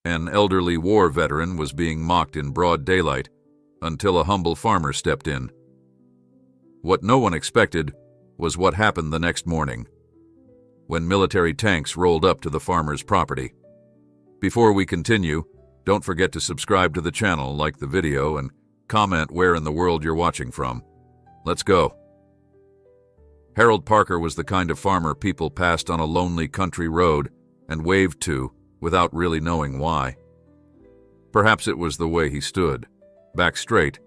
An elderly war veteran was being mocked in broad daylight until a humble farmer stepped in. What no one expected was what happened the next morning, when military tanks rolled up to the farmer's property. Before we continue, don't forget to subscribe to the channel, like the video, and comment where in the world you're watching from. Let's go. Harold Parker was the kind of farmer people passed on a lonely country road and waved to without really knowing why. Perhaps it was the way he stood, back straight,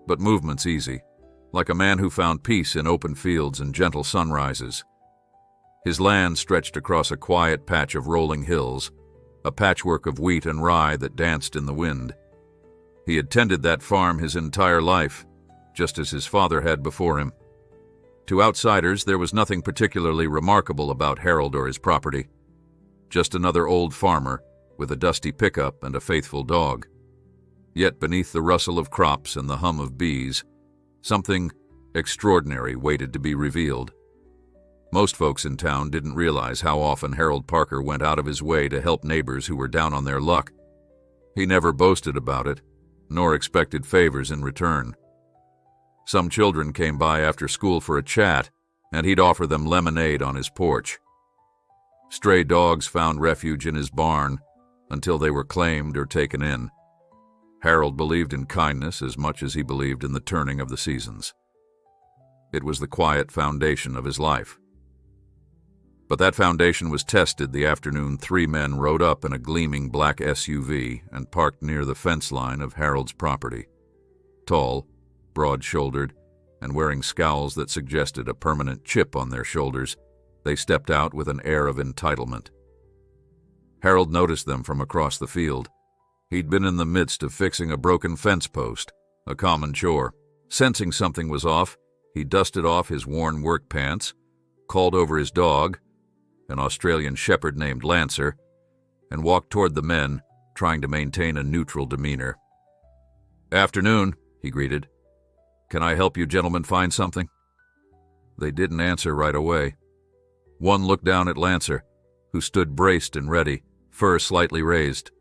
but movements easy, like a man who found peace in open fields and gentle sunrises. His land stretched across a quiet patch of rolling hills, a patchwork of wheat and rye that danced in the wind. He had tended that farm his entire life, just as his father had before him. To outsiders, there was nothing particularly remarkable about Harold or his property. Just another old farmer with a dusty pickup and a faithful dog. Yet beneath the rustle of crops and the hum of bees, something extraordinary waited to be revealed. Most folks in town didn't realize how often Harold Parker went out of his way to help neighbors who were down on their luck. He never boasted about it, nor expected favors in return. Some children came by after school for a chat, and he'd offer them lemonade on his porch. Stray dogs found refuge in his barn until they were claimed or taken in. Harold believed in kindness as much as he believed in the turning of the seasons. It was the quiet foundation of his life. But that foundation was tested the afternoon 3 men rode up in a gleaming black SUV and parked near the fence line of Harold's property. Tall, broad-shouldered, and wearing scowls that suggested a permanent chip on their shoulders, they stepped out with an air of entitlement. Harold noticed them from across the field. He'd been in the midst of fixing a broken fence post, a common chore. Sensing something was off, he dusted off his worn work pants, called over his dog, an Australian shepherd named Lancer, and walked toward the men, trying to maintain a neutral demeanor. "Afternoon," he greeted. "Can I help you gentlemen find something?" They didn't answer right away. One looked down at Lancer, who stood braced and ready, fur slightly raised.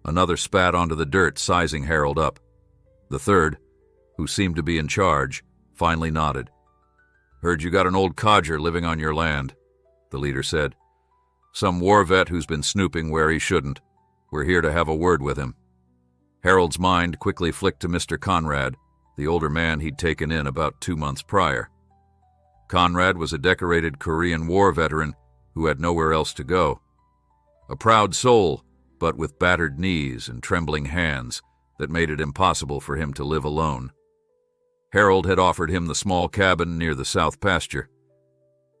Another spat onto the dirt, sizing Harold up. The third, who seemed to be in charge, finally nodded. "Heard you got an old codger living on your land," the leader said. "Some war vet who's been snooping where he shouldn't. We're here to have a word with him." Harold's mind quickly flicked to Mr. Conrad, the older man he'd taken in about 2 months prior. Conrad was a decorated Korean War veteran who had nowhere else to go. A proud soul, but with battered knees and trembling hands that made it impossible for him to live alone. Harold had offered him the small cabin near the south pasture.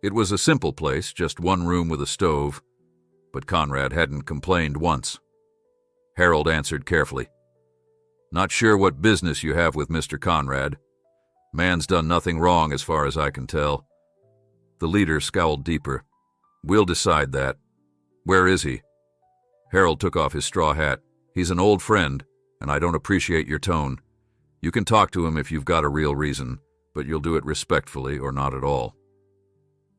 It was a simple place, just 1 room with a stove, but Conrad hadn't complained once. Harold answered carefully, "Not sure what business you have with Mr. Conrad. Man's done nothing wrong as far as I can tell." The leader scowled deeper. "We'll decide that. Where is he?" Harold took off his straw hat. "He's an old friend, and I don't appreciate your tone. You can talk to him if you've got a real reason, but you'll do it respectfully or not at all."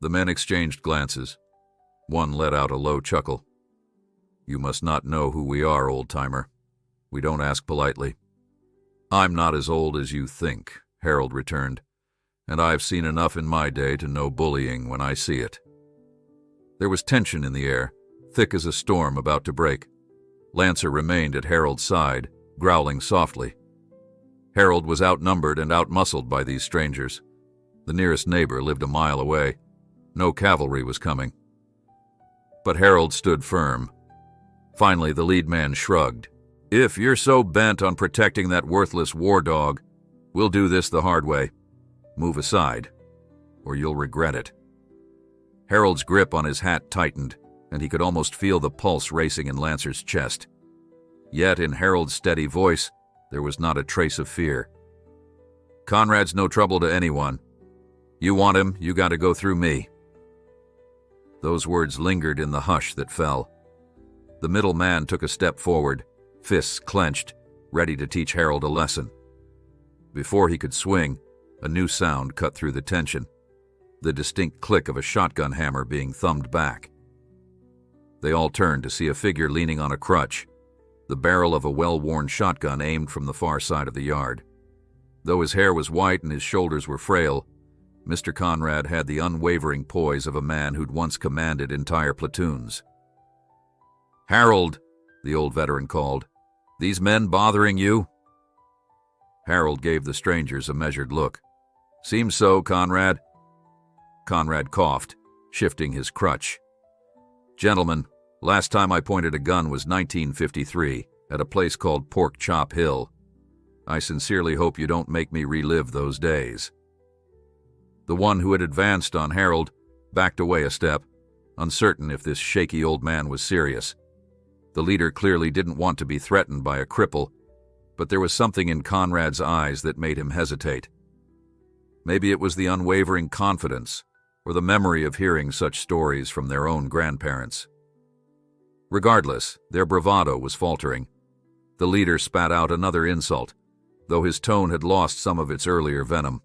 The men exchanged glances. One let out a low chuckle. "You must not know who we are, old-timer. We don't ask politely." "I'm not as old as you think," Harold returned, "and I've seen enough in my day to know bullying when I see it." There was tension in the air, thick as a storm about to break. Lancer remained at Harold's side, growling softly. Harold was outnumbered and outmuscled by these strangers. The nearest neighbor lived a mile away. No cavalry was coming. But Harold stood firm. Finally, the lead man shrugged. "If you're so bent on protecting that worthless war dog, we'll do this the hard way. Move aside, or you'll regret it." Harold's grip on his hat tightened, and he could almost feel the pulse racing in Lancer's chest. Yet in Harold's steady voice, there was not a trace of fear. "Conrad's no trouble to anyone. You want him, you got to go through me." Those words lingered in the hush that fell. The middle man took a step forward, fists clenched, ready to teach Harold a lesson. Before he could swing, a new sound cut through the tension, the distinct click of a shotgun hammer being thumbed back. They all turned to see a figure leaning on a crutch, the barrel of a well-worn shotgun aimed from the far side of the yard. Though his hair was white and his shoulders were frail, Mr. Conrad had the unwavering poise of a man who'd once commanded entire platoons. "Harold," the old veteran called, "these men bothering you?" Harold gave the strangers a measured look. "Seems so, Conrad." Conrad coughed, shifting his crutch. "Gentlemen, last time I pointed a gun was 1953 at a place called Pork Chop Hill. I sincerely hope you don't make me relive those days." The one who had advanced on Harold backed away a step, uncertain if this shaky old man was serious. The leader clearly didn't want to be threatened by a cripple, but there was something in Conrad's eyes that made him hesitate. Maybe it was the unwavering confidence or the memory of hearing such stories from their own grandparents. Regardless, their bravado was faltering. The leader spat out another insult, though his tone had lost some of its earlier venom.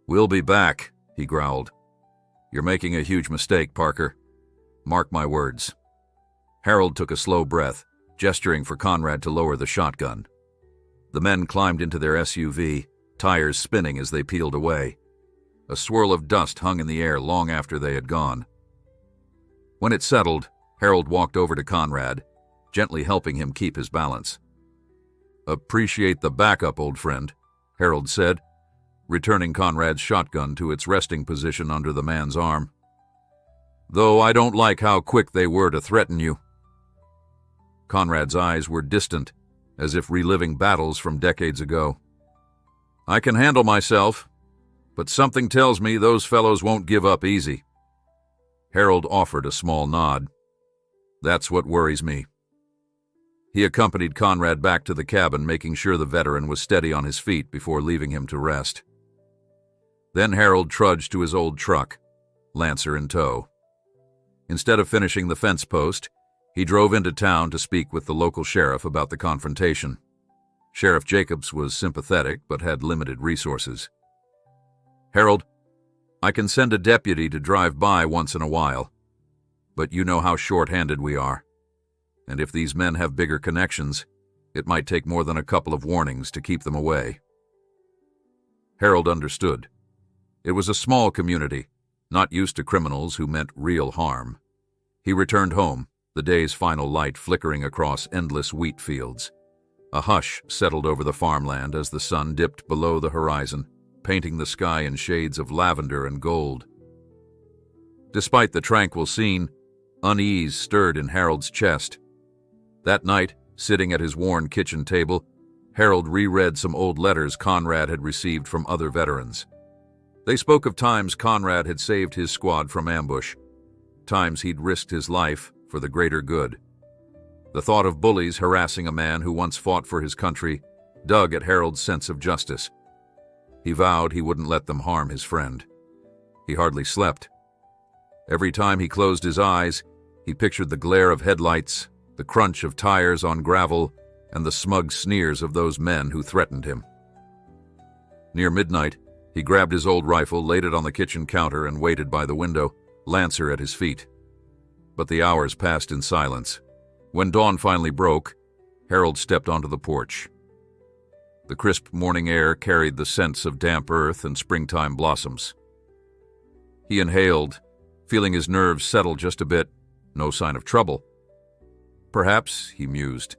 "We'll be back," he growled. "You're making a huge mistake, Parker. Mark my words." Harold took a slow breath, gesturing for Conrad to lower the shotgun. The men climbed into their SUV, tires spinning as they peeled away. A swirl of dust hung in the air long after they had gone. When it settled, Harold walked over to Conrad, gently helping him keep his balance. "Appreciate the backup, old friend," Harold said, returning Conrad's shotgun to its resting position under the man's arm. "Though I don't like how quick they were to threaten you." Conrad's eyes were distant, as if reliving battles from decades ago. "I can handle myself, but something tells me those fellows won't give up easy." Harold offered a small nod. "That's what worries me." He accompanied Conrad back to the cabin, making sure the veteran was steady on his feet before leaving him to rest. Then Harold trudged to his old truck, Lancer in tow. Instead of finishing the fence post, he drove into town to speak with the local sheriff about the confrontation. Sheriff Jacobs was sympathetic but had limited resources. "Harold, I can send a deputy to drive by once in a while, but you know how short-handed we are. And if these men have bigger connections, it might take more than a couple of warnings to keep them away." Harold understood. It was a small community, not used to criminals who meant real harm. He returned home, the day's final light flickering across endless wheat fields. A hush settled over the farmland as the sun dipped below the horizon, painting the sky in shades of lavender and gold. Despite the tranquil scene, unease stirred in Harold's chest. That night, sitting at his worn kitchen table, Harold reread some old letters Conrad had received from other veterans. They spoke of times Conrad had saved his squad from ambush, times he'd risked his life for the greater good. The thought of bullies harassing a man who once fought for his country dug at Harold's sense of justice. He vowed he wouldn't let them harm his friend. He hardly slept. Every time he closed his eyes, he pictured the glare of headlights, the crunch of tires on gravel, and the smug sneers of those men who threatened him. Near midnight, he grabbed his old rifle, laid it on the kitchen counter, and waited by the window, Lancer at his feet. But the hours passed in silence. When dawn finally broke, Harold stepped onto the porch. The crisp morning air carried the scents of damp earth and springtime blossoms. He inhaled, feeling his nerves settle just a bit. No sign of trouble. Perhaps, he mused,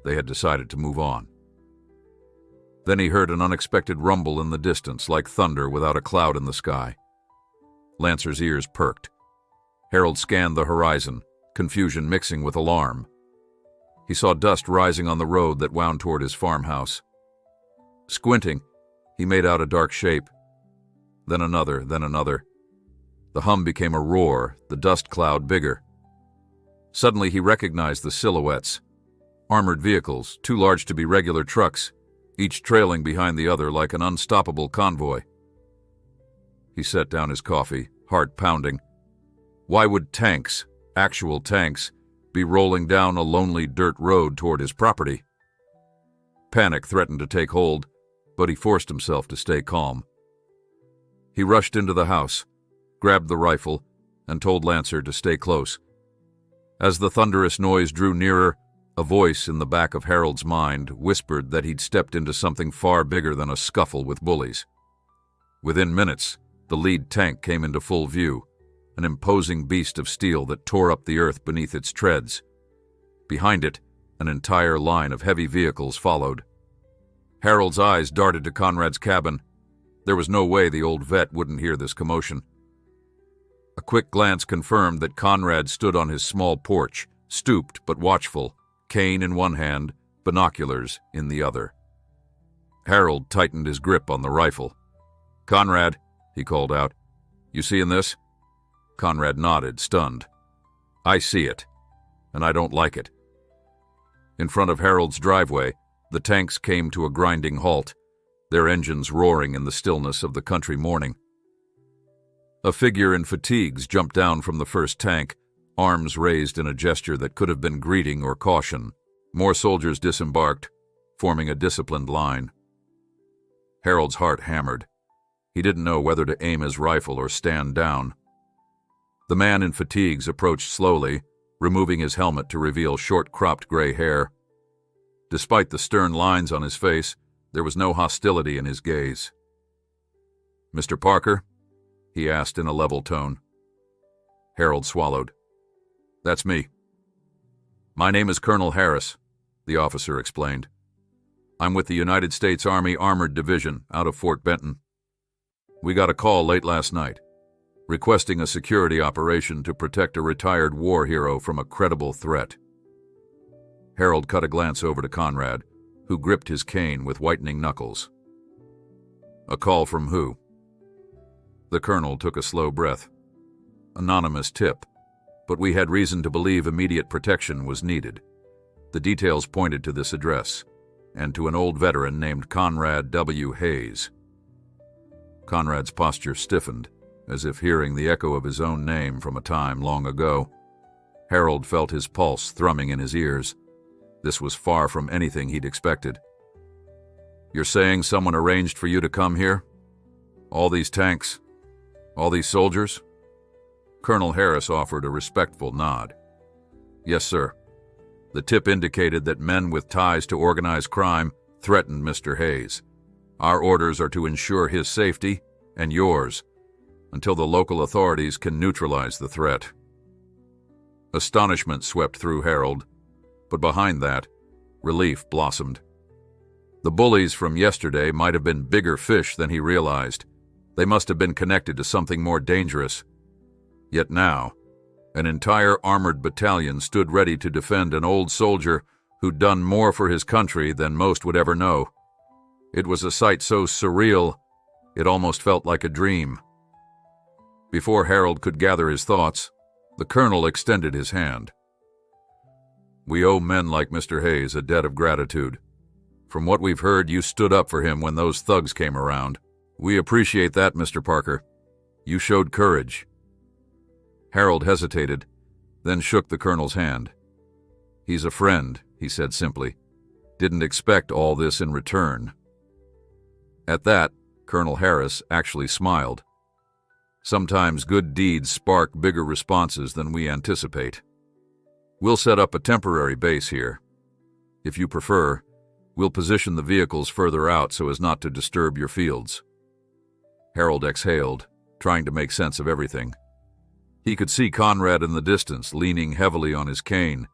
they had decided to move on. Then he heard an unexpected rumble in the distance, like thunder without a cloud in the sky. Lancer's ears perked. Harold scanned the horizon, confusion mixing with alarm. He saw dust rising on the road that wound toward his farmhouse. Squinting, he made out a dark shape. Then another, then another. The hum became a roar, the dust cloud bigger. Suddenly he recognized the silhouettes. Armored vehicles, too large to be regular trucks, each trailing behind the other like an unstoppable convoy. He set down his coffee, heart pounding. Why would tanks, actual tanks, be rolling down a lonely dirt road toward his property? Panic threatened to take hold, but he forced himself to stay calm. He rushed into the house, grabbed the rifle, and told Lancer to stay close. As the thunderous noise drew nearer, A voice in the back of Harold's mind whispered that he'd stepped into something far bigger than a scuffle with bullies. Within minutes, the lead tank came into full view, an imposing beast of steel that tore up the earth beneath its treads. Behind it, an entire line of heavy vehicles followed. Harold's eyes darted to Conrad's cabin. There was no way the old vet wouldn't hear this commotion. A quick glance confirmed that Conrad stood on his small porch, stooped but watchful, cane in one hand, binoculars in the other. Harold tightened his grip on the rifle. "Conrad," he called out, "you seeing this?" Conrad nodded, stunned. "I see it, and I don't like it." In front of Harold's driveway, the tanks came to a grinding halt, their engines roaring in the stillness of the country morning. A figure in fatigues jumped down from the first tank, arms raised in a gesture that could have been greeting or caution. More soldiers disembarked, forming a disciplined line. Harold's heart hammered. He didn't know whether to aim his rifle or stand down. The man in fatigues approached slowly, removing his helmet to reveal short-cropped gray hair. Despite the stern lines on his face, there was no hostility in his gaze. "Mr. Parker?" he asked in a level tone. Harold swallowed. "That's me." "My name is Colonel Harris," the officer explained. "I'm with the United States Army Armored Division out of Fort Benton. We got a call late last night, requesting a security operation to protect a retired war hero from a credible threat." Harold cut a glance over to Conrad, who gripped his cane with whitening knuckles. "A call from who?" The colonel took a slow breath. "Anonymous tip, but we had reason to believe immediate protection was needed. The details pointed to this address, and to an old veteran named Conrad W. Hayes." Conrad's posture stiffened, as if hearing the echo of his own name from a time long ago. Harold felt his pulse thrumming in his ears. This was far from anything he'd expected. "You're saying someone arranged for you to come here? All these tanks? All these soldiers?" Colonel Harris offered a respectful nod. "Yes, sir. The tip indicated that men with ties to organized crime threatened Mr. Hayes. Our orders are to ensure his safety and yours until the local authorities can neutralize the threat." Astonishment swept through Harold, but behind that, relief blossomed. The bullies from yesterday might have been bigger fish than he realized. They must have been connected to something more dangerous. Yet now, an entire armored battalion stood ready to defend an old soldier who'd done more for his country than most would ever know. It was a sight so surreal, it almost felt like a dream. Before Harold could gather his thoughts, the colonel extended his hand. "We owe men like Mr. Hayes a debt of gratitude. From what we've heard, you stood up for him when those thugs came around. We appreciate that, Mr. Parker. You showed courage." Harold hesitated, then shook the colonel's hand. "He's a friend," he said simply. "Didn't expect all this in return." At that, Colonel Harris actually smiled. "Sometimes good deeds spark bigger responses than we anticipate. We'll set up a temporary base here. If you prefer, we'll position the vehicles further out so as not to disturb your fields." Harold exhaled, trying to make sense of everything. He could see Conrad in the distance, leaning heavily on his cane,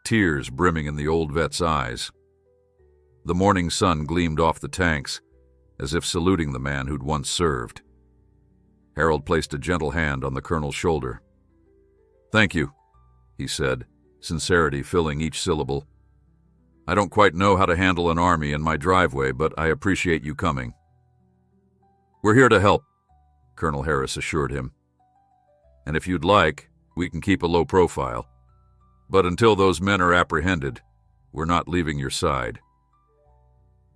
tears brimming in the old vet's eyes. The morning sun gleamed off the tanks, as if saluting the man who'd once served. Harold placed a gentle hand on the colonel's shoulder. "Thank you," he said, sincerity filling each syllable. "I don't quite know how to handle an army in my driveway, but I appreciate you coming." "We're here to help," Colonel Harris assured him. "And if you'd like, we can keep a low profile. But until those men are apprehended, we're not leaving your side."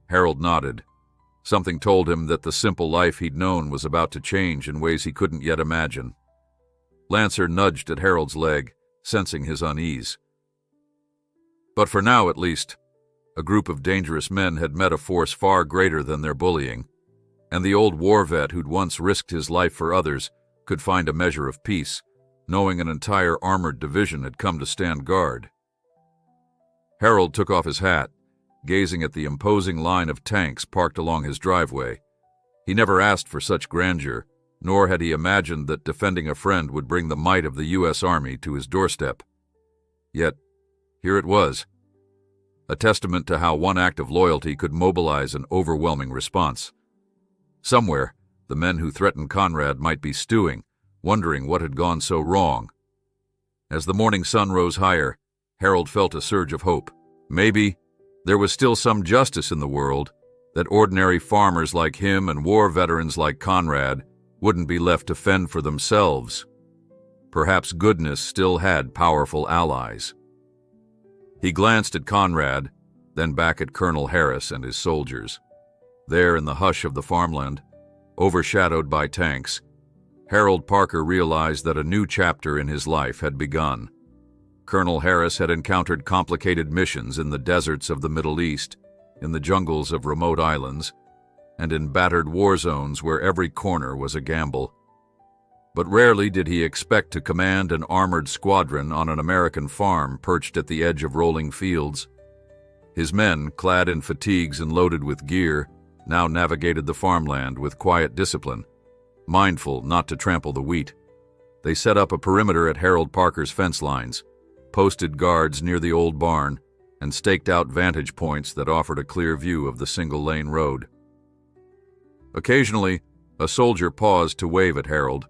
Harold nodded. Something told him that the simple life he'd known was about to change in ways he couldn't yet imagine. Lancer nudged at Harold's leg, sensing his unease. But for now, at least, a group of dangerous men had met a force far greater than their bullying, and the old war vet who'd once risked his life for others could find a measure of peace, knowing an entire armored division had come to stand guard. Harold took off his hat, gazing at the imposing line of tanks parked along his driveway. He never asked for such grandeur, nor had he imagined that defending a friend would bring the might of the U.S. Army to his doorstep. Yet, here it was, a testament to how one act of loyalty could mobilize an overwhelming response. Somewhere, the men who threatened Conrad might be stewing, wondering what had gone so wrong. As the morning sun rose higher, Harold felt a surge of hope. Maybe there was still some justice in the world, that ordinary farmers like him and war veterans like Conrad wouldn't be left to fend for themselves. Perhaps goodness still had powerful allies. He glanced at Conrad, then back at Colonel Harris and his soldiers. There in the hush of the farmland, overshadowed by tanks, Harold Parker realized that a new chapter in his life had begun. Colonel Harris had encountered complicated missions in the deserts of the Middle East, in the jungles of remote islands, and in battered war zones where every corner was a gamble. But rarely did he expect to command an armored squadron on an American farm perched at the edge of rolling fields. His men, clad in fatigues and loaded with gear, now navigated the farmland with quiet discipline, mindful not to trample the wheat. They set up a perimeter at Harold Parker's fence lines, posted guards near the old barn, and staked out vantage points that offered a clear view of the single-lane road. Occasionally, a soldier paused to wave at Harold,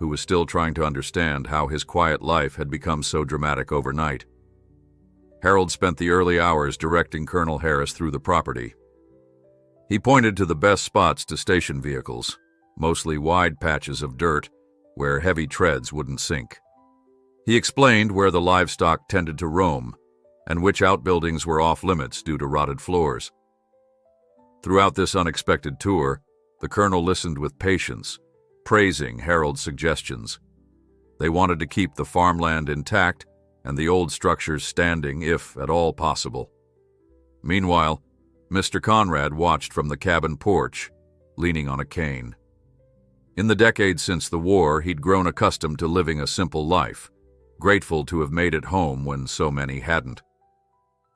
who was still trying to understand how his quiet life had become so dramatic overnight. Harold spent the early hours directing Colonel Harris through the property. He pointed to the best spots to station vehicles, mostly wide patches of dirt where heavy treads wouldn't sink. He explained where the livestock tended to roam and which outbuildings were off-limits due to rotted floors. Throughout this unexpected tour, the colonel listened with patience, praising Harold's suggestions. They wanted to keep the farmland intact and the old structures standing if at all possible. Meanwhile, Mr. Conrad watched from the cabin porch, leaning on a cane. In the decades since the war, he'd grown accustomed to living a simple life, grateful to have made it home when so many hadn't.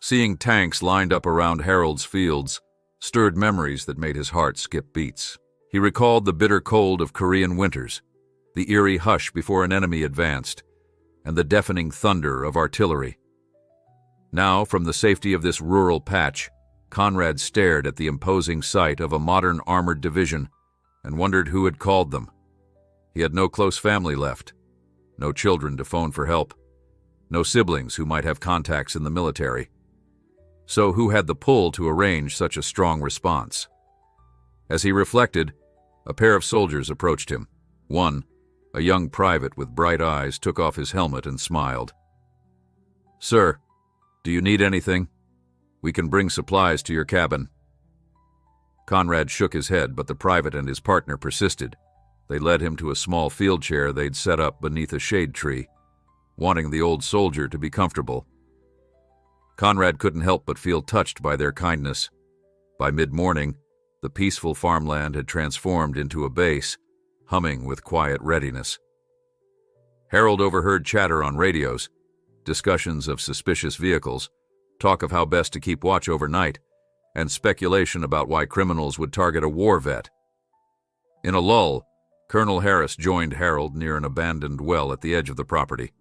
Seeing tanks lined up around Harold's fields stirred memories that made his heart skip beats. He recalled the bitter cold of Korean winters, the eerie hush before an enemy advanced, and the deafening thunder of artillery. Now, from the safety of this rural patch, Conrad stared at the imposing sight of a modern armored division and wondered who had called them. He had no close family left, no children to phone for help, no siblings who might have contacts in the military. So who had the pull to arrange such a strong response? As he reflected, a pair of soldiers approached him. One, a young private with bright eyes, took off his helmet and smiled. "Sir, do you need anything? We can bring supplies to your cabin." Conrad shook his head, but the private and his partner persisted. They led him to a small field chair they'd set up beneath a shade tree, wanting the old soldier to be comfortable. Conrad couldn't help but feel touched by their kindness. By mid-morning, the peaceful farmland had transformed into a base, humming with quiet readiness. Harold overheard chatter on radios, discussions of suspicious vehicles, talk of how best to keep watch overnight, and speculation about why criminals would target a war vet. In a lull, Colonel Harris joined Harold near an abandoned well at the edge of the property.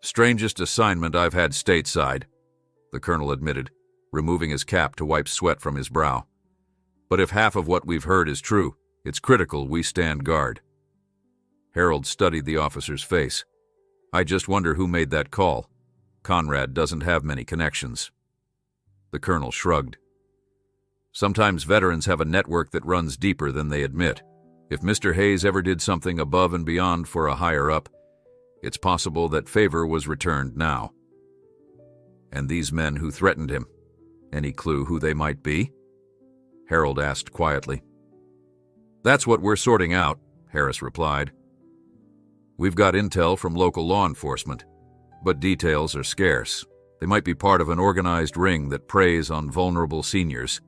"Strangest assignment I've had stateside," the colonel admitted, removing his cap to wipe sweat from his brow. "But if half of what we've heard is true, it's critical we stand guard." Harold studied the officer's face. "I just wonder who made that call. Conrad doesn't have many connections." The colonel shrugged. "Sometimes veterans have a network that runs deeper than they admit. If Mr. Hayes ever did something above and beyond for a higher-up, it's possible that favor was returned now." "And these men who threatened him, any clue who they might be?" Harold asked quietly. "That's what we're sorting out," Harris replied. "We've got intel from local law enforcement, but details are scarce. They might be part of an organized ring that preys on vulnerable seniors,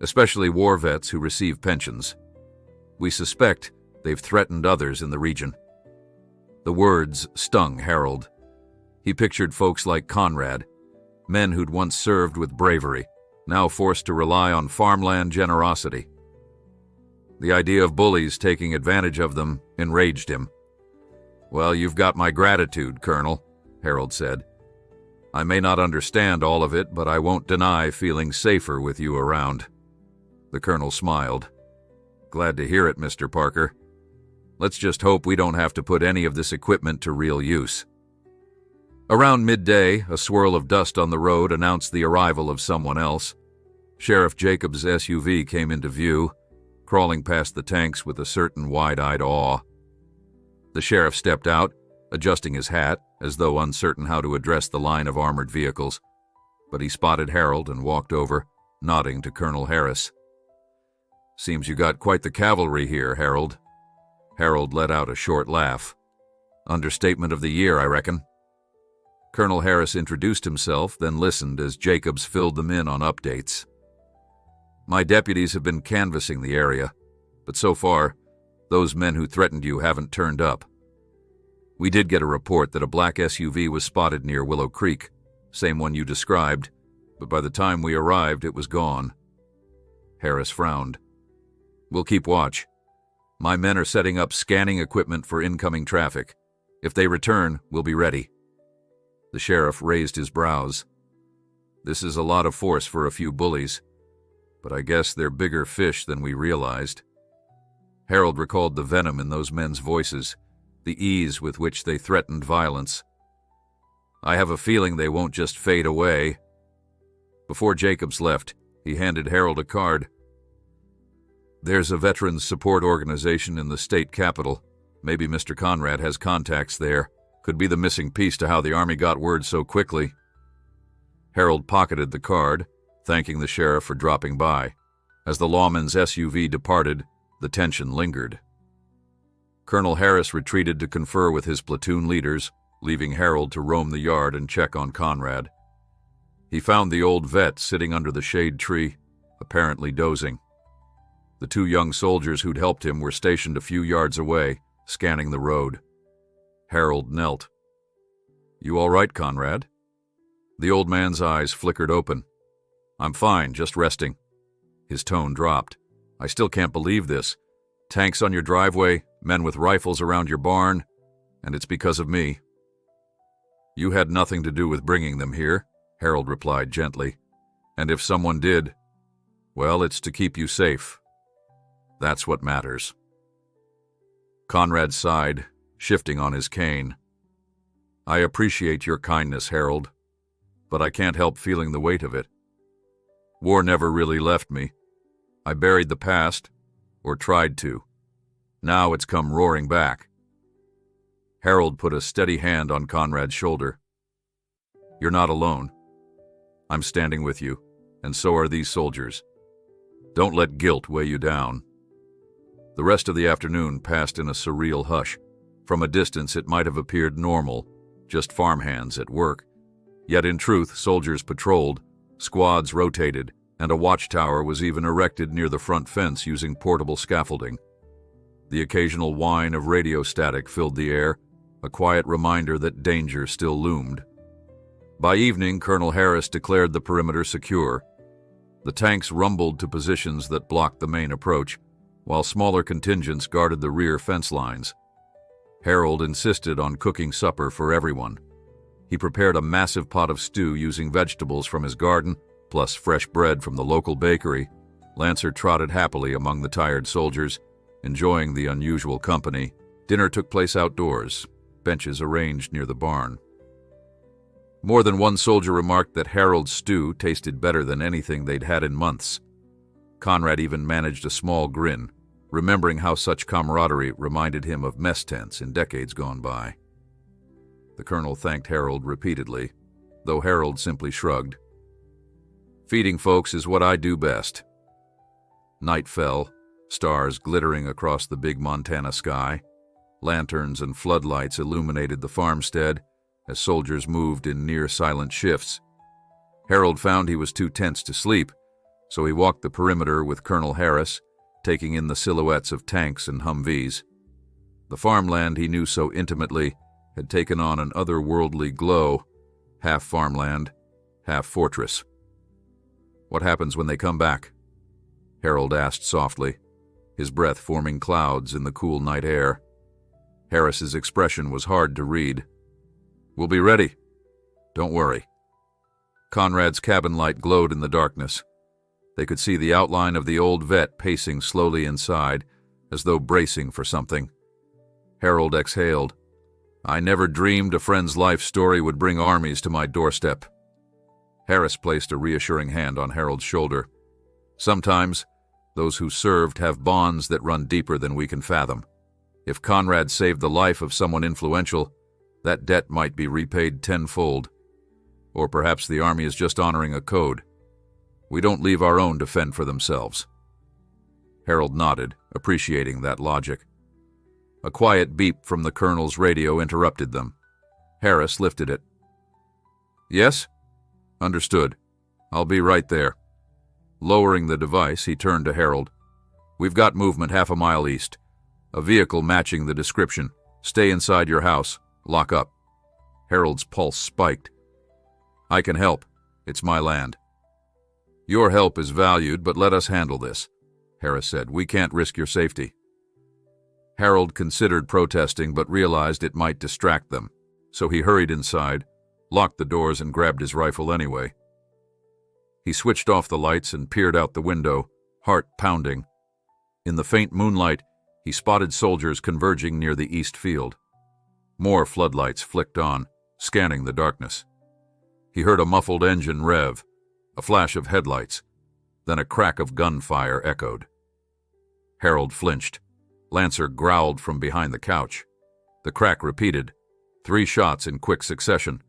especially war vets who receive pensions. We suspect they've threatened others in the region." The words stung Harold. He pictured folks like Conrad, Men who'd once served with bravery, now forced to rely on farmland generosity. The idea of bullies taking advantage of them enraged him. "Well, you've got my gratitude, Colonel," Harold said. "I may not understand all of it, but I won't deny feeling safer with you around." The colonel smiled. "Glad to hear it, Mr. Parker. Let's just hope we don't have to put any of this equipment to real use." Around midday, a swirl of dust on the road announced the arrival of someone else. Sheriff Jacobs' SUV came into view, crawling past the tanks with a certain wide-eyed awe. The sheriff stepped out, adjusting his hat, as though uncertain how to address the line of armored vehicles, but he spotted Harold and walked over, nodding to Colonel Harris. "Seems you got quite the cavalry here, Harold." Harold let out a short laugh. "Understatement of the year, I reckon." Colonel Harris introduced himself, then listened as Jacobs filled them in on updates. "My deputies have been canvassing the area, but so far, those men who threatened you haven't turned up. We did get a report that a black SUV was spotted near Willow Creek, same one you described, but by the time we arrived, it was gone." Harris frowned. "We'll keep watch. My men are setting up scanning equipment for incoming traffic. If they return, we'll be ready." The sheriff raised his brows. "This is a lot of force for a few bullies, but I guess they're bigger fish than we realized." Harold recalled the venom in those men's voices, the ease with which they threatened violence. "I have a feeling they won't just fade away." Before Jacobs left, he handed Harold a card. "There's a veterans support organization in the state capitol. Maybe Mr. Conrad has contacts there. Could be the missing piece to how the Army got word so quickly." Harold pocketed the card, thanking the sheriff for dropping by. As the lawman's SUV departed, the tension lingered. Colonel Harris retreated to confer with his platoon leaders, leaving Harold to roam the yard and check on Conrad. He found the old vet sitting under the shade tree, apparently dozing. The two young soldiers who'd helped him were stationed a few yards away, scanning the road. Harold knelt. "You all right, Conrad?" The old man's eyes flickered open. "I'm fine, just resting." His tone dropped. "I still can't believe this. Tanks on your driveway, men with rifles around your barn, and it's because of me." "You had nothing to do with bringing them here," Harold replied gently. "And if someone did, well, it's to keep you safe. That's what matters." Conrad sighed, shifting on his cane. "I appreciate your kindness, Harold, but I can't help feeling the weight of it. War never really left me. I buried the past, or tried to. Now it's come roaring back." Harold put a steady hand on Conrad's shoulder. "You're not alone. I'm standing with you, and so are these soldiers. Don't let guilt weigh you down." The rest of the afternoon passed in a surreal hush. From a distance, it might have appeared normal, just farmhands at work. Yet in truth, soldiers patrolled, squads rotated, and a watchtower was even erected near the front fence using portable scaffolding. The occasional whine of radio static filled the air, a quiet reminder that danger still loomed. By evening, Colonel Harris declared the perimeter secure. The tanks rumbled to positions that blocked the main approach, while smaller contingents guarded the rear fence lines. Harold insisted on cooking supper for everyone. He prepared a massive pot of stew using vegetables from his garden, plus fresh bread from the local bakery. Lancer trotted happily among the tired soldiers, enjoying the unusual company. Dinner took place outdoors, benches arranged near the barn. More than one soldier remarked that Harold's stew tasted better than anything they'd had in months. Conrad even managed a small grin, remembering how such camaraderie reminded him of mess tents in decades gone by. The colonel thanked Harold repeatedly, though Harold simply shrugged. "Feeding folks is what I do best." Night fell, stars glittering across the big Montana sky. Lanterns and floodlights illuminated the farmstead as soldiers moved in near-silent shifts. Harold found he was too tense to sleep, so he walked the perimeter with Colonel Harris, taking in the silhouettes of tanks and Humvees. The farmland he knew so intimately had taken on an otherworldly glow, half farmland, half fortress. "What happens when they come back?" Harold asked softly, his breath forming clouds in the cool night air. Harris's expression was hard to read. "We'll be ready. Don't worry." Conrad's cabin light glowed in the darkness. They could see the outline of the old vet pacing slowly inside, as though bracing for something. Harold exhaled. "I never dreamed a friend's life story would bring armies to my doorstep." Harris placed a reassuring hand on Harold's shoulder. "Sometimes, those who served have bonds that run deeper than we can fathom. If Conrad saved the life of someone influential, that debt might be repaid tenfold. Or perhaps the Army is just honoring a code. We don't leave our own to fend for themselves." Harold nodded, appreciating that logic. A quiet beep from the colonel's radio interrupted them. Harris lifted it. "Yes? Understood. I'll be right there." Lowering the device, he turned to Harold. "We've got movement half a mile east. A vehicle matching the description. Stay inside your house. Lock up." Harold's pulse spiked. "I can help. It's my land." "Your help is valued, but let us handle this," Harris said. "We can't risk your safety." Harold considered protesting but realized it might distract them, so he hurried inside, locked the doors, and grabbed his rifle anyway. He switched off the lights and peered out the window, heart pounding. In the faint moonlight, he spotted soldiers converging near the east field. More floodlights flicked on, scanning the darkness. He heard a muffled engine rev, a flash of headlights, then a crack of gunfire echoed. Harold flinched. Lancer growled from behind the couch. The crack repeated, 3 shots in quick succession.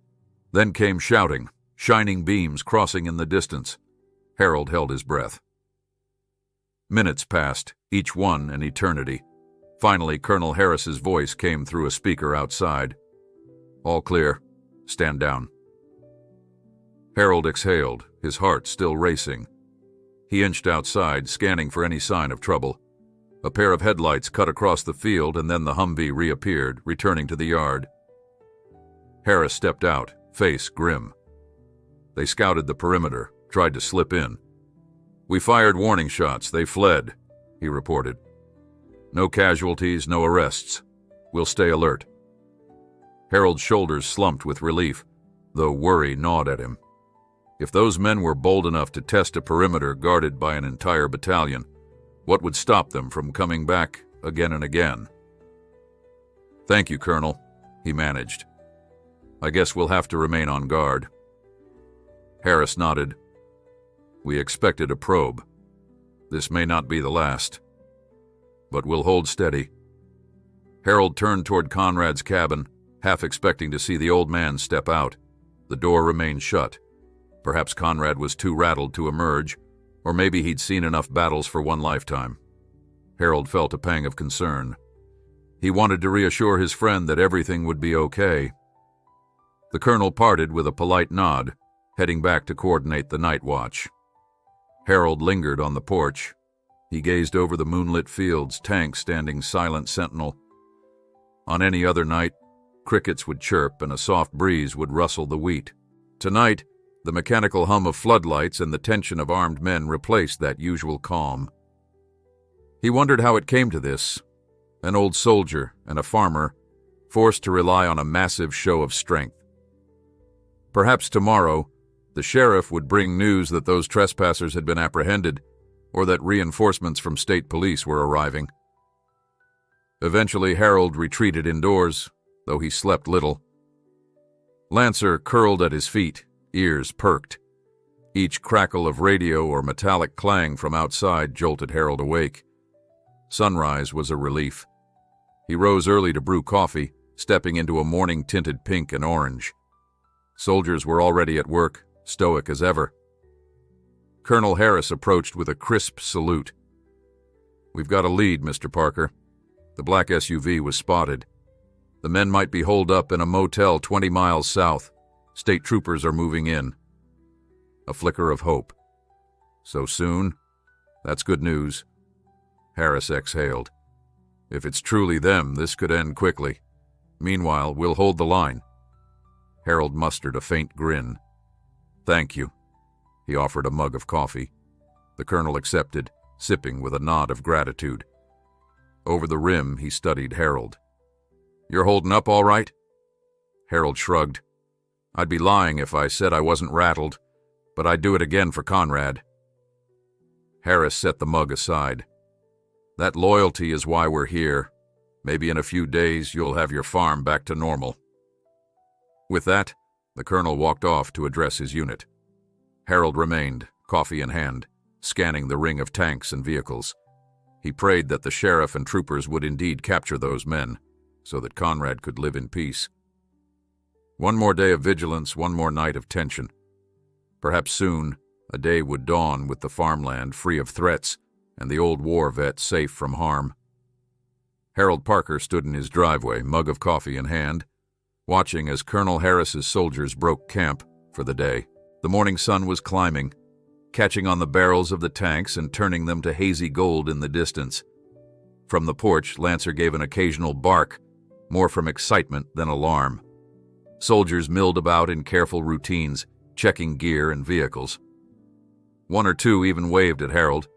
Then came shouting, shining beams crossing in the distance. Harold held his breath. Minutes passed, each one an eternity. Finally, Colonel Harris's voice came through a speaker outside. "All clear. Stand down." Harold exhaled, his heart still racing. He inched outside, scanning for any sign of trouble. A pair of headlights cut across the field, and then the Humvee reappeared, returning to the yard. Harris stepped out, face grim. They scouted the perimeter, tried to slip in. "We fired warning shots. They fled," he reported. "No casualties, no arrests. We'll stay alert." Harold's shoulders slumped with relief, though worry gnawed at him. If those men were bold enough to test a perimeter guarded by an entire battalion, what would stop them from coming back again and again? "Thank you, Colonel," he managed. "I guess we'll have to remain on guard." Harris nodded. "We expected a probe. This may not be the last. But we'll hold steady." Harold turned toward Conrad's cabin, half expecting to see the old man step out. The door remained shut. Perhaps Conrad was too rattled to emerge, or maybe he'd seen enough battles for one lifetime. Harold felt a pang of concern. He wanted to reassure his friend that everything would be okay. The colonel parted with a polite nod, heading back to coordinate the night watch. Harold lingered on the porch. He gazed over the moonlit fields, tanks standing silent sentinel. On any other night, crickets would chirp and a soft breeze would rustle the wheat. Tonight, the mechanical hum of floodlights and the tension of armed men replaced that usual calm. He wondered how it came to this. An old soldier and a farmer, forced to rely on a massive show of strength. Perhaps tomorrow, the sheriff would bring news that those trespassers had been apprehended, or that reinforcements from state police were arriving. Eventually, Harold retreated indoors, though he slept little. Lancer curled at his feet, ears perked. Each crackle of radio or metallic clang from outside jolted Harold awake. Sunrise was a relief. He rose early to brew coffee, stepping into a morning-tinted pink and orange. Soldiers were already at work, stoic as ever. Colonel Harris approached with a crisp salute. "We've got a lead, Mr. Parker." The black SUV was spotted. "The men might be holed up in a motel 20 miles south. State troopers are moving in." A flicker of hope. "So soon? That's good news." Harris exhaled. "If it's truly them, this could end quickly. Meanwhile, we'll hold the line." Harold mustered a faint grin. "Thank you." He offered a mug of coffee. The colonel accepted, sipping with a nod of gratitude. Over the rim, he studied Harold. "You're holding up all right?" Harold shrugged. "I'd be lying if I said I wasn't rattled, but I'd do it again for Conrad." Harris set the mug aside. "That loyalty is why we're here. Maybe in a few days you'll have your farm back to normal." With that, the colonel walked off to address his unit. Harold remained, coffee in hand, scanning the ring of tanks and vehicles. He prayed that the sheriff and troopers would indeed capture those men, so that Conrad could live in peace. One more day of vigilance, one more night of tension. Perhaps soon, a day would dawn with the farmland free of threats and the old war vet safe from harm. Harold Parker stood in his driveway, mug of coffee in hand, watching as Colonel Harris's soldiers broke camp for the day. The morning sun was climbing, catching on the barrels of the tanks and turning them to hazy gold in the distance. From the porch, Lancer gave an occasional bark, more from excitement than alarm. Soldiers milled about in careful routines, checking gear and vehicles. One or two even waved at Harold,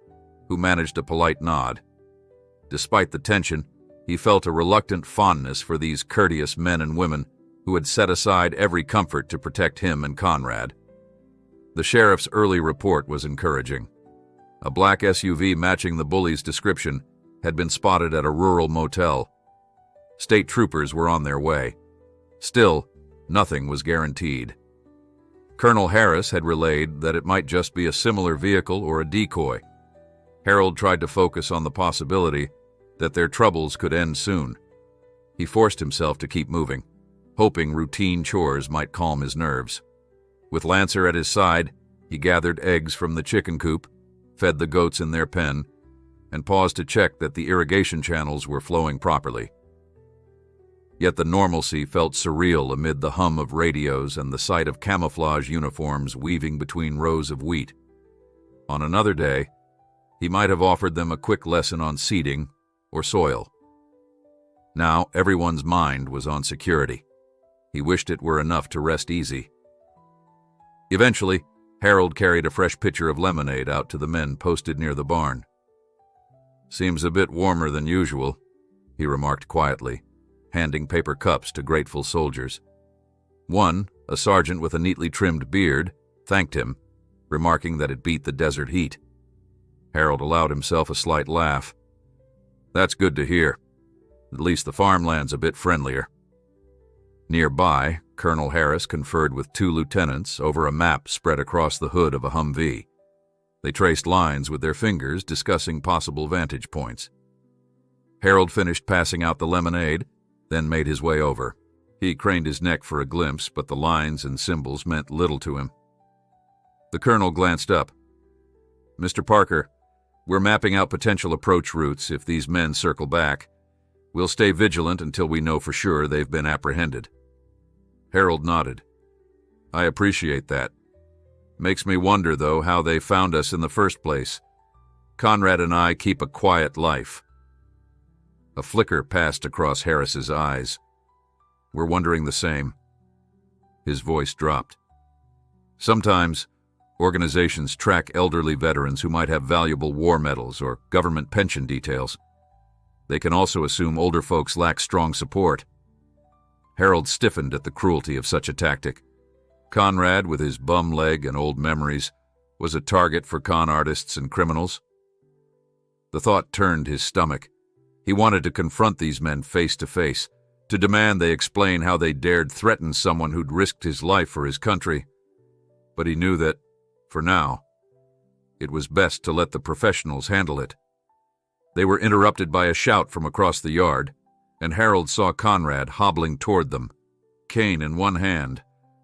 who managed a polite nod. Despite the tension, he felt a reluctant fondness for these courteous men and women who had set aside every comfort to protect him and Conrad. The sheriff's early report was encouraging. A black SUV matching the Bullies' description had been spotted at a rural motel. State troopers were on their way. Still, nothing was guaranteed. Colonel Harris had relayed that it might just be a similar vehicle or a decoy. Harold tried to focus on the possibility that their troubles could end soon. He forced himself to keep moving, hoping routine chores might calm his nerves. With Lancer at his side, he gathered eggs from the chicken coop, fed the goats in their pen, and paused to check that the irrigation channels were flowing properly. Yet the normalcy felt surreal amid the hum of radios and the sight of camouflage uniforms weaving between rows of wheat. On another day, he might have offered them a quick lesson on seeding or soil. Now everyone's mind was on security. He wished it were enough to rest easy. Eventually, Harold carried a fresh pitcher of lemonade out to the men posted near the barn. "Seems a bit warmer than usual," he remarked quietly, handing paper cups to grateful soldiers. One, a sergeant with a neatly trimmed beard, thanked him, remarking that it beat the desert heat. Harold allowed himself a slight laugh. "That's good to hear. At least the farmland's a bit friendlier." Nearby, Colonel Harris conferred with two lieutenants over a map spread across the hood of a Humvee. They traced lines with their fingers, discussing possible vantage points. Harold finished passing out the lemonade, then made his way over. He craned his neck for a glimpse, but the lines and symbols meant little to him. The colonel glanced up. "Mr. Parker, we're mapping out potential approach routes if these men circle back. We'll stay vigilant until we know for sure they've been apprehended." Harold nodded. "I appreciate that. Makes me wonder, though, how they found us in the first place. Conrad and I keep a quiet life." A flicker passed across Harris's eyes. "We're wondering the same." His voice dropped. "Sometimes, organizations track elderly veterans who might have valuable war medals or government pension details. They can also assume older folks lack strong support." Harold stiffened at the cruelty of such a tactic. Conrad, with his bum leg and old memories, was a target for con artists and criminals. The thought turned his stomach. He wanted to confront these men face to face, to demand they explain how they dared threaten someone who'd risked his life for his country. But he knew that, for now, it was best to let the professionals handle it. They were interrupted by a shout from across the yard, and Harold saw Conrad hobbling toward them, cane in one hand,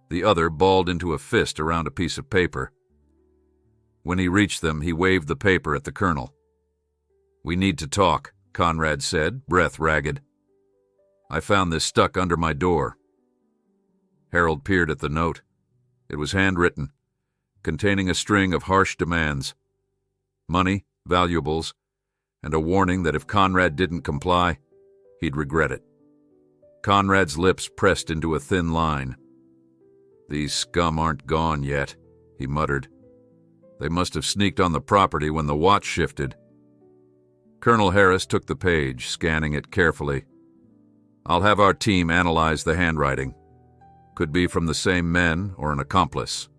the other balled into a fist around a piece of paper. When he reached them, he waved the paper at the colonel. "We need to talk," Conrad said, breath ragged. "I found this stuck under my door." Harold peered at the note. It was handwritten, containing a string of harsh demands. Money, valuables, and a warning that if Conrad didn't comply, he'd regret it. Conrad's lips pressed into a thin line. "These scum aren't gone yet," he muttered. They must have sneaked on the property when the watch shifted. Colonel Harris took the page, scanning it carefully. I'll have our team analyze the handwriting. Could be from the same men or an accomplice.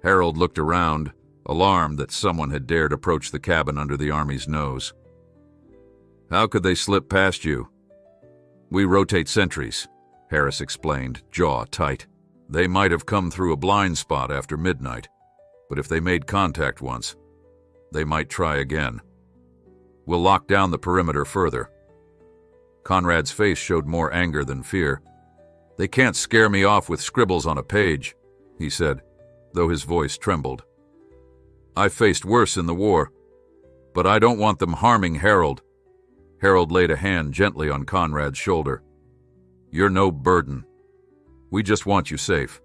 Harold looked around, alarmed that someone had dared approach the cabin under the Army's nose. How could they slip past you? We rotate sentries, Harris explained, jaw tight. They might have come through a blind spot after midnight, but if they made contact once, they might try again. We'll lock down the perimeter further. Conrad's face showed more anger than fear. They can't scare me off with scribbles on a page, he said, though his voice trembled. I faced worse in the war, but I don't want them harming Harold. Harold laid a hand gently on Conrad's shoulder. You're no burden. We just want you safe.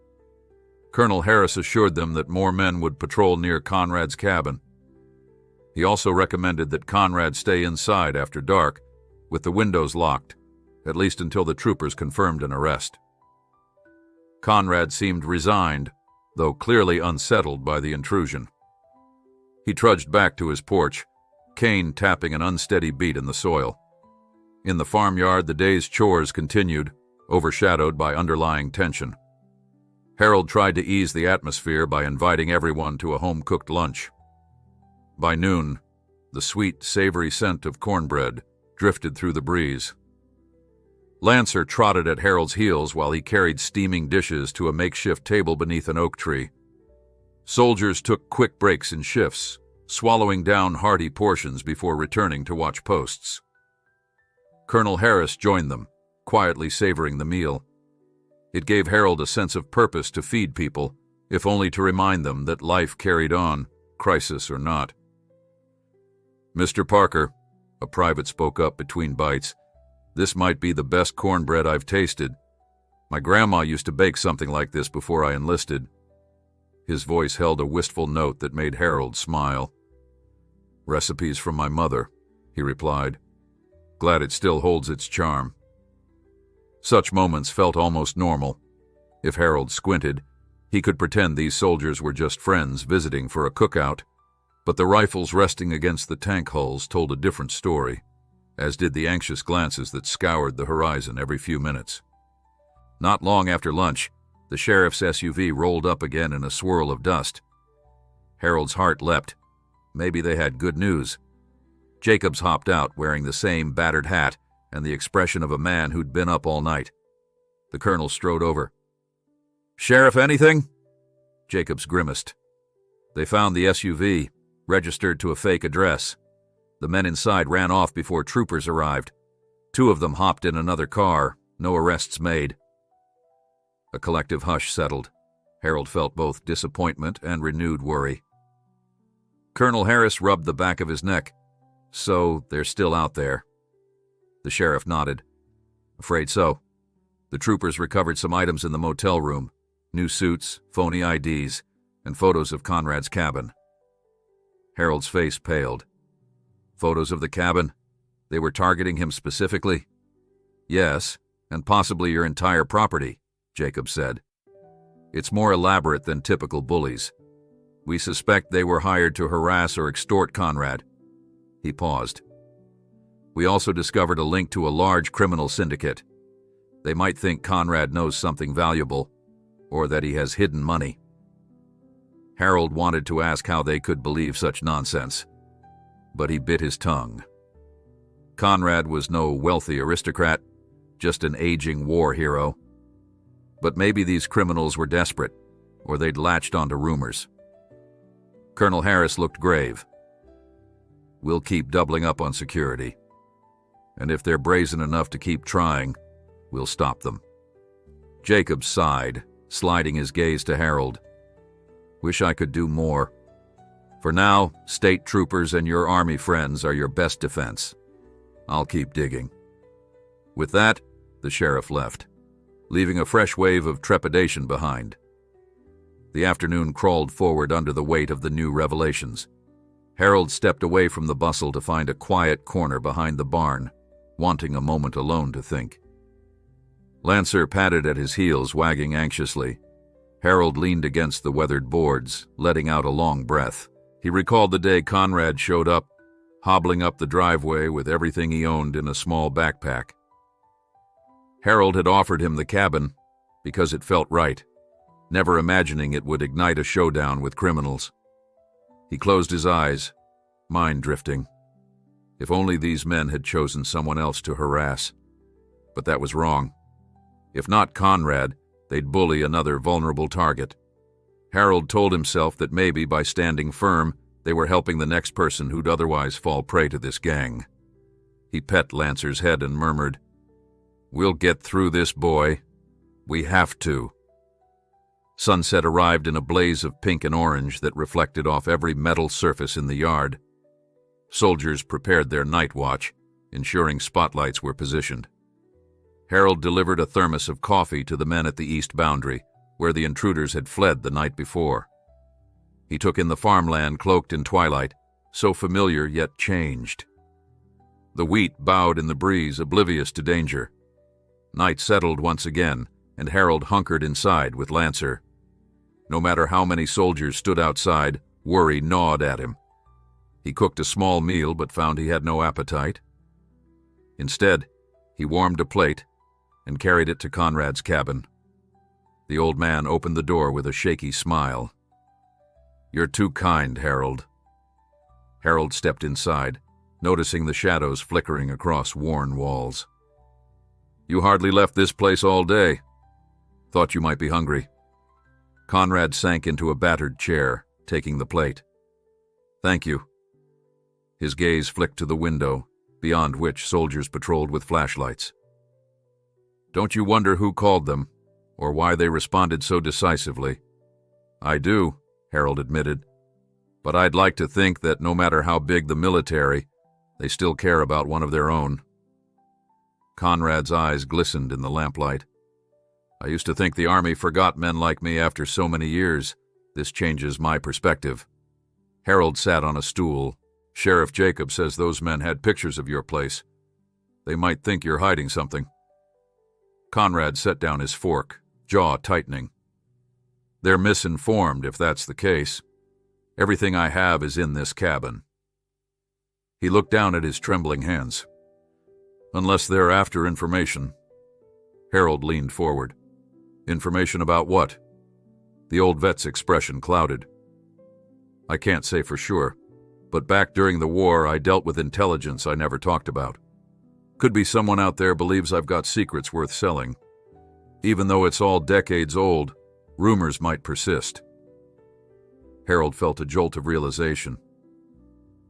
Colonel Harris assured them that more men would patrol near Conrad's cabin. He also recommended that Conrad stay inside after dark, with the windows locked, at least until the troopers confirmed an arrest. Conrad seemed resigned, though clearly unsettled by the intrusion. He trudged back to his porch, cane tapping an unsteady beat in the soil. In the farmyard, the day's chores continued, overshadowed by underlying tension. Harold tried to ease the atmosphere by inviting everyone to a home-cooked lunch. By noon, the sweet, savory scent of cornbread drifted through the breeze. Lancer trotted at Harold's heels while he carried steaming dishes to a makeshift table beneath an oak tree. Soldiers took quick breaks in shifts, swallowing down hearty portions before returning to watch posts. Colonel Harris joined them, quietly savoring the meal. It gave Harold a sense of purpose to feed people, if only to remind them that life carried on, crisis or not. Mr. Parker, a private spoke up between bites, this might be the best cornbread I've tasted. My grandma used to bake something like this before I enlisted. His voice held a wistful note that made Harold smile. Recipes from my mother, he replied. Glad it still holds its charm. Such moments felt almost normal. If Harold squinted, he could pretend these soldiers were just friends visiting for a cookout, but the rifles resting against the tank hulls told a different story, as did the anxious glances that scoured the horizon every few minutes. Not long after lunch, the sheriff's SUV rolled up again in a swirl of dust. Harold's heart leapt. Maybe they had good news. Jacobs hopped out wearing the same battered hat and the expression of a man who'd been up all night. The colonel strode over. Sheriff, anything? Jacobs grimaced. They found the SUV, registered to a fake address. The men inside ran off before troopers arrived. 2 of them hopped in another car, no arrests made. A collective hush settled. Harold felt both disappointment and renewed worry. Colonel Harris rubbed the back of his neck. So, they're still out there. The sheriff nodded. Afraid so. The troopers recovered some items in the motel room, new suits, phony IDs, and photos of Conrad's cabin. Harold's face paled. Photos of the cabin? They were targeting him specifically? Yes, and possibly your entire property, Jacob said. It's more elaborate than typical bullies. We suspect they were hired to harass or extort Conrad. He paused. We also discovered a link to a large criminal syndicate. They might think Conrad knows something valuable, or that he has hidden money. Harold wanted to ask how they could believe such nonsense, but he bit his tongue. Conrad was no wealthy aristocrat, just an aging war hero. But maybe these criminals were desperate, or they'd latched onto rumors. Colonel Harris looked grave. We'll keep doubling up on security. And if they're brazen enough to keep trying, we'll stop them. Jacob sighed, sliding his gaze to Harold. Wish I could do more. For now, state troopers and your army friends are your best defense. I'll keep digging. With that, the sheriff left, leaving a fresh wave of trepidation behind. The afternoon crawled forward under the weight of the new revelations. Harold stepped away from the bustle to find a quiet corner behind the barn, wanting a moment alone to think. Lancer patted at his heels, wagging anxiously. Harold leaned against the weathered boards, letting out a long breath. He recalled the day Conrad showed up, hobbling up the driveway with everything he owned in a small backpack. Harold had offered him the cabin because it felt right, never imagining it would ignite a showdown with criminals. He closed his eyes, mind drifting. If only these men had chosen someone else to harass. But that was wrong. If not Conrad, they'd bully another vulnerable target. Harold told himself that maybe by standing firm, they were helping the next person who'd otherwise fall prey to this gang. He pet Lancer's head and murmured, "We'll get through this, boy. We have to." Sunset arrived in a blaze of pink and orange that reflected off every metal surface in the yard. Soldiers prepared their night watch, ensuring spotlights were positioned. Harold delivered a thermos of coffee to the men at the east boundary, where the intruders had fled the night before. He took in the farmland cloaked in twilight, so familiar yet changed. The wheat bowed in the breeze, oblivious to danger. Night settled once again, and Harold hunkered inside with Lancer. No matter how many soldiers stood outside, worry gnawed at him. He cooked a small meal but found he had no appetite. Instead, he warmed a plate and carried it to Conrad's cabin. The old man opened the door with a shaky smile. "You're too kind, Harold." Harold stepped inside, noticing the shadows flickering across worn walls. "You hardly left this place all day. Thought you might be hungry." Conrad sank into a battered chair, taking the plate. "Thank you." His gaze flicked to the window, beyond which soldiers patrolled with flashlights. "Don't you wonder who called them, or why they responded so decisively?" "I do," Harold admitted, "but I'd like to think that no matter how big the military, they still care about one of their own." Conrad's eyes glistened in the lamplight. "I used to think the Army forgot men like me after so many years. This changes my perspective." Harold sat on a stool. "Sheriff Jacob says those men had pictures of your place. They might think you're hiding something." Conrad set down his fork, jaw tightening. "They're misinformed if that's the case. Everything I have is in this cabin." He looked down at his trembling hands. "Unless they're after information." Harold leaned forward. "Information about what?" The old vet's expression clouded. "I can't say for sure, but back during the war I dealt with intelligence I never talked about. Could be someone out there believes I've got secrets worth selling. Even though it's all decades old, rumors might persist." Harold felt a jolt of realization.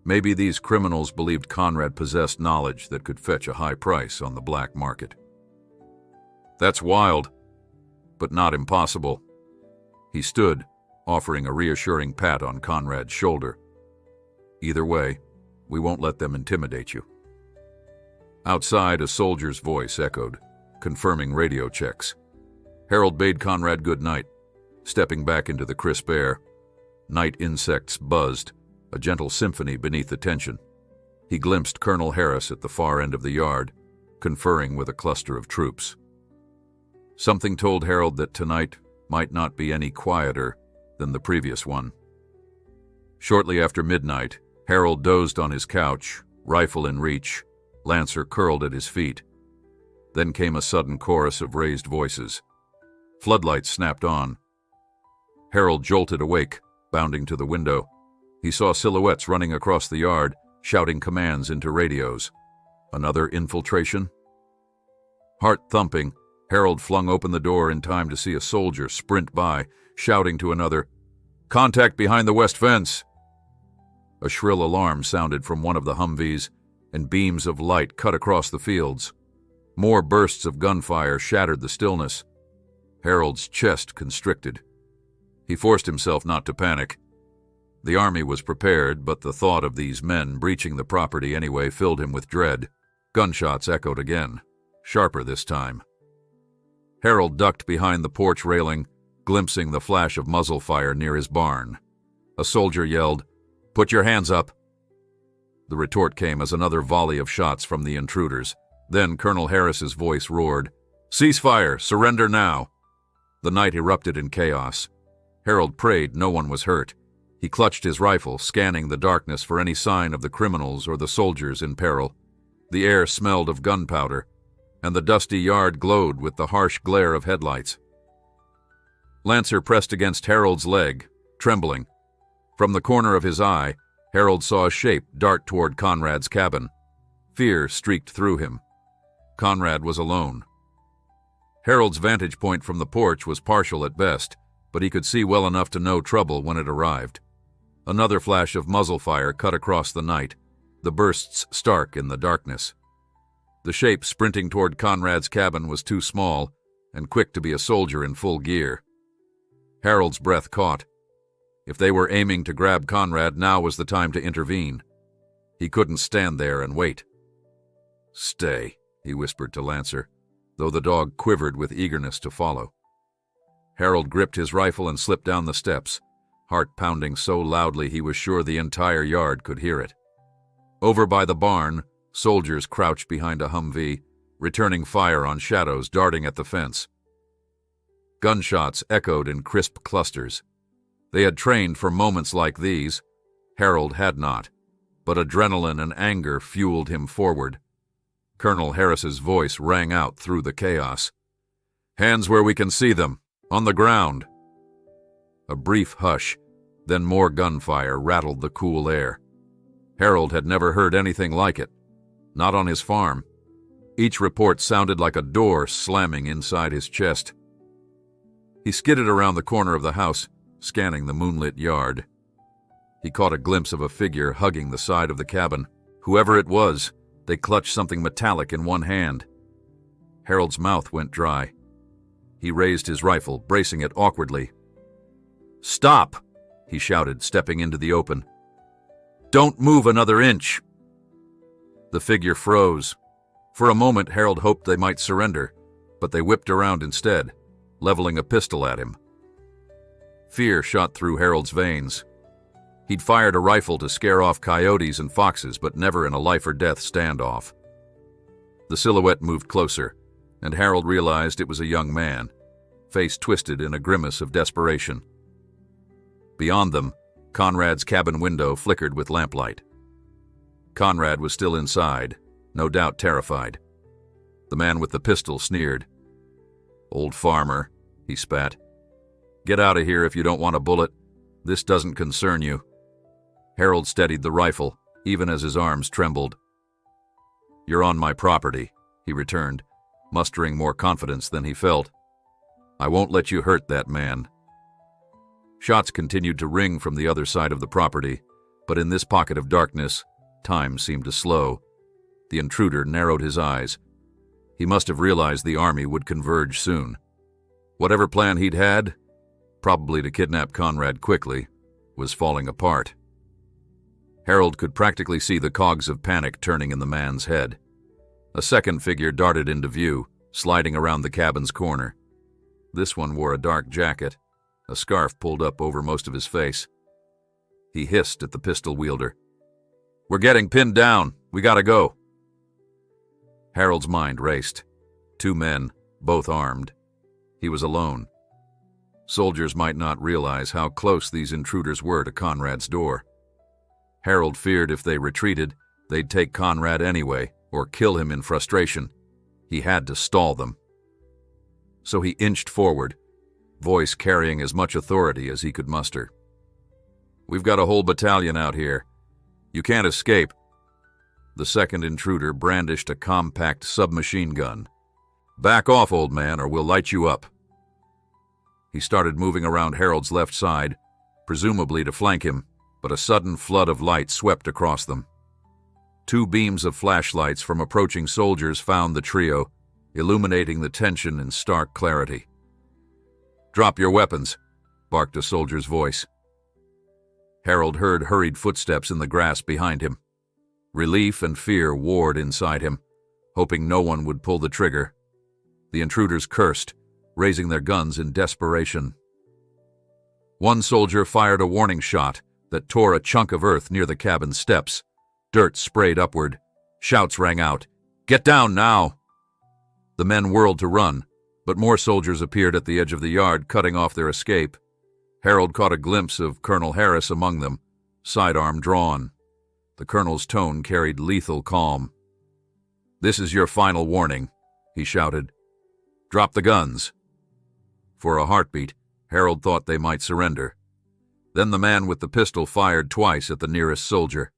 Maybe these criminals believed Conrad possessed knowledge that could fetch a high price on the black market. "That's wild, but not impossible." He stood, offering a reassuring pat on Conrad's shoulder. "Either way, we won't let them intimidate you." Outside, a soldier's voice echoed, confirming radio checks. Harold bade Conrad good night, stepping back into the crisp air. Night insects buzzed, a gentle symphony beneath the tension. He glimpsed Colonel Harris at the far end of the yard, conferring with a cluster of troops. Something told Harold that tonight might not be any quieter than the previous one. Shortly after midnight, Harold dozed on his couch, rifle in reach, Lancer curled at his feet. Then came a sudden chorus of raised voices. Floodlights snapped on. Harold jolted awake, bounding to the window. He saw silhouettes running across the yard, shouting commands into radios. Another infiltration? Heart thumping, Harold flung open the door in time to see a soldier sprint by, shouting to another, "Contact behind the west fence!" A shrill alarm sounded from one of the Humvees, and beams of light cut across the fields. More bursts of gunfire shattered the stillness. Harold's chest constricted. He forced himself not to panic. The army was prepared, but the thought of these men breaching the property anyway filled him with dread. Gunshots echoed again, sharper this time. Harold ducked behind the porch railing, glimpsing the flash of muzzle fire near his barn. A soldier yelled, "Put your hands up!" The retort came as another volley of shots from the intruders. Then Colonel Harris's voice roared, "Cease fire! Surrender now!" The night erupted in chaos. Harold prayed no one was hurt. He clutched his rifle, scanning the darkness for any sign of the criminals or the soldiers in peril. The air smelled of gunpowder, and the dusty yard glowed with the harsh glare of headlights. Lancer pressed against Harold's leg, trembling. From the corner of his eye, Harold saw a shape dart toward Conrad's cabin. Fear streaked through him. Conrad was alone. Harold's vantage point from the porch was partial at best, but he could see well enough to know trouble when it arrived. Another flash of muzzle fire cut across the night, the bursts stark in the darkness. The shape sprinting toward Conrad's cabin was too small and quick to be a soldier in full gear. Harold's breath caught. If they were aiming to grab Conrad, now was the time to intervene. He couldn't stand there and wait. "Stay," he whispered to Lancer, though the dog quivered with eagerness to follow. Harold gripped his rifle and slipped down the steps, heart pounding so loudly he was sure the entire yard could hear it. Over by the barn, soldiers crouched behind a Humvee, returning fire on shadows darting at the fence. Gunshots echoed in crisp clusters. They had trained for moments like these. Harold had not, but adrenaline and anger fueled him forward. Colonel Harris's voice rang out through the chaos. "Hands where we can see them! On the ground!" A brief hush, then more gunfire rattled the cool air. Harold had never heard anything like it, not on his farm. Each report sounded like a door slamming inside his chest. He skidded around the corner of the house, scanning the moonlit yard. He caught a glimpse of a figure hugging the side of the cabin. Whoever it was, they clutched something metallic in one hand. Harold's mouth went dry. He raised his rifle, bracing it awkwardly. "Stop!" he shouted, stepping into the open. "Don't move another inch!" The figure froze. For a moment, Harold hoped they might surrender, but they whipped around instead, leveling a pistol at him. Fear shot through Harold's veins. He'd fired a rifle to scare off coyotes and foxes, but never in a life-or-death standoff. The silhouette moved closer, and Harold realized it was a young man, face twisted in a grimace of desperation. Beyond them, Conrad's cabin window flickered with lamplight. Conrad was still inside, no doubt terrified. The man with the pistol sneered. "Old farmer," he spat. "Get out of here if you don't want a bullet. This doesn't concern you." Harold steadied the rifle, even as his arms trembled. "You're on my property," he returned, mustering more confidence than he felt. "I won't let you hurt that man." Shots continued to ring from the other side of the property, but in this pocket of darkness, time seemed to slow. The intruder narrowed his eyes. He must have realized the army would converge soon. Whatever plan he'd had, probably to kidnap Conrad quickly, was falling apart. Harold could practically see the cogs of panic turning in the man's head. A second figure darted into view, sliding around the cabin's corner. This one wore a dark jacket, a scarf pulled up over most of his face. He hissed at the pistol wielder. "We're getting pinned down. We gotta go." Harold's mind raced. 2 men, both armed. He was alone. Soldiers might not realize how close these intruders were to Conrad's door. Harold feared if they retreated, they'd take Conrad anyway, or kill him in frustration. He had to stall them. So he inched forward, voice carrying as much authority as he could muster. "We've got a whole battalion out here. You can't escape." The second intruder brandished a compact submachine gun. "Back off, old man, or we'll light you up." He started moving around Harold's left side, presumably to flank him, but a sudden flood of light swept across them. 2 beams of flashlights from approaching soldiers found the trio, illuminating the tension in stark clarity. "Drop your weapons," barked a soldier's voice. Harold heard hurried footsteps in the grass behind him. Relief and fear warred inside him, hoping no one would pull the trigger. The intruders cursed, raising their guns in desperation. One soldier fired a warning shot that tore a chunk of earth near the cabin steps. Dirt sprayed upward. Shouts rang out, "Get down now!" The men whirled to run, But more soldiers appeared at the edge of the yard, cutting off their escape. Harold caught a glimpse of Colonel Harris among them, sidearm drawn. The colonel's tone carried lethal calm. "This is your final warning," he shouted. "Drop the guns." For a heartbeat, Harold thought they might surrender. Then the man with the pistol fired twice at the nearest soldier.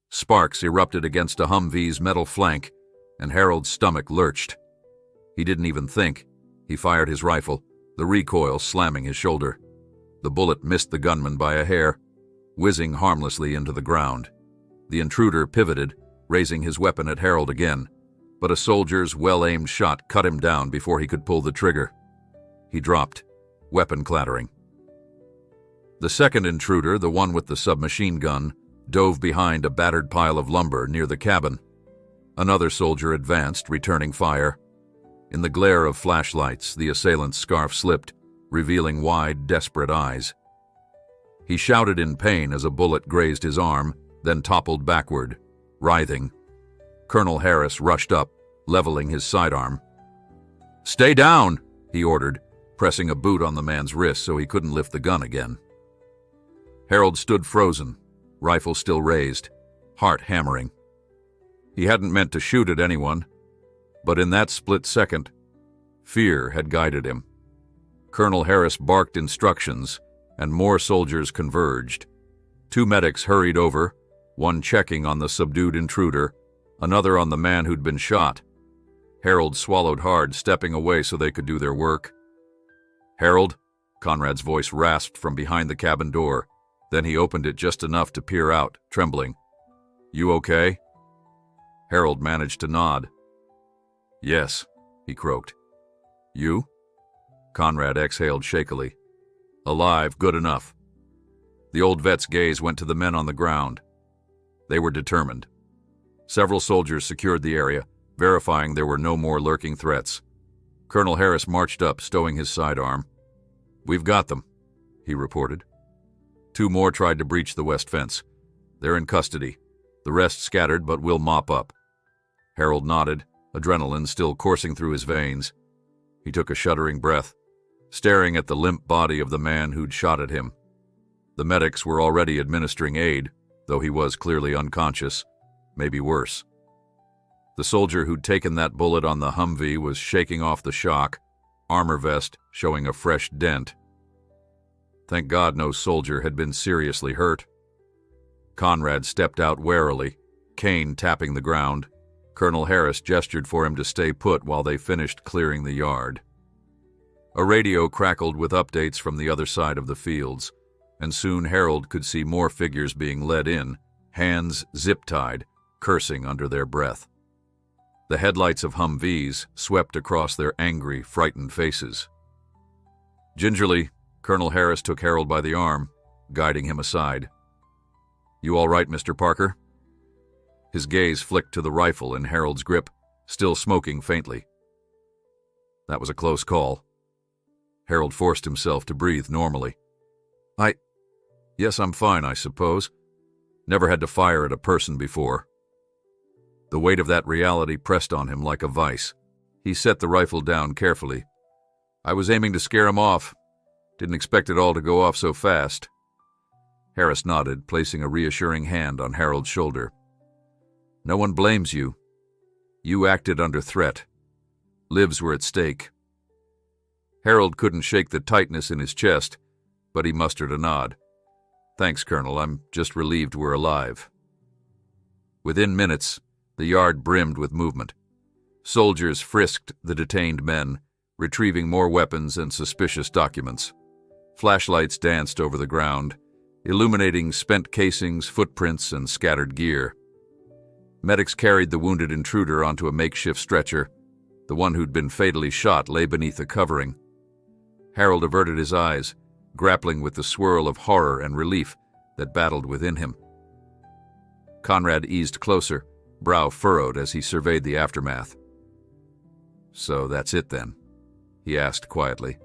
Sparks erupted against a Humvee's metal flank, and Harold's stomach lurched. He didn't even think. He fired his rifle, the recoil slamming his shoulder. The bullet missed the gunman by a hair, whizzing harmlessly into the ground. The intruder pivoted, raising his weapon at Harold again, but a soldier's well-aimed shot cut him down before he could pull the trigger. He dropped, weapon clattering. The second intruder, the one with the submachine gun, dove behind a battered pile of lumber near the cabin. Another soldier advanced, returning fire. In the glare of flashlights, the assailant's scarf slipped, revealing wide, desperate eyes. He shouted in pain as a bullet grazed his arm, then toppled backward, writhing. Colonel Harris rushed up, leveling his sidearm. "Stay down," he ordered, pressing a boot on the man's wrist so he couldn't lift the gun again. Harold stood frozen, rifle still raised, heart hammering. He hadn't meant to shoot at anyone, but in that split second, fear had guided him. Colonel Harris barked instructions, and more soldiers converged. Two medics hurried over, one checking on the subdued intruder, another on the man who'd been shot. Harold swallowed hard, stepping away so they could do their work. "Harold," Conrad's voice rasped from behind the cabin door. Then he opened it just enough to peer out, trembling. "You okay?" Harold managed to nod. "Yes," he croaked. "You?" Conrad exhaled shakily. "Alive, good enough." The old vet's gaze went to the men on the ground. They were determined. Several soldiers secured the area, verifying there were no more lurking threats. Colonel Harris marched up, stowing his sidearm. "We've got them," he reported. Two more tried to breach the west fence. "They're in custody. The rest scattered, but we'll mop up." Harold nodded, adrenaline still coursing through his veins. He took a shuddering breath, staring at the limp body of the man who'd shot at him. The medics were already administering aid, though he was clearly unconscious, maybe worse. The soldier who'd taken that bullet on the Humvee was shaking off the shock, armor vest showing a fresh dent. Thank God no soldier had been seriously hurt. Conrad stepped out warily, cane tapping the ground. Colonel Harris gestured for him to stay put while they finished clearing the yard. A radio crackled with updates from the other side of the fields, and soon Harold could see more figures being led in, hands zip-tied, cursing under their breath. The headlights of Humvees swept across their angry, frightened faces. Gingerly, Colonel Harris took Harold by the arm, guiding him aside. "You all right, Mr. Parker?" His gaze flicked to the rifle in Harold's grip, still smoking faintly. That was a close call. Harold forced himself to breathe normally. Yes, I'm fine, I suppose. Never had to fire at a person before." The weight of that reality pressed on him like a vice. He set the rifle down carefully. "I was aiming to scare him off. Didn't expect it all to go off so fast." Harris nodded, placing a reassuring hand on Harold's shoulder. "No one blames you. You acted under threat. Lives were at stake." Harold couldn't shake the tightness in his chest, but he mustered a nod. "Thanks, Colonel. I'm just relieved we're alive." Within minutes, the yard brimmed with movement. Soldiers frisked the detained men, retrieving more weapons and suspicious documents. Flashlights danced over the ground, illuminating spent casings, footprints, and scattered gear. Medics carried the wounded intruder onto a makeshift stretcher. The one who'd been fatally shot lay beneath a covering. Harold averted his eyes, grappling with the swirl of horror and relief that battled within him. Conrad eased closer, brow furrowed as he surveyed the aftermath. "So that's it then?" he asked quietly.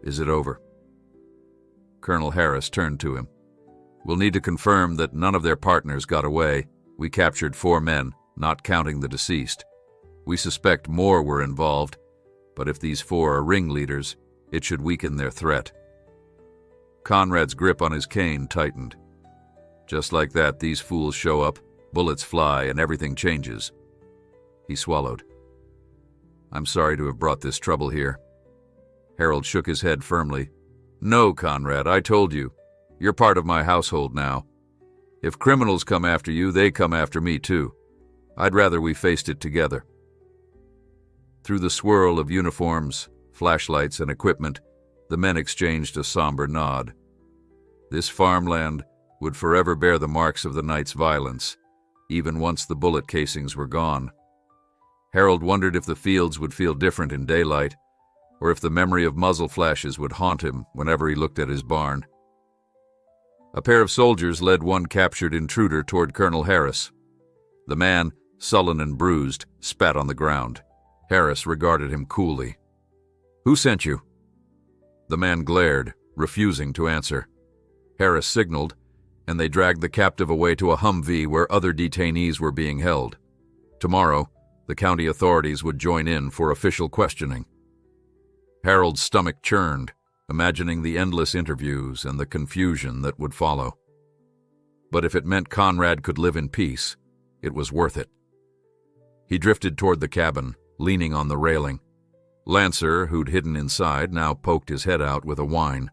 "Is it over?" Colonel Harris turned to him. "We'll need to confirm that none of their partners got away. We captured 4 men, not counting the deceased. We suspect more were involved, but if these four are ringleaders, it should weaken their threat. Conrad's grip on his cane tightened. Just like that, these fools show up, bullets fly, and everything changes. He swallowed. I'm sorry to have brought this trouble here. Harold shook his head firmly. No, Conrad, I told you. You're part of my household now. If criminals come after you, they come after me too. I'd rather we faced it together. Through the swirl of uniforms, flashlights, and equipment, the men exchanged a somber nod. This farmland would forever bear the marks of the night's violence, even once the bullet casings were gone. Harold wondered if the fields would feel different in daylight, or if the memory of muzzle flashes would haunt him whenever he looked at his barn. A pair of soldiers led one captured intruder toward Colonel Harris. The man, sullen and bruised, spat on the ground. Harris regarded him coolly. Who sent you? The man glared, refusing to answer. Harris signaled, and they dragged the captive away to a Humvee where other detainees were being held. Tomorrow, the county authorities would join in for official questioning. Harold's stomach churned, imagining the endless interviews and the confusion that would follow. But if it meant Conrad could live in peace, it was worth it. He drifted toward the cabin, leaning on the railing. Lancer, who'd hidden inside, now poked his head out with a whine.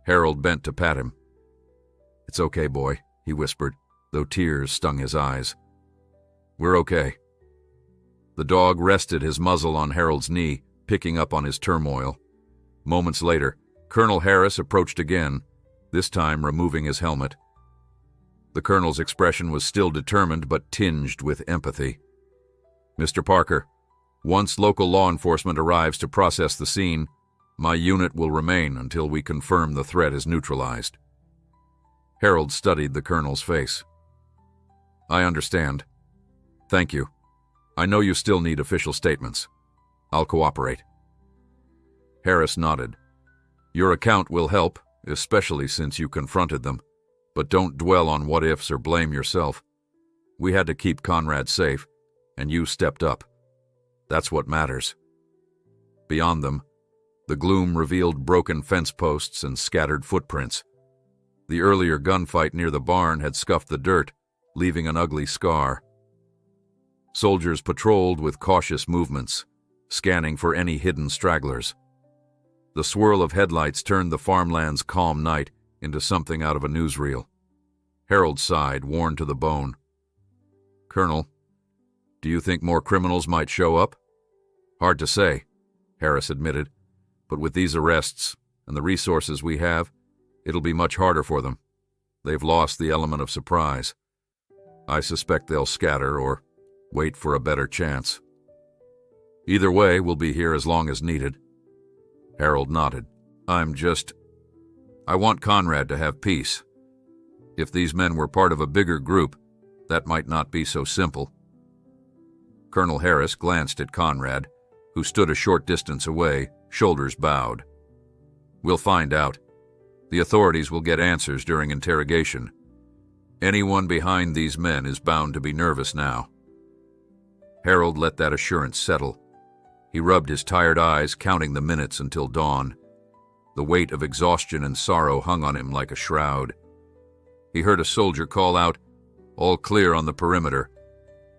Harold bent to pat him. It's okay, boy, he whispered, though tears stung his eyes. We're okay. The dog rested his muzzle on Harold's knee, picking up on his turmoil. Moments later, Colonel Harris approached again, this time removing his helmet. The colonel's expression was still determined but tinged with empathy. Mr. Parker, once local law enforcement arrives to process the scene, my unit will remain until we confirm the threat is neutralized. Harold studied the colonel's face. I understand. Thank you. I know you still need official statements. I'll cooperate. Harris nodded. Your account will help, especially since you confronted them, but don't dwell on what-ifs or blame yourself. We had to keep Conrad safe, and you stepped up. That's what matters. Beyond them, the gloom revealed broken fence posts and scattered footprints. The earlier gunfight near the barn had scuffed the dirt, leaving an ugly scar. Soldiers patrolled with cautious movements, scanning for any hidden stragglers. The swirl of headlights turned the farmland's calm night into something out of a newsreel. Harold sighed, worn to the bone. Colonel, do you think more criminals might show up? Hard to say, Harris admitted, but with these arrests and the resources we have, it'll be much harder for them. They've lost the element of surprise. I suspect they'll scatter or wait for a better chance. Either way, we'll be here as long as needed. Harold nodded. I want Conrad to have peace. If these men were part of a bigger group, that might not be so simple. Colonel Harris glanced at Conrad, who stood a short distance away, shoulders bowed. We'll find out. The authorities will get answers during interrogation. Anyone behind these men is bound to be nervous now. Harold let that assurance settle. He rubbed his tired eyes, counting the minutes until dawn. The weight of exhaustion and sorrow hung on him like a shroud. He heard a soldier call out, "All clear on the perimeter,"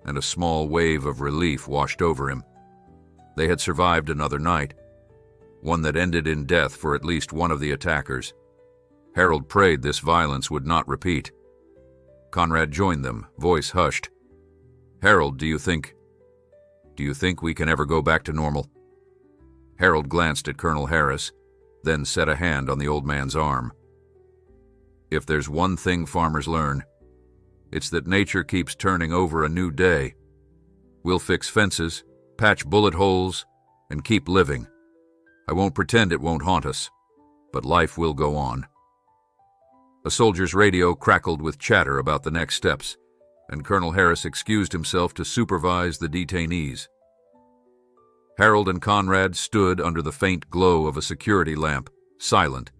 and a small wave of relief washed over him. They had survived another night, one that ended in death for at least one of the attackers. Harold prayed this violence would not repeat. Conrad joined them, voice hushed. Harold, do you think we can ever go back to normal? Harold glanced at Colonel Harris, then set a hand on the old man's arm. If there's one thing farmers learn, it's that nature keeps turning over a new day. We'll fix fences, patch bullet holes, and keep living. I won't pretend it won't haunt us, but life will go on. A soldier's radio crackled with chatter about the next steps, and Colonel Harris excused himself to supervise the detainees. Harold and Conrad stood under the faint glow of a security lamp, silent,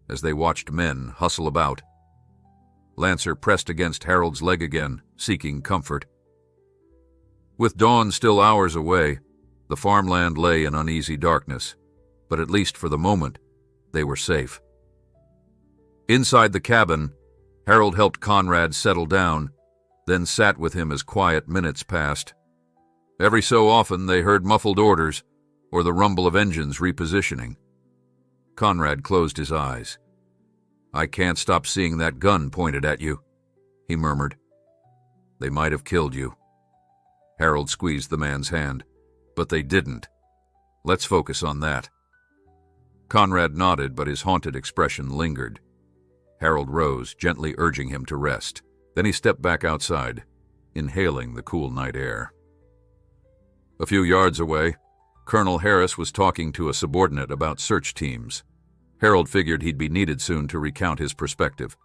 as they watched men hustle about. Lancer pressed against Harold's leg again, seeking comfort. With dawn still hours away, The farmland lay in uneasy darkness, but at least for the moment, they were safe. Inside the cabin, Harold helped Conrad settle down, then sat with him as quiet minutes passed. Every so often they heard muffled orders or the rumble of engines repositioning. Conrad closed his eyes. "I can't stop seeing that gun pointed at you," he murmured. "They might have killed you." Harold squeezed the man's hand. "But they didn't. Let's focus on that." Conrad nodded, but his haunted expression lingered. Harold rose, gently urging him to rest. Then he stepped back outside, inhaling the cool night air. A few yards away, Colonel Harris was talking to a subordinate about search teams. Harold figured he'd be needed soon to recount his perspective.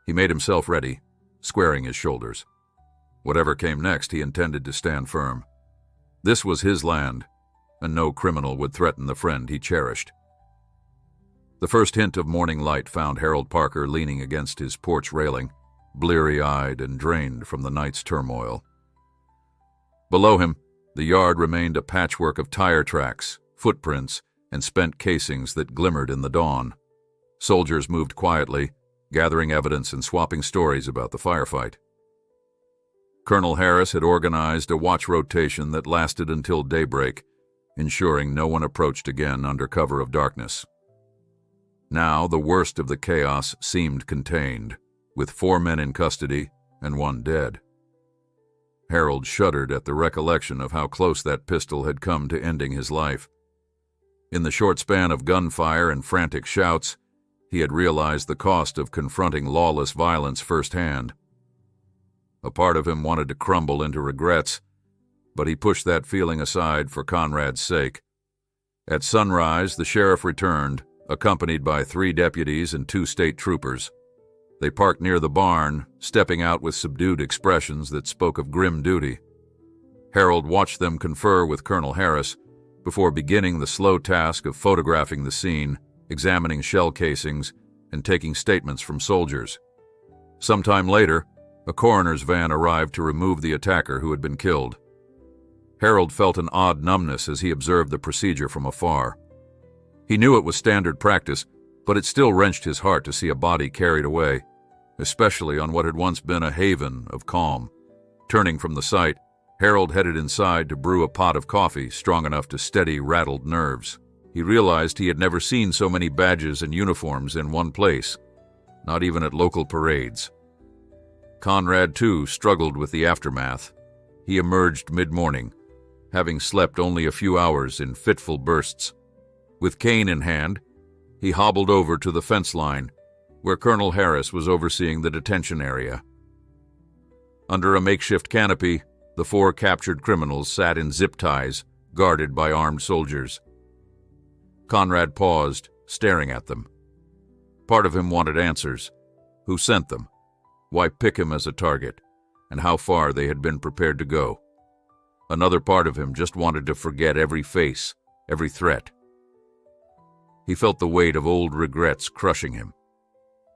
He made himself ready, squaring his shoulders. Whatever came next, he intended to stand firm. This was his land, and no criminal would threaten the friend he cherished. The first hint of morning light found Harold Parker leaning against his porch railing, bleary-eyed and drained from the night's turmoil. Below him, the yard remained a patchwork of tire tracks, footprints, and spent casings that glimmered in the dawn. Soldiers moved quietly, gathering evidence and swapping stories about the firefight. Colonel Harris had organized a watch rotation that lasted until daybreak, ensuring no one approached again under cover of darkness. Now the worst of the chaos seemed contained, with 4 men in custody and 1 dead. Harold shuddered at the recollection of how close that pistol had come to ending his life. In the short span of gunfire and frantic shouts, he had realized the cost of confronting lawless violence firsthand. A part of him wanted to crumble into regrets, but he pushed that feeling aside for Conrad's sake. At sunrise, the sheriff returned, accompanied by 3 deputies and 2 state troopers. They parked near the barn, stepping out with subdued expressions that spoke of grim duty. Harold watched them confer with Colonel Harris before beginning the slow task of photographing the scene, examining shell casings, and taking statements from soldiers. Sometime later, a coroner's van arrived to remove the attacker who had been killed. Harold felt an odd numbness as he observed the procedure from afar. He knew it was standard practice, but it still wrenched his heart to see a body carried away, especially on what had once been a haven of calm. Turning from the sight, Harold headed inside to brew a pot of coffee strong enough to steady rattled nerves. He realized he had never seen so many badges and uniforms in one place, not even at local parades. Conrad, too, struggled with the aftermath. He emerged mid-morning, having slept only a few hours in fitful bursts. With cane in hand, he hobbled over to the fence line, where Colonel Harris was overseeing the detention area. Under a makeshift canopy, the 4 captured criminals sat in zip ties, guarded by armed soldiers. Conrad paused, staring at them. Part of him wanted answers. Who sent them? Why pick him as a target? And how far they had been prepared to go? Another part of him just wanted to forget every face, every threat. He felt the weight of old regrets crushing him.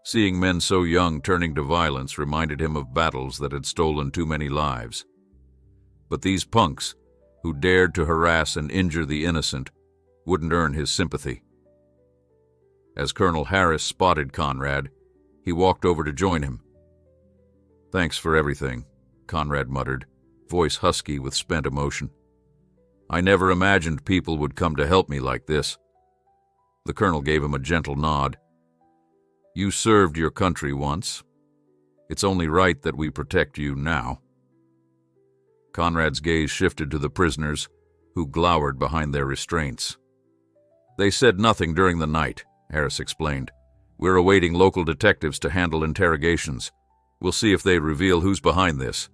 Seeing men so young turning to violence reminded him of battles that had stolen too many lives. But these punks, who dared to harass and injure the innocent, wouldn't earn his sympathy. As Colonel Harris spotted Conrad, he walked over to join him. "Thanks for everything," Conrad muttered, voice husky with spent emotion. "I never imagined people would come to help me like this." The colonel gave him a gentle nod. "You served your country once. It's only right that we protect you now." Conrad's gaze shifted to the prisoners, who glowered behind their restraints. "They said nothing during the night," Harris explained. "We're awaiting local detectives to handle interrogations. We'll see if they reveal who's behind this."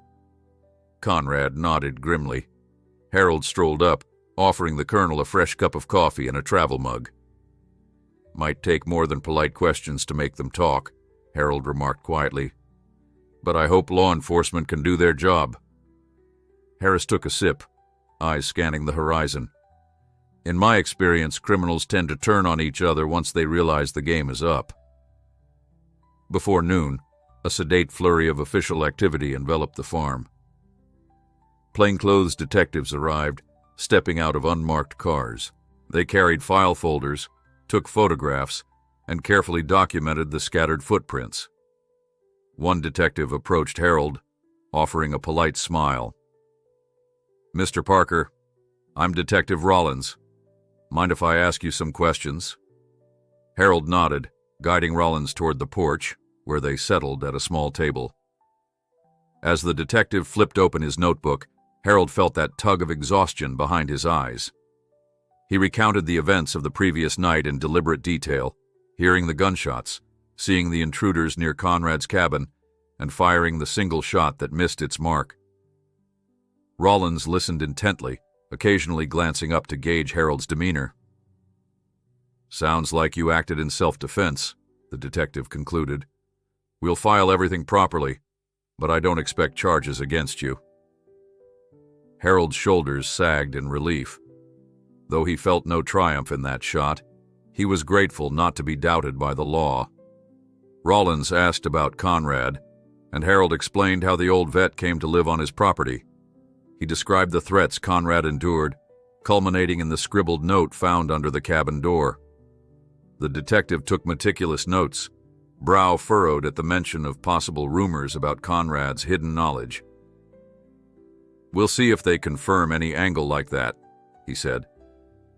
Conrad nodded grimly. Harold strolled up, offering the colonel a fresh cup of coffee and a travel mug. "Might take more than polite questions to make them talk," Harold remarked quietly. "But I hope law enforcement can do their job." Harris took a sip, eyes scanning the horizon. "In my experience, criminals tend to turn on each other once they realize the game is up." Before noon, a sedate flurry of official activity enveloped the farm. Plainclothes detectives arrived, stepping out of unmarked cars. They carried file folders, took photographs, and carefully documented the scattered footprints. One detective approached Harold, offering a polite smile. "Mr. Parker, I'm Detective Rollins. Mind if I ask you some questions?" Harold nodded, guiding Rollins toward the porch, where they settled at a small table. As the detective flipped open his notebook, Harold felt that tug of exhaustion behind his eyes. He recounted the events of the previous night in deliberate detail, hearing the gunshots, seeing the intruders near Conrad's cabin, and firing the single shot that missed its mark. Rollins listened intently, occasionally glancing up to gauge Harold's demeanor. "Sounds like you acted in self-defense," the detective concluded. "We'll file everything properly, but I don't expect charges against you." Harold's shoulders sagged in relief. Though he felt no triumph in that shot, he was grateful not to be doubted by the law. Rollins asked about Conrad, and Harold explained how the old vet came to live on his property. He described the threats Conrad endured, culminating in the scribbled note found under the cabin door. The detective took meticulous notes, brow furrowed at the mention of possible rumors about Conrad's hidden knowledge. "We'll see if they confirm any angle like that," he said.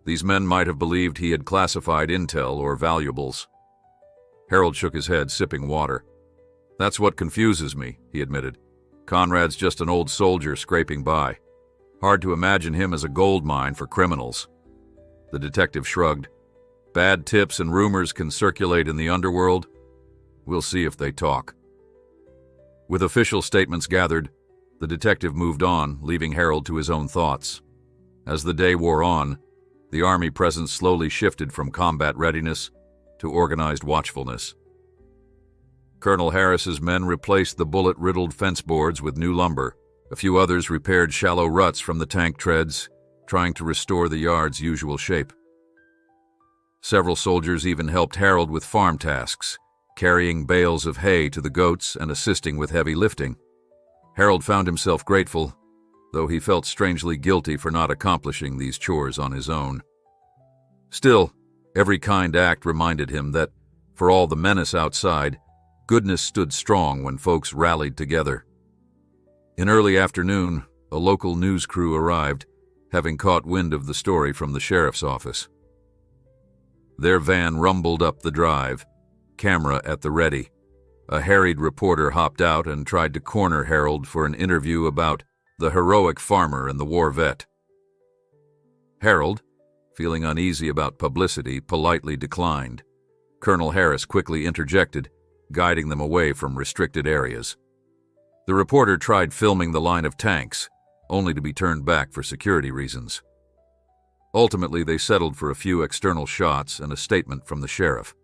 "These men might have believed he had classified intel or valuables." Harold shook his head, sipping water. "That's what confuses me," he admitted. "Conrad's just an old soldier scraping by. Hard to imagine him as a gold mine for criminals." The detective shrugged. "Bad tips and rumors can circulate in the underworld. We'll see if they talk." With official statements gathered, the detective moved on, leaving Harold to his own thoughts. As the day wore on, the Army presence slowly shifted from combat readiness to organized watchfulness. Colonel Harris's men replaced the bullet-riddled fence boards with new lumber. A few others repaired shallow ruts from the tank treads, trying to restore the yard's usual shape. Several soldiers even helped Harold with farm tasks, carrying bales of hay to the goats and assisting with heavy lifting. Harold found himself grateful, though he felt strangely guilty for not accomplishing these chores on his own. Still, every kind act reminded him that, for all the menace outside, goodness stood strong when folks rallied together. In early afternoon, a local news crew arrived, having caught wind of the story from the sheriff's office. Their van rumbled up the drive, camera at the ready. A harried reporter hopped out and tried to corner Harold for an interview about the heroic farmer and the war vet. Harold, feeling uneasy about publicity, politely declined. Colonel Harris quickly interjected, guiding them away from restricted areas. The reporter tried filming the line of tanks, only to be turned back for security reasons. Ultimately, they settled for a few external shots and a statement from the sheriff.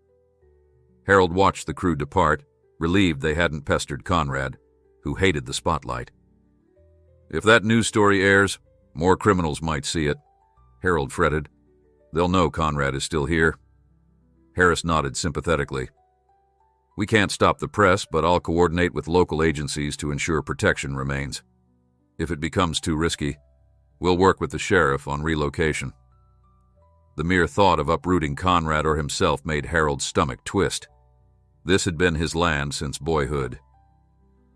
Harold watched the crew depart, relieved they hadn't pestered Conrad, who hated the spotlight. "If that news story airs, more criminals might see it," Harold fretted. "They'll know Conrad is still here." Harris nodded sympathetically. "We can't stop the press, but I'll coordinate with local agencies to ensure protection remains. If it becomes too risky, we'll work with the sheriff on relocation." The mere thought of uprooting Conrad or himself made Harold's stomach twist. This had been his land since boyhood.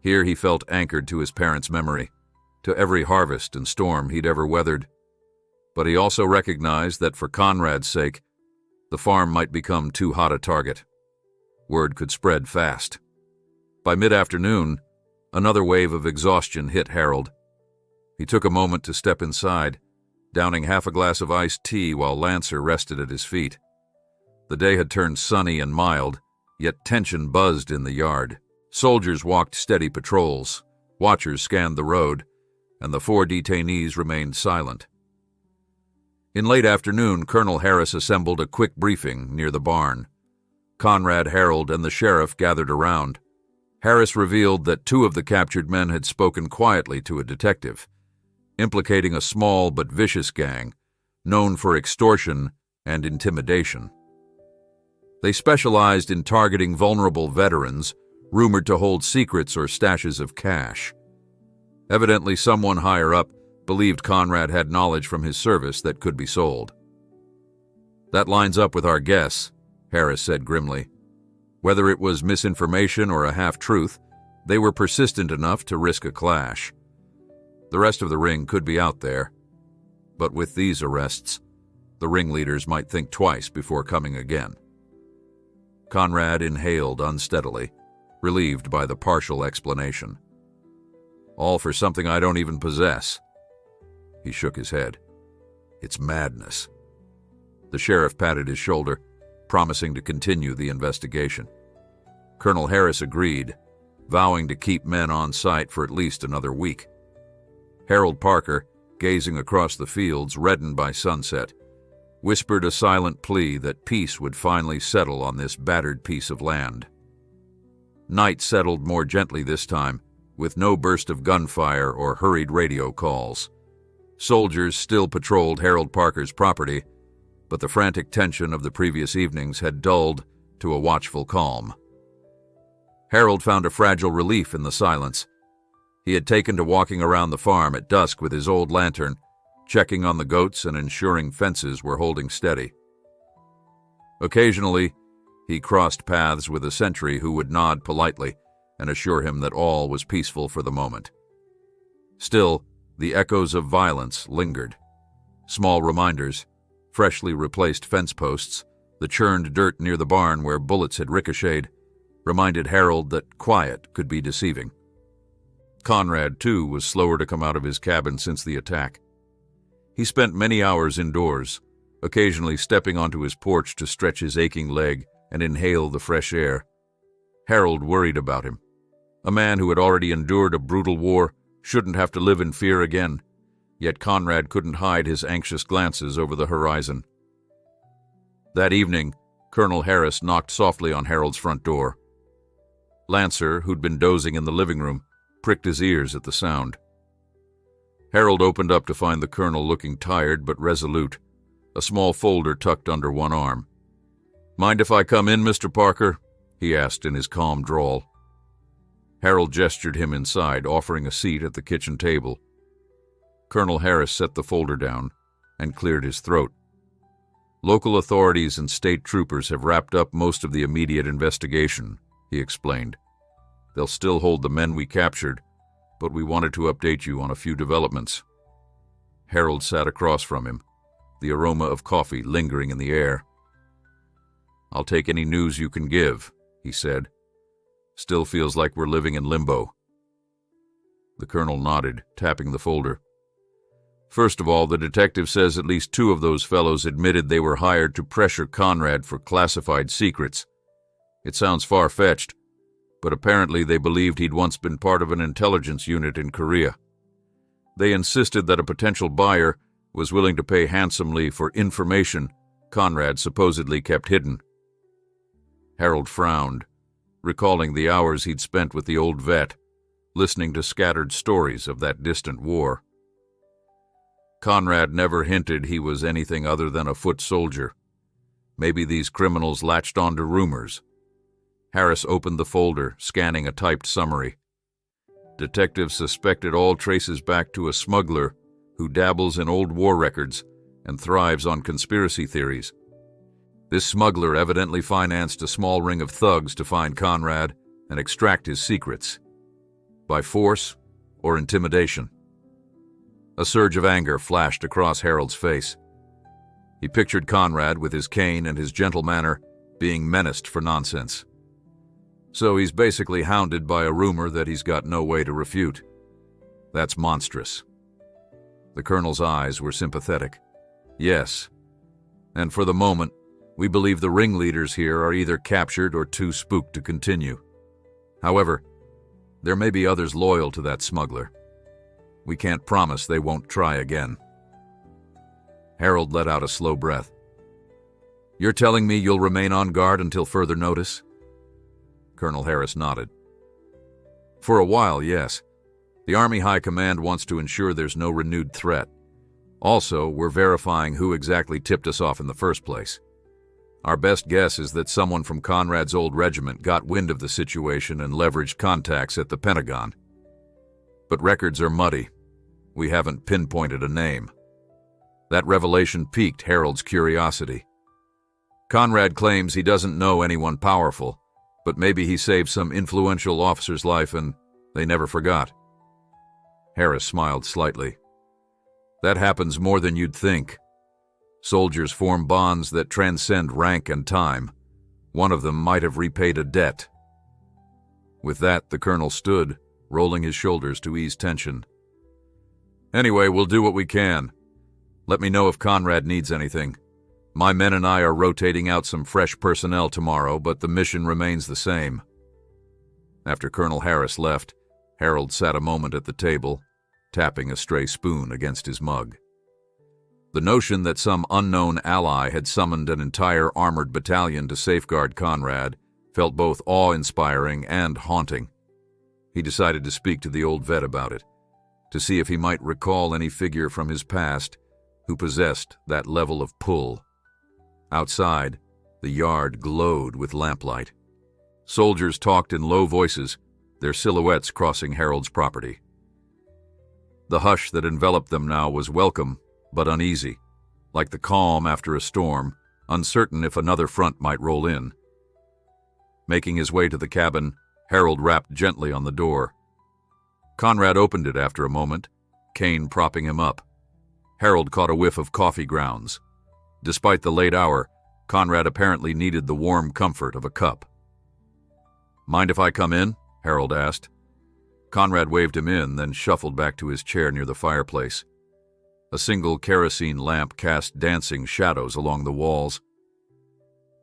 Here he felt anchored to his parents' memory, to every harvest and storm he'd ever weathered. But he also recognized that for Conrad's sake, the farm might become too hot a target. Word could spread fast. By mid-afternoon, another wave of exhaustion hit Harold. He took a moment to step inside, downing half a glass of iced tea while Lancer rested at his feet. The day had turned sunny and mild, yet tension buzzed in the yard. Soldiers walked steady patrols, watchers scanned the road, and the 4 detainees remained silent. In late afternoon, Colonel Harris assembled a quick briefing near the barn. Conrad, Harold, and the sheriff gathered around. Harris revealed that 2 of the captured men had spoken quietly to a detective, implicating a small but vicious gang known for extortion and intimidation. They specialized in targeting vulnerable veterans rumored to hold secrets or stashes of cash. Evidently, someone higher up Believed Conrad had knowledge from his service that could be sold. "That lines up with our guess," Harris said grimly. Whether it was misinformation or a half-truth, they were persistent enough to risk a clash. The rest of the ring could be out there, but with these arrests, the ringleaders might think twice before coming again. Conrad inhaled unsteadily, relieved by the partial explanation. "All for something I don't even possess." He shook his head. "It's madness." The sheriff patted his shoulder, promising to continue the investigation. Colonel Harris agreed, vowing to keep men on site for at least another week. Harold Parker, gazing across the fields reddened by sunset, whispered a silent plea that peace would finally settle on this battered piece of land. Night settled more gently this time, with no burst of gunfire or hurried radio calls. Soldiers still patrolled Harold Parker's property, but the frantic tension of the previous evenings had dulled to a watchful calm. Harold found a fragile relief in the silence. He had taken to walking around the farm at dusk with his old lantern, checking on the goats and ensuring fences were holding steady. Occasionally, he crossed paths with a sentry who would nod politely and assure him that all was peaceful for the moment. Still, the echoes of violence lingered. Small reminders, freshly replaced fence posts, the churned dirt near the barn where bullets had ricocheted, reminded Harold that quiet could be deceiving. Conrad, too, was slower to come out of his cabin since the attack. He spent many hours indoors, occasionally stepping onto his porch to stretch his aching leg and inhale the fresh air. Harold worried about him. A man who had already endured a brutal war shouldn't have to live in fear again, yet Conrad couldn't hide his anxious glances over the horizon. That evening, Colonel Harris knocked softly on Harold's front door. Lancer, who'd been dozing in the living room, pricked his ears at the sound. Harold opened up to find the colonel looking tired but resolute, a small folder tucked under one arm. "Mind if I come in, Mr. Parker?" he asked in his calm drawl. Harold gestured him inside, offering a seat at the kitchen table. Colonel Harris set the folder down and cleared his throat. "Local authorities and state troopers have wrapped up most of the immediate investigation," he explained. "They'll still hold the men we captured, but we wanted to update you on a few developments." Harold sat across from him, the aroma of coffee lingering in the air. "I'll take any news you can give," he said. "Still feels like we're living in limbo." The colonel nodded, tapping the folder. "First of all, the detective says at least 2 of those fellows admitted they were hired to pressure Conrad for classified secrets. It sounds far-fetched, but apparently they believed he'd once been part of an intelligence unit in Korea. They insisted that a potential buyer was willing to pay handsomely for information Conrad supposedly kept hidden." Harold frowned, recalling the hours he'd spent with the old vet, listening to scattered stories of that distant war. Conrad never hinted he was anything other than a foot soldier. Maybe these criminals latched on to rumors. Harris opened the folder, scanning a typed summary. Detectives suspected all traces back to a smuggler who dabbles in old war records and thrives on conspiracy theories. This smuggler evidently financed a small ring of thugs to find Conrad and extract his secrets. By force or intimidation? A surge of anger flashed across Harold's face. He pictured Conrad with his cane and his gentle manner being menaced for nonsense. So he's basically hounded by a rumor that he's got no way to refute. That's monstrous. The colonel's eyes were sympathetic. Yes, and for the moment, we believe the ringleaders here are either captured or too spooked to continue. However, there may be others loyal to that smuggler. We can't promise they won't try again. Harold let out a slow breath. "You're telling me you'll remain on guard until further notice?" Colonel Harris nodded. "For a while, yes. The Army High Command wants to ensure there's no renewed threat. Also, we're verifying who exactly tipped us off in the first place. Our best guess is that someone from Conrad's old regiment got wind of the situation and leveraged contacts at the Pentagon. But records are muddy. we haven't pinpointed a name." That revelation piqued Harold's curiosity. Conrad claims he doesn't know anyone powerful, but maybe he saved some influential officer's life and they never forgot. Harris smiled slightly. "That happens more than you'd think. Soldiers form bonds that transcend rank and time. One of them might have repaid a debt." With that, the colonel stood, rolling his shoulders to ease tension. "Anyway, we'll do what we can. Let me know if Conrad needs anything. My men and I are rotating out some fresh personnel tomorrow, but the mission remains the same." After Colonel Harris left, Harold sat a moment at the table, tapping a stray spoon against his mug. The notion that some unknown ally had summoned an entire armored battalion to safeguard Conrad felt both awe-inspiring and haunting. He decided to speak to the old vet about it, to see if he might recall any figure from his past who possessed that level of pull. Outside, the yard glowed with lamplight. Soldiers talked in low voices, their silhouettes crossing Harold's property. The hush that enveloped them now was welcome, but uneasy, like the calm after a storm, uncertain if another front might roll in. Making his way to the cabin, Harold rapped gently on the door. Conrad opened it after a moment, Kane propping him up. Harold caught a whiff of coffee grounds. Despite the late hour, Conrad apparently needed the warm comfort of a cup. "Mind if I come in?" Harold asked. Conrad waved him in, then shuffled back to his chair near the fireplace. A single kerosene lamp cast dancing shadows along the walls.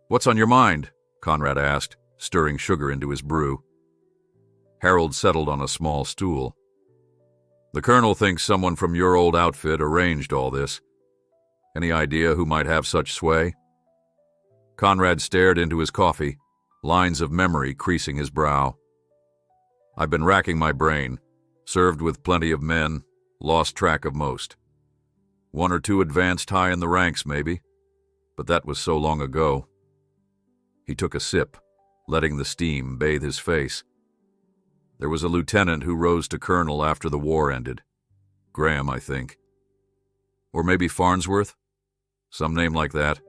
"What's on your mind?" Conrad asked, stirring sugar into his brew. Harold settled on a small stool. "The colonel thinks someone from your old outfit arranged all this. Any idea who might have such sway?" Conrad stared into his coffee, lines of memory creasing his brow. "I've been racking my brain, served with plenty of men, lost track of most. One or two advanced high in the ranks, maybe, but that was so long ago." He took a sip, letting the steam bathe his face. "There was a lieutenant who rose to colonel after the war ended. Graham, I think. Or maybe Farnsworth? Some name like that.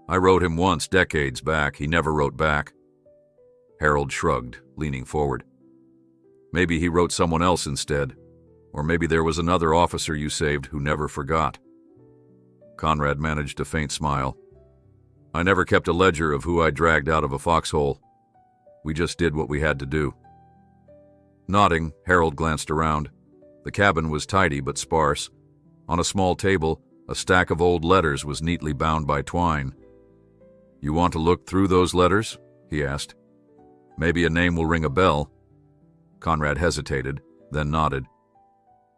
I wrote him once, decades back. He never wrote back." Harold shrugged, leaning forward. "Maybe he wrote someone else instead. Or maybe there was another officer you saved who never forgot." Conrad managed a faint smile. "I never kept a ledger of who I dragged out of a foxhole. We just did what we had to do." Nodding, Harold glanced around. The cabin was tidy but sparse. On a small table, a stack of old letters was neatly bound by twine. "You want to look through those letters?" he asked. "Maybe a name will ring a bell." Conrad hesitated, then nodded.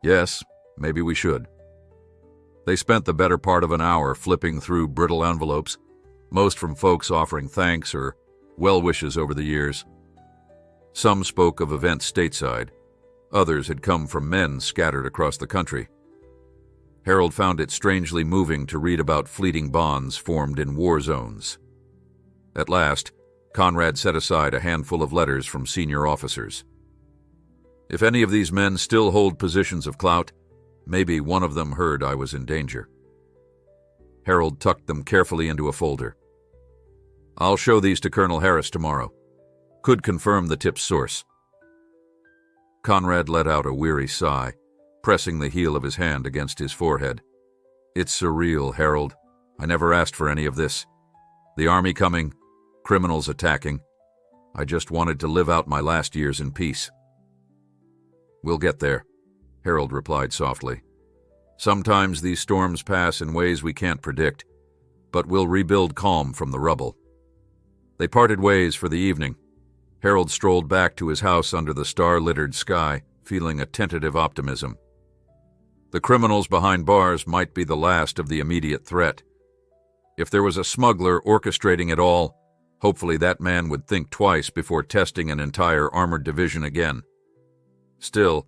"Yes, maybe we should." They spent the better part of an hour flipping through brittle envelopes, most from folks offering thanks or well wishes over the years. Some spoke of events stateside. Others had come from men scattered across the country. Harold found it strangely moving to read about fleeting bonds formed in war zones. At last, Conrad set aside a handful of letters from senior officers. "If any of these men still hold positions of clout, maybe one of them heard I was in danger." Harold tucked them carefully into a folder. "I'll show these to Colonel Harris tomorrow. Could confirm the tip's source." Conrad let out a weary sigh, pressing the heel of his hand against his forehead. "It's surreal, Harold. I never asked for any of this. The army coming, criminals attacking. I just wanted to live out my last years in peace." "We'll get there," Harold replied softly. "Sometimes these storms pass in ways we can't predict, but we'll rebuild calm from the rubble." They parted ways for the evening. Harold strolled back to his house under the star-littered sky, feeling a tentative optimism. The criminals behind bars might be the last of the immediate threat. If there was a smuggler orchestrating it all, hopefully that man would think twice before testing an entire armored division again. Still,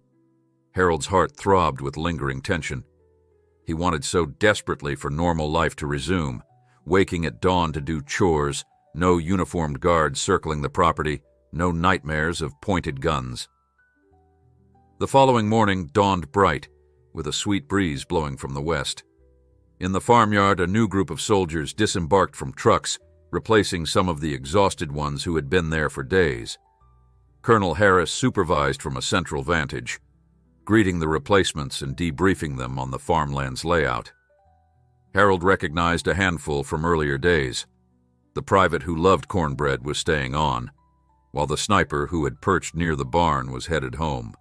Harold's heart throbbed with lingering tension. He wanted so desperately for normal life to resume, waking at dawn to do chores, no uniformed guards circling the property, no nightmares of pointed guns. The following morning dawned bright, with a sweet breeze blowing from the west. In the farmyard, a new group of soldiers disembarked from trucks, replacing some of the exhausted ones who had been there for days. Colonel Harris supervised from a central vantage, greeting the replacements and debriefing them on the farmland's layout. Harold recognized a handful from earlier days. The private who loved cornbread was staying on, while the sniper who had perched near the barn was headed home.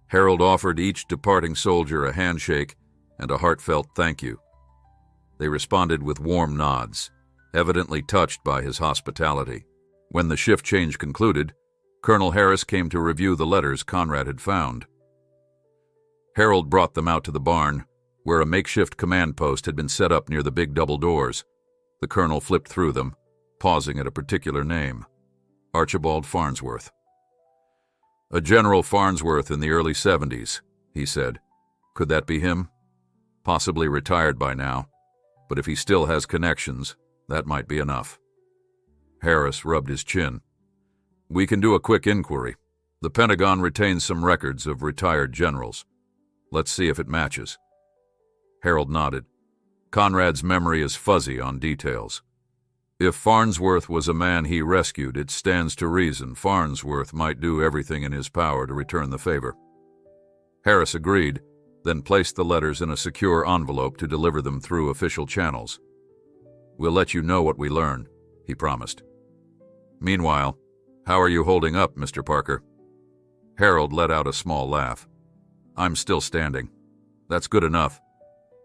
Harold offered each departing soldier a handshake and a heartfelt thank you. They responded with warm nods, evidently touched by his hospitality. When the shift change concluded, Colonel Harris came to review the letters Conrad had found. Harold brought them out to the barn, where a makeshift command post had been set up near the big double doors. The colonel flipped through them, pausing at a particular name: Archibald Farnsworth. "A General Farnsworth in the early 70s, he said. "Could that be him? Possibly retired by now, but if he still has connections, that might be enough." Harris rubbed his chin. "We can do a quick inquiry. The Pentagon retains some records of retired generals. Let's see if it matches." Harold nodded. Conrad's memory is fuzzy on details. If Farnsworth was a man he rescued, it stands to reason Farnsworth might do everything in his power to return the favor. Harris agreed, then placed the letters in a secure envelope to deliver them through official channels. "We'll let you know what we learn," he promised. "Meanwhile, how are you holding up, Mr. Parker?" Harold let out a small laugh. "I'm still standing. That's good enough.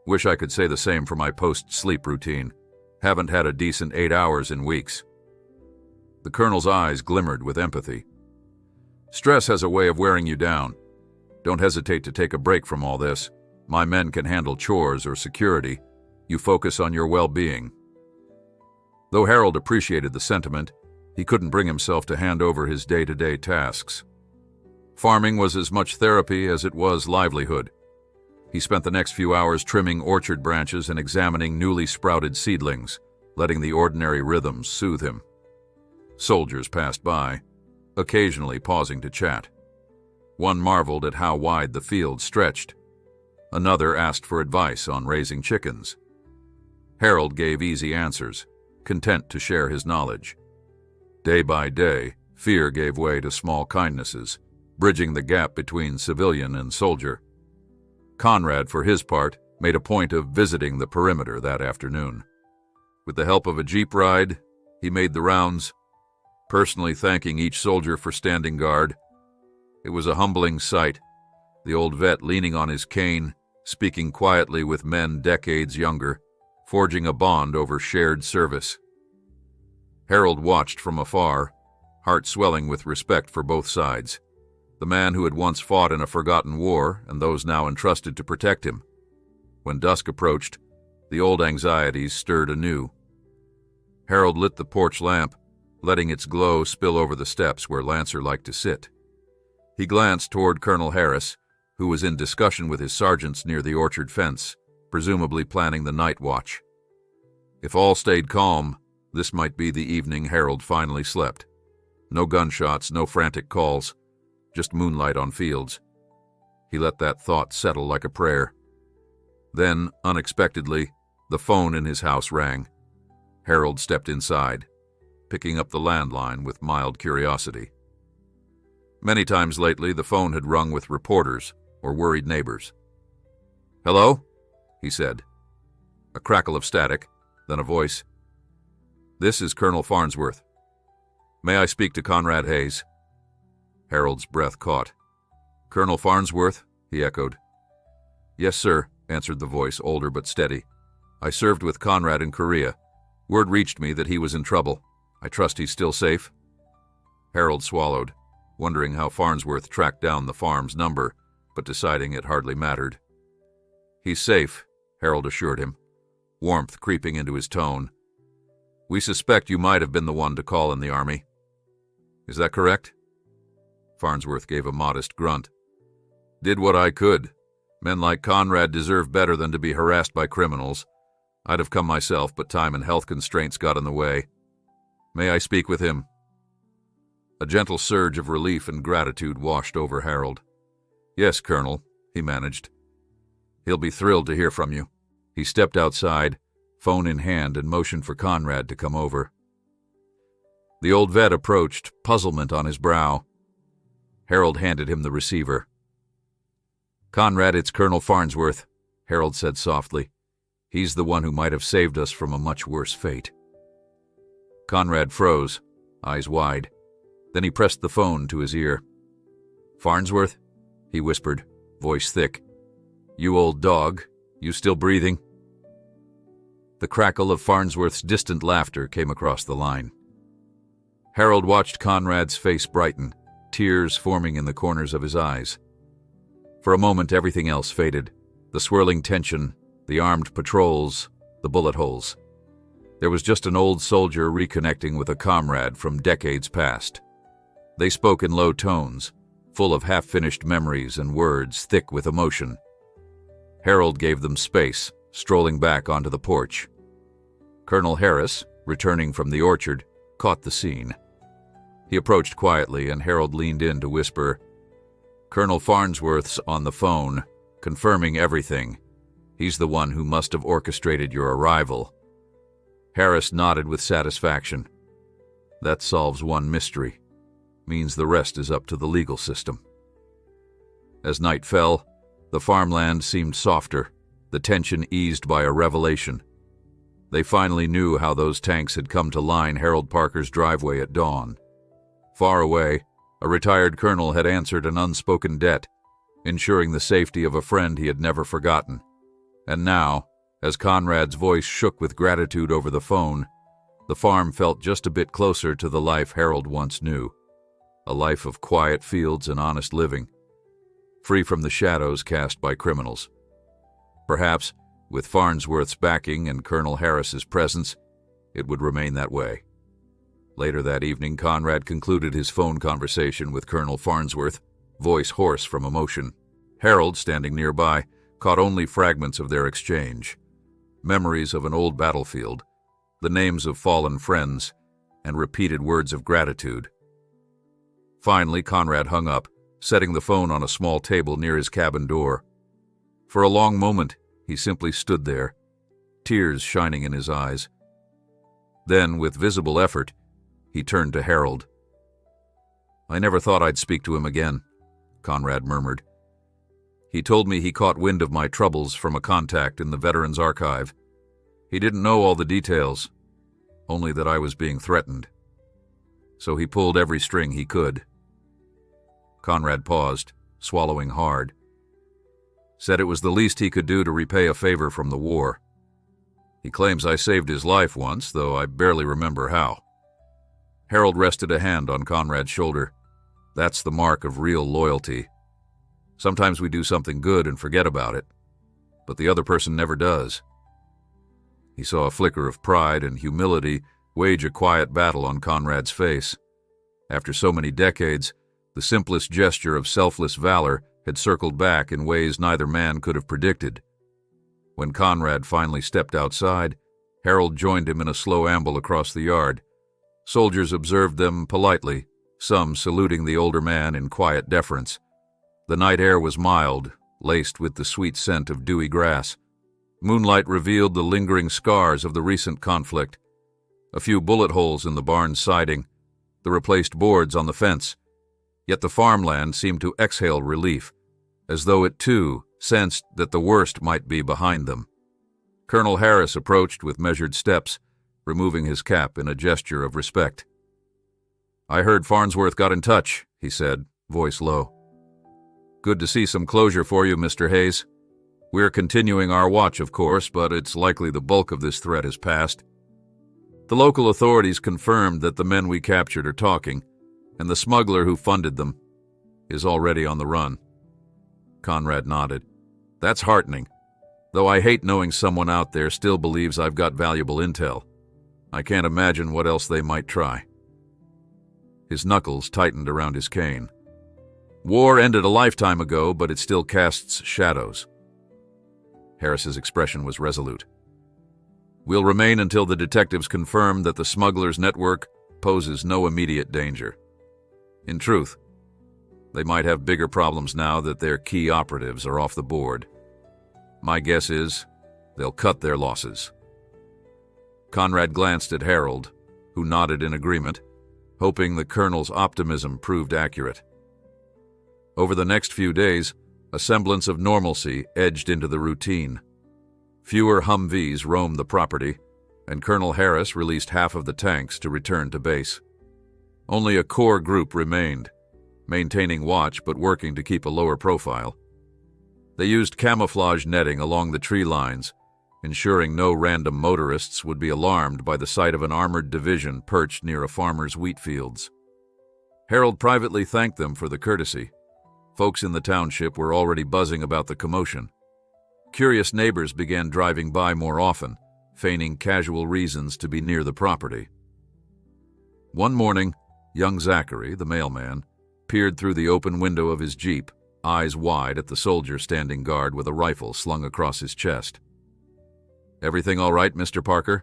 Wish I could say the same for my post-sleep routine. Haven't had a decent 8 hours in weeks." The colonel's eyes glimmered with empathy. "Stress has a way of wearing you down. Don't hesitate to take a break from all this. My men can handle chores or security. You focus on your well-being." Though Harold appreciated the sentiment, he couldn't bring himself to hand over his day-to-day tasks. Farming was as much therapy as it was livelihood. He spent the next few hours trimming orchard branches and examining newly sprouted seedlings, letting the ordinary rhythms soothe him. Soldiers passed by, occasionally pausing to chat. One marveled at how wide the field stretched. Another asked for advice on raising chickens. Harold gave easy answers, content to share his knowledge. Day by day, fear gave way to small kindnesses, bridging the gap between civilian and soldier. Conrad, for his part, made a point of visiting the perimeter that afternoon. With the help of a jeep ride, he made the rounds, personally thanking each soldier for standing guard. It was a humbling sight, the old vet leaning on his cane, speaking quietly with men decades younger, forging a bond over shared service. Harold watched from afar, heart swelling with respect for both sides. The man who had once fought in a forgotten war and those now entrusted to protect him. When dusk approached, the old anxieties stirred anew. Harold lit the porch lamp, letting its glow spill over the steps where Lancer liked to sit. He glanced toward Colonel Harris, who was in discussion with his sergeants near the orchard fence, presumably planning the night watch. If all stayed calm, this might be the evening Harold finally slept. No gunshots, no frantic calls. Just moonlight on fields. He let that thought settle like a prayer. Then, unexpectedly, the phone in his house rang. Harold stepped inside, picking up the landline with mild curiosity. Many times lately, the phone had rung with reporters or worried neighbors. "Hello?" he said. A crackle of static, then a voice. "This is Colonel Farnsworth. May I speak to Conrad Hayes?" Harold's breath caught. "Colonel Farnsworth?" he echoed. "Yes, sir," answered the voice, older but steady. "I served with Conrad in Korea. Word reached me that he was in trouble. I trust he's still safe?" Harold swallowed, wondering how Farnsworth tracked down the farm's number, but deciding it hardly mattered. "He's safe," Harold assured him, warmth creeping into his tone. "We suspect you might have been the one to call in the Army. Is that correct?" Farnsworth gave a modest grunt. "Did what I could. Men like Conrad deserve better than to be harassed by criminals. I'd have come myself, but time and health constraints got in the way. May I speak with him?" A gentle surge of relief and gratitude washed over Harold. "Yes, Colonel," he managed. He'll be thrilled to hear from you." He stepped outside, phone in hand, and motioned for Conrad to come over. The old vet approached, puzzlement on his brow. Harold handed him the receiver. "Conrad, it's Colonel Farnsworth," Harold said softly. "He's the one who might have saved us from a much worse fate." Conrad froze, eyes wide. Then he pressed the phone to his ear. "Farnsworth?" he whispered, voice thick. "You old dog, you still breathing?" The crackle of Farnsworth's distant laughter came across the line. Harold watched Conrad's face brighten, tears forming in the corners of his eyes. For a moment everything else faded, the swirling tension, the armed patrols, the bullet holes. There was just an old soldier reconnecting with a comrade from decades past. They spoke in low tones, full of half-finished memories and words thick with emotion. Harold gave them space, strolling back onto the porch. Colonel Harris, returning from the orchard, caught the scene. He approached quietly, and Harold leaned in to whisper, "Colonel Farnsworth's on the phone, confirming everything. He's the one who must have orchestrated your arrival." Harris nodded with satisfaction. "That solves one mystery. Means the rest is up to the legal system." As night fell, the farmland seemed softer, the tension eased by a revelation. They finally knew how those tanks had come to line Harold Parker's driveway at dawn. Far away, a retired colonel had answered an unspoken debt, ensuring the safety of a friend he had never forgotten. And now, as Conrad's voice shook with gratitude over the phone, the farm felt just a bit closer to the life Harold once knew. A life of quiet fields and honest living, free from the shadows cast by criminals. Perhaps, with Farnsworth's backing and Colonel Harris's presence, it would remain that way. Later that evening, Conrad concluded his phone conversation with Colonel Farnsworth, voice hoarse from emotion. Harold, standing nearby, caught only fragments of their exchange. Memories of an old battlefield, the names of fallen friends, and repeated words of gratitude. Finally, Conrad hung up, setting the phone on a small table near his cabin door. For a long moment, he simply stood there, tears shining in his eyes. Then, with visible effort, he turned to Harold. "I never thought I'd speak to him again," Conrad murmured. "He told me he caught wind of my troubles from a contact in the Veterans Archive. He didn't know all the details, only that I was being threatened. So he pulled every string he could." Conrad paused, swallowing hard. "Said it was the least he could do to repay a favor from the war. He claims I saved his life once, though I barely remember how." Harold rested a hand on Conrad's shoulder. "That's the mark of real loyalty. Sometimes we do something good and forget about it, but the other person never does." He saw a flicker of pride and humility wage a quiet battle on Conrad's face. After so many decades, the simplest gesture of selfless valor had circled back in ways neither man could have predicted. When Conrad finally stepped outside, Harold joined him in a slow amble across the yard. Soldiers observed them politely, some saluting the older man in quiet deference. The night air was mild, laced with the sweet scent of dewy grass. Moonlight revealed the lingering scars of the recent conflict. A few bullet holes in the barn's siding, the replaced boards on the fence. Yet the farmland seemed to exhale relief, as though it too sensed that the worst might be behind them. Colonel Harris approached with measured steps, removing his cap in a gesture of respect. "I heard Farnsworth got in touch," he said, voice low. "Good to see some closure for you, Mr. Hayes. We're continuing our watch, of course, but it's likely the bulk of this threat has passed. The local authorities confirmed that the men we captured are talking, and the smuggler who funded them is already on the run." Conrad nodded. "That's heartening, though I hate knowing someone out there still believes I've got valuable intel. I can't imagine what else they might try." His knuckles tightened around his cane. "War ended a lifetime ago, but it still casts shadows." Harris's expression was resolute. "We'll remain until the detectives confirm that the smugglers' network poses no immediate danger. In truth, they might have bigger problems now that their key operatives are off the board. My guess is they'll cut their losses." Conrad glanced at Harold, who nodded in agreement, hoping the colonel's optimism proved accurate. Over the next few days, a semblance of normalcy edged into the routine. Fewer Humvees roamed the property, and Colonel Harris released half of the tanks to return to base. Only a core group remained, maintaining watch but working to keep a lower profile. They used camouflage netting along the tree lines, ensuring no random motorists would be alarmed by the sight of an armored division perched near a farmer's wheat fields. Harold privately thanked them for the courtesy. Folks in the township were already buzzing about the commotion. Curious neighbors began driving by more often, feigning casual reasons to be near the property. One morning, young Zachary, the mailman, peered through the open window of his Jeep, eyes wide at the soldier standing guard with a rifle slung across his chest. "Everything all right, Mr. Parker?"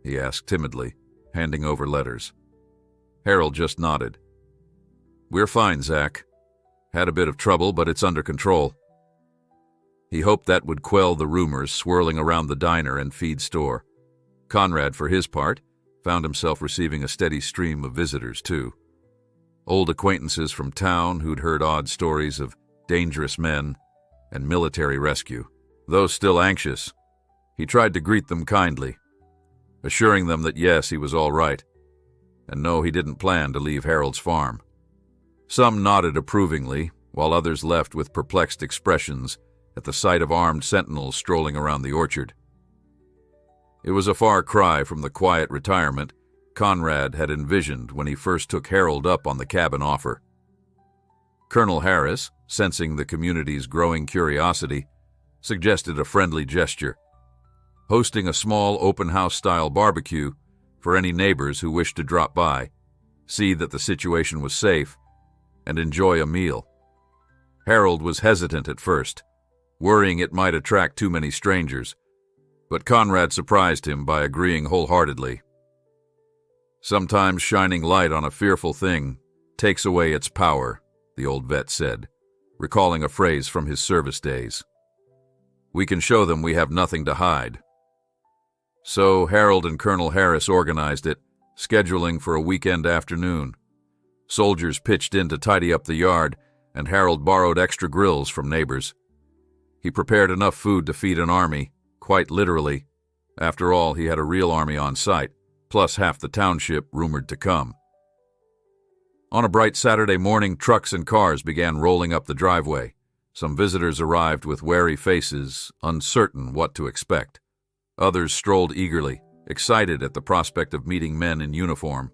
he asked timidly, handing over letters. Harold just nodded. "We're fine, Zach. Had a bit of trouble, but it's under control." He hoped that would quell the rumors swirling around the diner and feed store. Conrad, for his part, found himself receiving a steady stream of visitors, too. Old acquaintances from town who'd heard odd stories of dangerous men and military rescue. Though still anxious, he tried to greet them kindly, assuring them that yes, he was all right, and no, he didn't plan to leave Harold's farm. Some nodded approvingly, while others left with perplexed expressions at the sight of armed sentinels strolling around the orchard. It was a far cry from the quiet retirement Conrad had envisioned when he first took Harold up on the cabin offer. Colonel Harris, sensing the community's growing curiosity, suggested a friendly gesture, hosting a small open-house-style barbecue for any neighbors who wished to drop by, see that the situation was safe, and enjoy a meal. Harold was hesitant at first, worrying it might attract too many strangers, but Conrad surprised him by agreeing wholeheartedly. "Sometimes shining light on a fearful thing takes away its power," the old vet said, recalling a phrase from his service days. "We can show them we have nothing to hide." So Harold and Colonel Harris organized it, scheduling for a weekend afternoon. Soldiers pitched in to tidy up the yard, and Harold borrowed extra grills from neighbors. He prepared enough food to feed an army, quite literally. After all, he had a real army on site, plus half the township rumored to come. On a bright Saturday morning, trucks and cars began rolling up the driveway. Some visitors arrived with wary faces, uncertain what to expect. Others strolled eagerly, excited at the prospect of meeting men in uniform.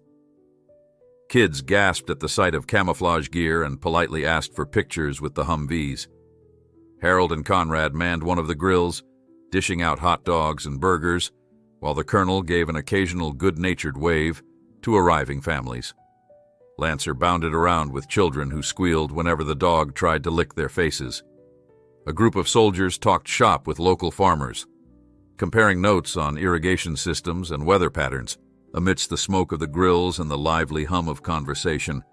Kids gasped at the sight of camouflage gear and politely asked for pictures with the Humvees. Harold and Conrad manned one of the grills, dishing out hot dogs and burgers, while the colonel gave an occasional good-natured wave to arriving families. Lancer bounded around with children who squealed whenever the dog tried to lick their faces. A group of soldiers talked shop with local farmers, comparing notes on irrigation systems and weather patterns. Amidst the smoke of the grills and the lively hum of conversation,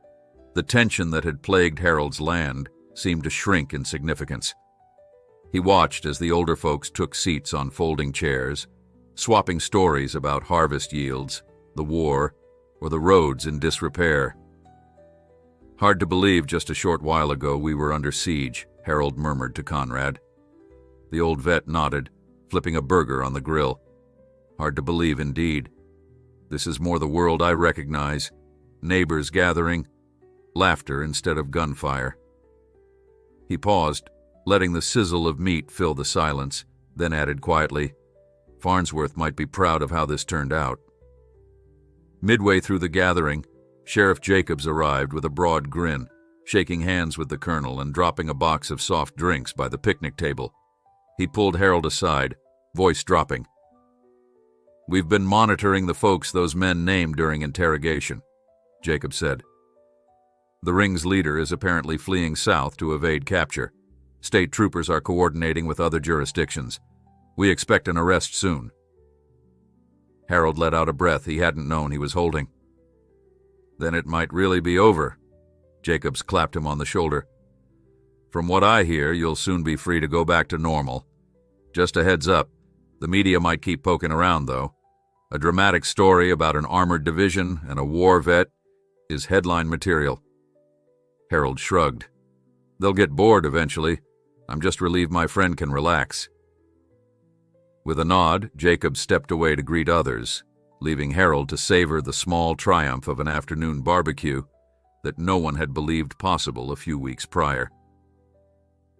the tension that had plagued Harold's land seemed to shrink in significance. He watched as the older folks took seats on folding chairs, swapping stories about harvest yields, the war, or the roads in disrepair. "Hard to believe just a short while ago we were under siege," Harold murmured to Conrad. The old vet nodded, flipping a burger on the grill. "Hard to believe indeed. This is more the world I recognize. Neighbors gathering, laughter instead of gunfire." He paused, letting the sizzle of meat fill the silence, then added quietly, "Farnsworth might be proud of how this turned out." Midway through the gathering, Sheriff Jacobs arrived with a broad grin, shaking hands with the colonel and dropping a box of soft drinks by the picnic table. He pulled Harold aside, voice dropping. "We've been monitoring the folks those men named during interrogation," Jacobs said. "The ring's leader is apparently fleeing south to evade capture. State troopers are coordinating with other jurisdictions. We expect an arrest soon." Harold let out a breath he hadn't known he was holding. "Then it might really be over." Jacobs clapped him on the shoulder. "From what I hear, you'll soon be free to go back to normal. Just a heads up, the media might keep poking around, though. A dramatic story about an armored division and a war vet is headline material." Harold shrugged. "They'll get bored eventually. I'm just relieved my friend can relax." With a nod, Jacob stepped away to greet others, leaving Harold to savor the small triumph of an afternoon barbecue that no one had believed possible a few weeks prior.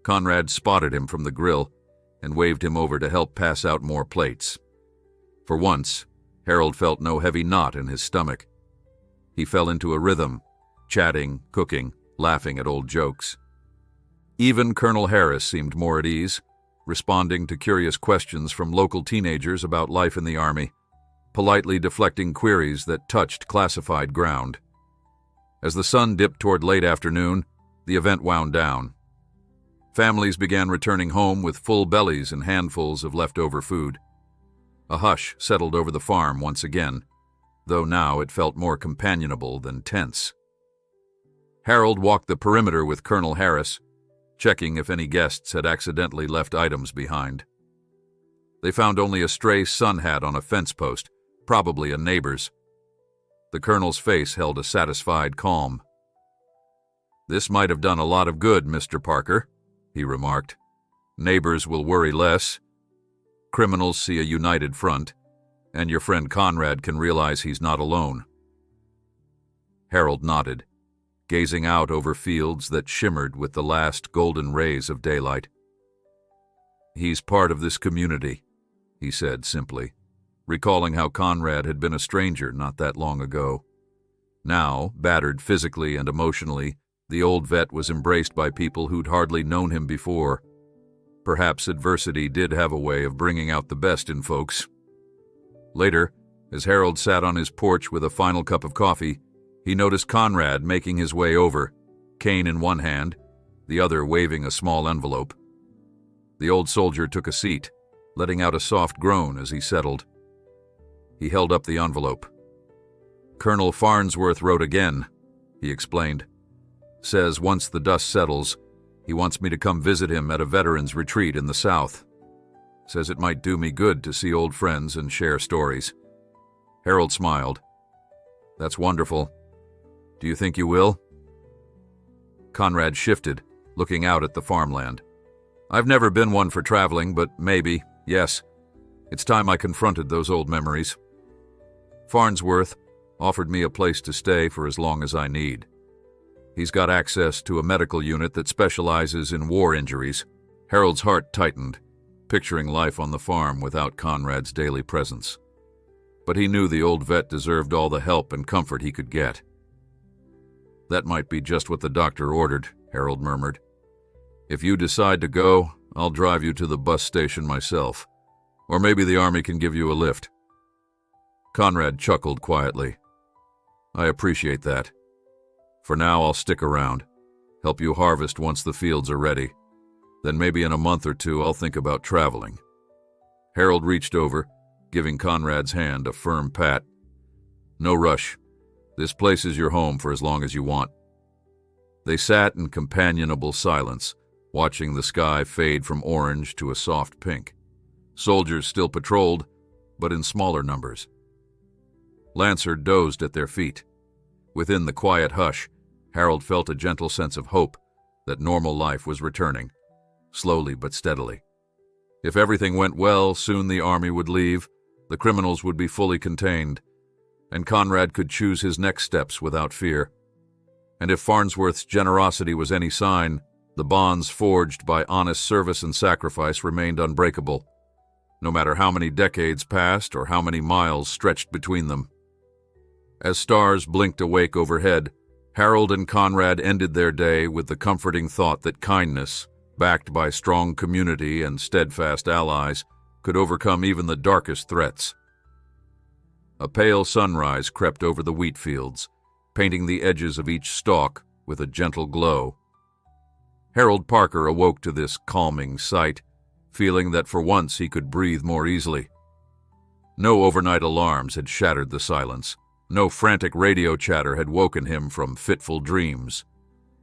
Conrad spotted him from the grill and waved him over to help pass out more plates. For once, Harold felt no heavy knot in his stomach. He fell into a rhythm, chatting, cooking, laughing at old jokes. Even Colonel Harris seemed more at ease, responding to curious questions from local teenagers about life in the Army, politely deflecting queries that touched classified ground. As the sun dipped toward late afternoon, the event wound down. Families began returning home with full bellies and handfuls of leftover food. A hush settled over the farm once again, though now it felt more companionable than tense. Harold walked the perimeter with Colonel Harris, checking if any guests had accidentally left items behind. They found only a stray sun hat on a fence post, probably a neighbor's. The colonel's face held a satisfied calm. "This might have done a lot of good, Mr. Parker," he remarked. "Neighbors will worry less. Criminals see a united front, and your friend Conrad can realize he's not alone." Harold nodded, gazing out over fields that shimmered with the last golden rays of daylight. "He's part of this community," he said simply, recalling how Conrad had been a stranger not that long ago. Now, battered physically and emotionally, the old vet was embraced by people who'd hardly known him before. Perhaps adversity did have a way of bringing out the best in folks. Later, as Harold sat on his porch with a final cup of coffee, he noticed Conrad making his way over, cane in one hand, the other waving a small envelope. The old soldier took a seat, letting out a soft groan as he settled. He held up the envelope. "Colonel Farnsworth wrote again," he explained. "Says once the dust settles, he wants me to come visit him at a veterans retreat in the South. Says it might do me good to see old friends and share stories." Harold smiled. "That's wonderful. Do you think you will?" Conrad shifted, looking out at the farmland. "I've never been one for traveling, but maybe, yes. It's time I confronted those old memories. Farnsworth offered me a place to stay for as long as I need. He's got access to a medical unit that specializes in war injuries." Harold's heart tightened, picturing life on the farm without Conrad's daily presence. But he knew the old vet deserved all the help and comfort he could get. "That might be just what the doctor ordered," Harold murmured. "If you decide to go, I'll drive you to the bus station myself. Or maybe the Army can give you a lift." Conrad chuckled quietly. "I appreciate that. For now, I'll stick around, help you harvest once the fields are ready. Then maybe in a month or two I'll think about traveling." Harold reached over, giving Conrad's hand a firm pat. "No rush. This place is your home for as long as you want." They sat in companionable silence, watching the sky fade from orange to a soft pink. Soldiers still patrolled, but in smaller numbers. Lancer dozed at their feet. Within the quiet hush, Harold felt a gentle sense of hope that normal life was returning, slowly but steadily. If everything went well, soon the Army would leave, the criminals would be fully contained, and Conrad could choose his next steps without fear. And if Farnsworth's generosity was any sign, the bonds forged by honest service and sacrifice remained unbreakable, no matter how many decades passed or how many miles stretched between them. As stars blinked awake overhead, Harold and Conrad ended their day with the comforting thought that kindness, backed by strong community and steadfast allies, could overcome even the darkest threats. A pale sunrise crept over the wheat fields, painting the edges of each stalk with a gentle glow. Harold Parker awoke to this calming sight, feeling that for once he could breathe more easily. No overnight alarms had shattered the silence. No frantic radio chatter had woken him from fitful dreams.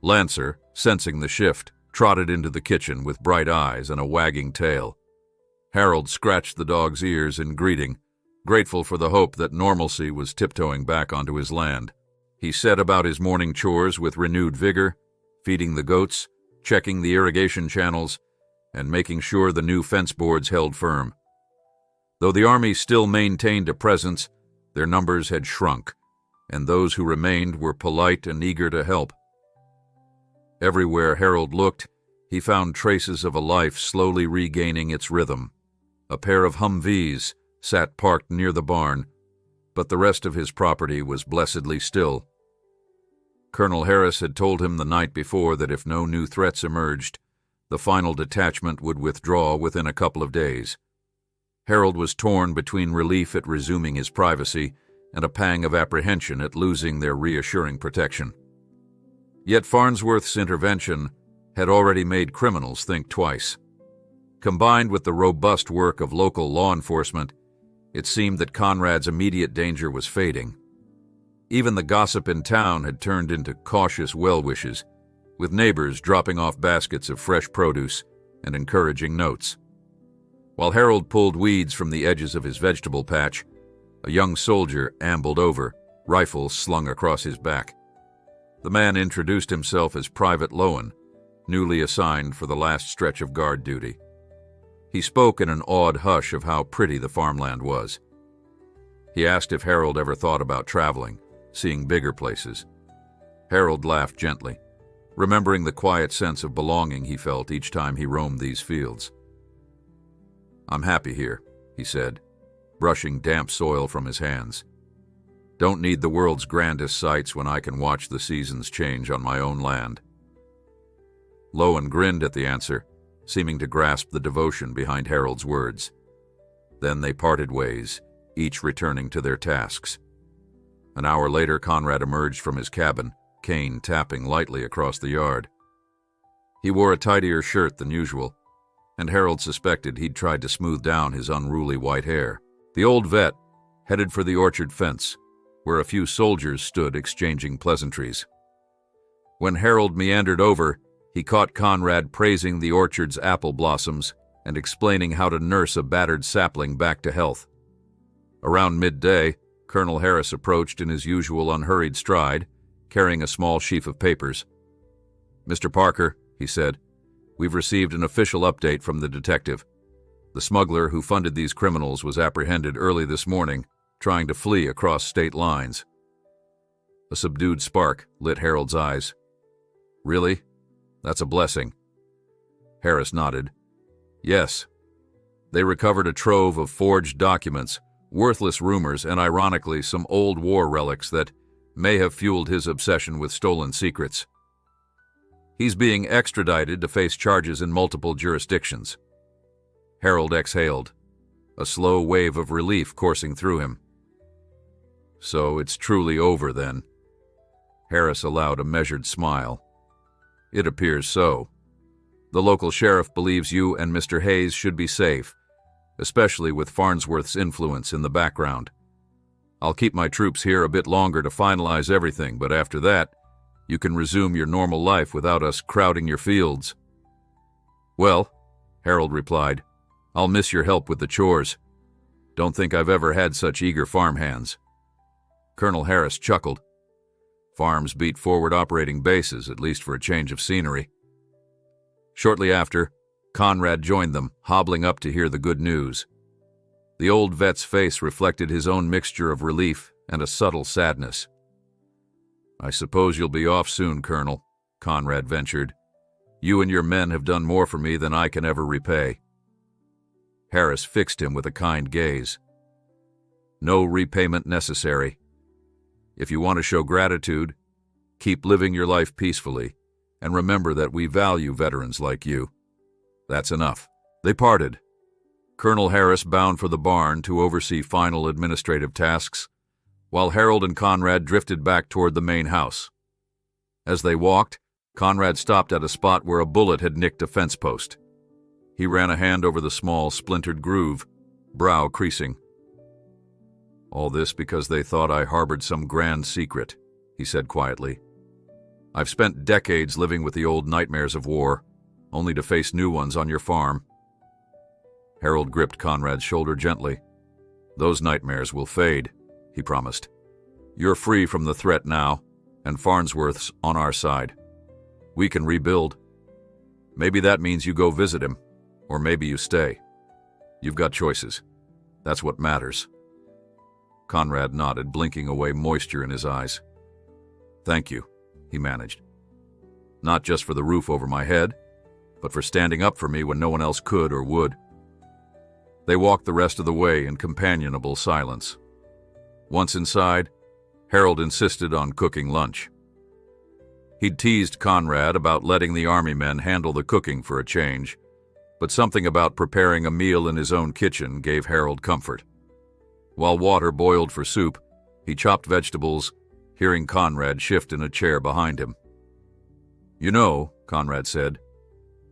Lancer, sensing the shift, trotted into the kitchen with bright eyes and a wagging tail. Harold scratched the dog's ears in greeting, grateful for the hope that normalcy was tiptoeing back onto his land. He set about his morning chores with renewed vigor, feeding the goats, checking the irrigation channels, and making sure the new fence boards held firm. Though the army still maintained a presence, their numbers had shrunk, and those who remained were polite and eager to help. Everywhere Harold looked, he found traces of a life slowly regaining its rhythm. A pair of Humvees sat parked near the barn, but the rest of his property was blessedly still. Colonel Harris had told him the night before that if no new threats emerged, the final detachment would withdraw within a couple of days. Harold was torn between relief at resuming his privacy and a pang of apprehension at losing their reassuring protection. Yet Farnsworth's intervention had already made criminals think twice. Combined with the robust work of local law enforcement, it seemed that Conrad's immediate danger was fading. Even the gossip in town had turned into cautious well-wishes, with neighbors dropping off baskets of fresh produce and encouraging notes. While Harold pulled weeds from the edges of his vegetable patch, a young soldier ambled over, rifle slung across his back. The man introduced himself as Private Lowen, newly assigned for the last stretch of guard duty. He spoke in an awed hush of how pretty the farmland was. He asked if Harold ever thought about traveling, seeing bigger places. Harold laughed gently, remembering the quiet sense of belonging he felt each time he roamed these fields. "I'm happy here," he said, brushing damp soil from his hands. "Don't need the world's grandest sights when I can watch the seasons change on my own land." Lowen grinned at the answer, seeming to grasp the devotion behind Harold's words. Then they parted ways, each returning to their tasks. An hour later, Conrad emerged from his cabin, cane tapping lightly across the yard. He wore a tidier shirt than usual, and Harold suspected he'd tried to smooth down his unruly white hair. The old vet headed for the orchard fence, where a few soldiers stood exchanging pleasantries. When Harold meandered over, he caught Conrad praising the orchard's apple blossoms and explaining how to nurse a battered sapling back to health. Around midday, Colonel Harris approached in his usual unhurried stride, carrying a small sheaf of papers. "Mr. Parker," he said, "we've received an official update from the detective. The smuggler who funded these criminals was apprehended early this morning, trying to flee across state lines." A subdued spark lit Harold's eyes. "Really? That's a blessing." Harris nodded. "Yes. They recovered a trove of forged documents, worthless rumors, and ironically some old war relics that may have fueled his obsession with stolen secrets. He's being extradited to face charges in multiple jurisdictions." Harold exhaled, a slow wave of relief coursing through him. "So it's truly over, then?" Harris allowed a measured smile. "It appears so. The local sheriff believes you and Mr. Hayes should be safe, especially with Farnsworth's influence in the background. I'll keep my troops here a bit longer to finalize everything, but after that, you can resume your normal life without us crowding your fields." "Well," Harold replied, "I'll miss your help with the chores. Don't think I've ever had such eager farm hands." Colonel Harris chuckled. Farms beat forward operating bases, at least for a change of scenery. Shortly after, Conrad joined them, hobbling up to hear the good news. The old vet's face reflected his own mixture of relief and a subtle sadness. "I suppose you'll be off soon, Colonel," Conrad ventured. "You and your men have done more for me than I can ever repay." Harris fixed him with a kind gaze. "No repayment necessary. If you want to show gratitude, keep living your life peacefully, and remember that we value veterans like you. That's enough." They parted. Colonel Harris bound for the barn to oversee final administrative tasks, while Harold and Conrad drifted back toward the main house. As they walked, Conrad stopped at a spot where a bullet had nicked a fence post. He ran a hand over the small, splintered groove, brow creasing. "All this because they thought I harbored some grand secret," he said quietly. "I've spent decades living with the old nightmares of war, only to face new ones on your farm." Harold gripped Conrad's shoulder gently. "Those nightmares will fade," he promised. "You're free from the threat now, and Farnsworth's on our side. We can rebuild. Maybe that means you go visit him, or maybe you stay. You've got choices. That's what matters." Conrad nodded, blinking away moisture in his eyes. "Thank you," he managed. "Not just for the roof over my head, but for standing up for me when no one else could or would." They walked the rest of the way in companionable silence. Once inside, Harold insisted on cooking lunch. He'd teased Conrad about letting the army men handle the cooking for a change, but something about preparing a meal in his own kitchen gave Harold comfort. While water boiled for soup, he chopped vegetables, hearing Conrad shift in a chair behind him. "You know," Conrad said,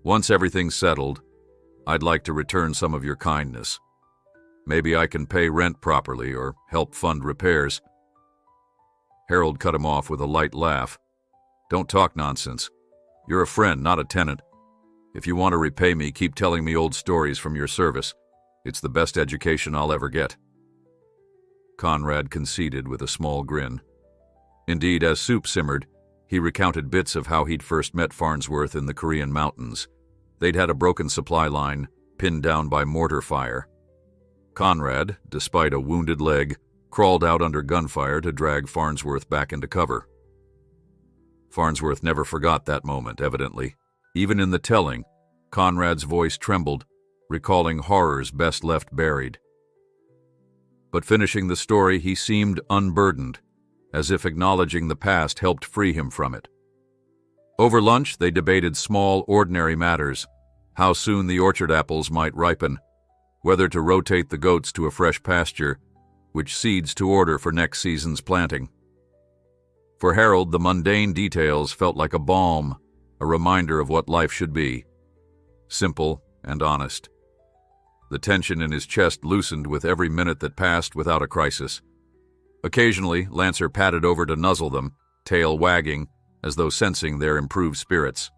"once everything's settled, I'd like to return some of your kindness. Maybe I can pay rent properly or help fund repairs." Harold cut him off with a light laugh. "Don't talk nonsense. You're a friend, not a tenant. If you want to repay me, keep telling me old stories from your service. It's the best education I'll ever get." Conrad conceded with a small grin. Indeed, as soup simmered, he recounted bits of how he'd first met Farnsworth in the Korean mountains. They'd had a broken supply line, pinned down by mortar fire. Conrad, despite a wounded leg, crawled out under gunfire to drag Farnsworth back into cover. Farnsworth never forgot that moment, evidently. Even in the telling, Conrad's voice trembled, recalling horrors best left buried. But finishing the story, he seemed unburdened, as if acknowledging the past helped free him from it. Over lunch, they debated small, ordinary matters, how soon the orchard apples might ripen, whether to rotate the goats to a fresh pasture, which seeds to order for next season's planting. For Harold, the mundane details felt like a balm, a reminder of what life should be. Simple and honest. The tension in his chest loosened with every minute that passed without a crisis. Occasionally, Lancer padded over to nuzzle them, tail wagging, as though sensing their improved spirits.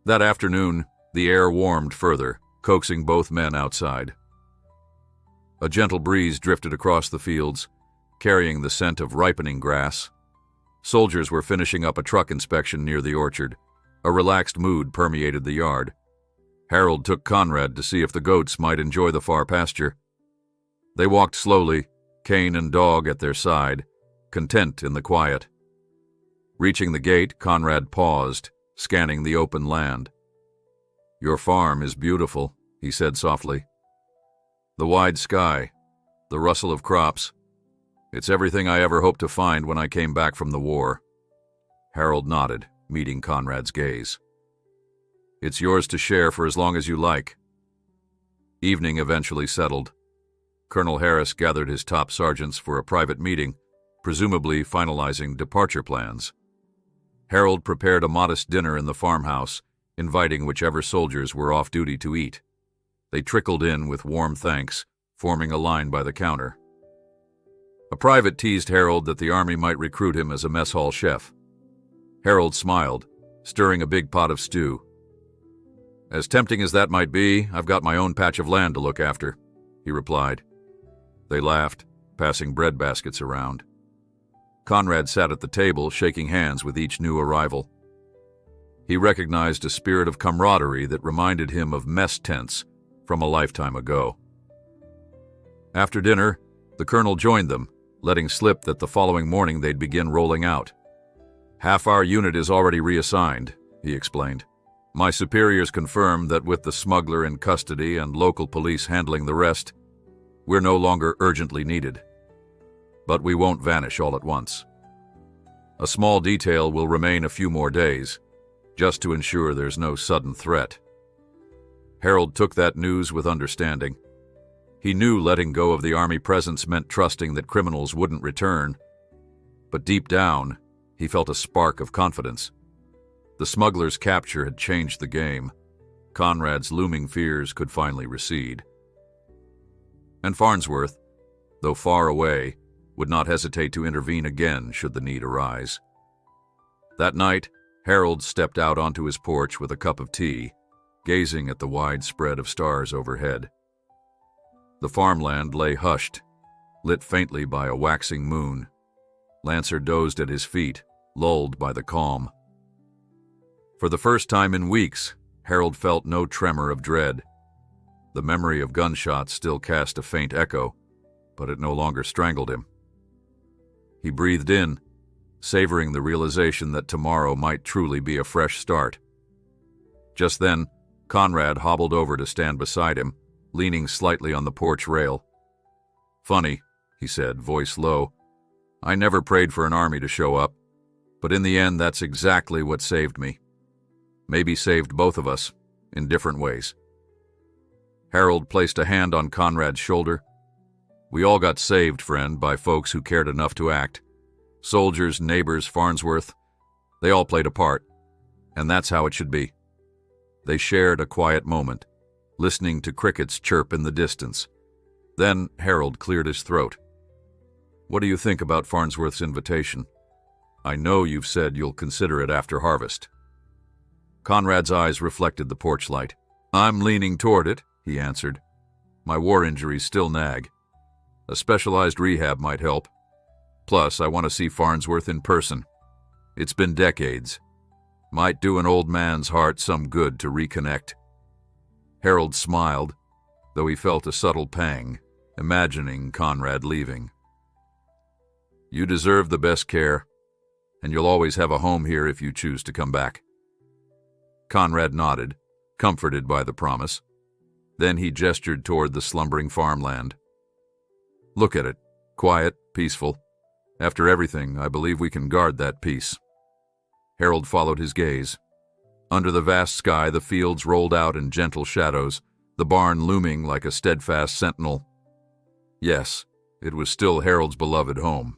That afternoon, the air warmed further, coaxing both men outside. A gentle breeze drifted across the fields, carrying the scent of ripening grass. Soldiers were finishing up a truck inspection near the orchard. A relaxed mood permeated the yard. Harold took Conrad to see if the goats might enjoy the far pasture. They walked slowly, cane and dog at their side, content in the quiet. Reaching the gate, Conrad paused, scanning the open land. "Your farm is beautiful," he said softly. "The wide sky, the rustle of crops. It's everything I ever hoped to find when I came back from the war." Harold nodded, meeting Conrad's gaze. "It's yours to share for as long as you like." Evening eventually settled. Colonel Harris gathered his top sergeants for a private meeting, presumably finalizing departure plans. Harold prepared a modest dinner in the farmhouse, inviting whichever soldiers were off duty to eat. They trickled in with warm thanks, forming a line by the counter. A private teased Harold that the army might recruit him as a mess hall chef. Harold smiled, stirring a big pot of stew. "As tempting as that might be, I've got my own patch of land to look after," he replied. They laughed, passing bread baskets around. Conrad sat at the table, shaking hands with each new arrival. He recognized a spirit of camaraderie that reminded him of mess tents from a lifetime ago. After dinner, the colonel joined them, letting slip that the following morning they'd begin rolling out. "Half our unit is already reassigned," he explained. "My superiors confirmed that with the smuggler in custody and local police handling the rest, we're no longer urgently needed. But we won't vanish all at once. A small detail will remain a few more days, just to ensure there's no sudden threat." Harold took that news with understanding. He knew letting go of the army presence meant trusting that criminals wouldn't return. But deep down, he felt a spark of confidence. The smuggler's capture had changed the game. Conrad's looming fears could finally recede. And Farnsworth, though far away, would not hesitate to intervene again should the need arise. That night, Harold stepped out onto his porch with a cup of tea. gazing at the wide spread of stars overhead. The farmland lay hushed, lit faintly by a waxing moon. Lancer dozed at his feet, lulled by the calm. For the first time in weeks, Harold felt no tremor of dread. The memory of gunshots still cast a faint echo, but it no longer strangled him. He breathed in, savoring the realization that tomorrow might truly be a fresh start. Just then, Conrad hobbled over to stand beside him, leaning slightly on the porch rail. "Funny," he said, voice low. "I never prayed for an army to show up, but in the end that's exactly what saved me. Maybe saved both of us, in different ways." Harold placed a hand on Conrad's shoulder. "We all got saved, friend, by folks who cared enough to act. Soldiers, neighbors, Farnsworth, they all played a part, and that's how it should be." They shared a quiet moment, listening to crickets chirp in the distance. Then Harold cleared his throat. "What do you think about Farnsworth's invitation? I know you've said you'll consider it after harvest." Conrad's eyes reflected the porch light. "I'm leaning toward it," he answered. "My war injuries still nag. A specialized rehab might help. Plus, I want to see Farnsworth in person. It's been decades. Might do an old man's heart some good to reconnect." Harold smiled, though he felt a subtle pang, imagining Conrad leaving. "You deserve the best care, and you'll always have a home here if you choose to come back." Conrad nodded, comforted by the promise. Then he gestured toward the slumbering farmland. "Look at it, quiet, peaceful. After everything, I believe we can guard that peace." Harold followed his gaze. Under the vast sky, the fields rolled out in gentle shadows, the barn looming like a steadfast sentinel. Yes, it was still Harold's beloved home.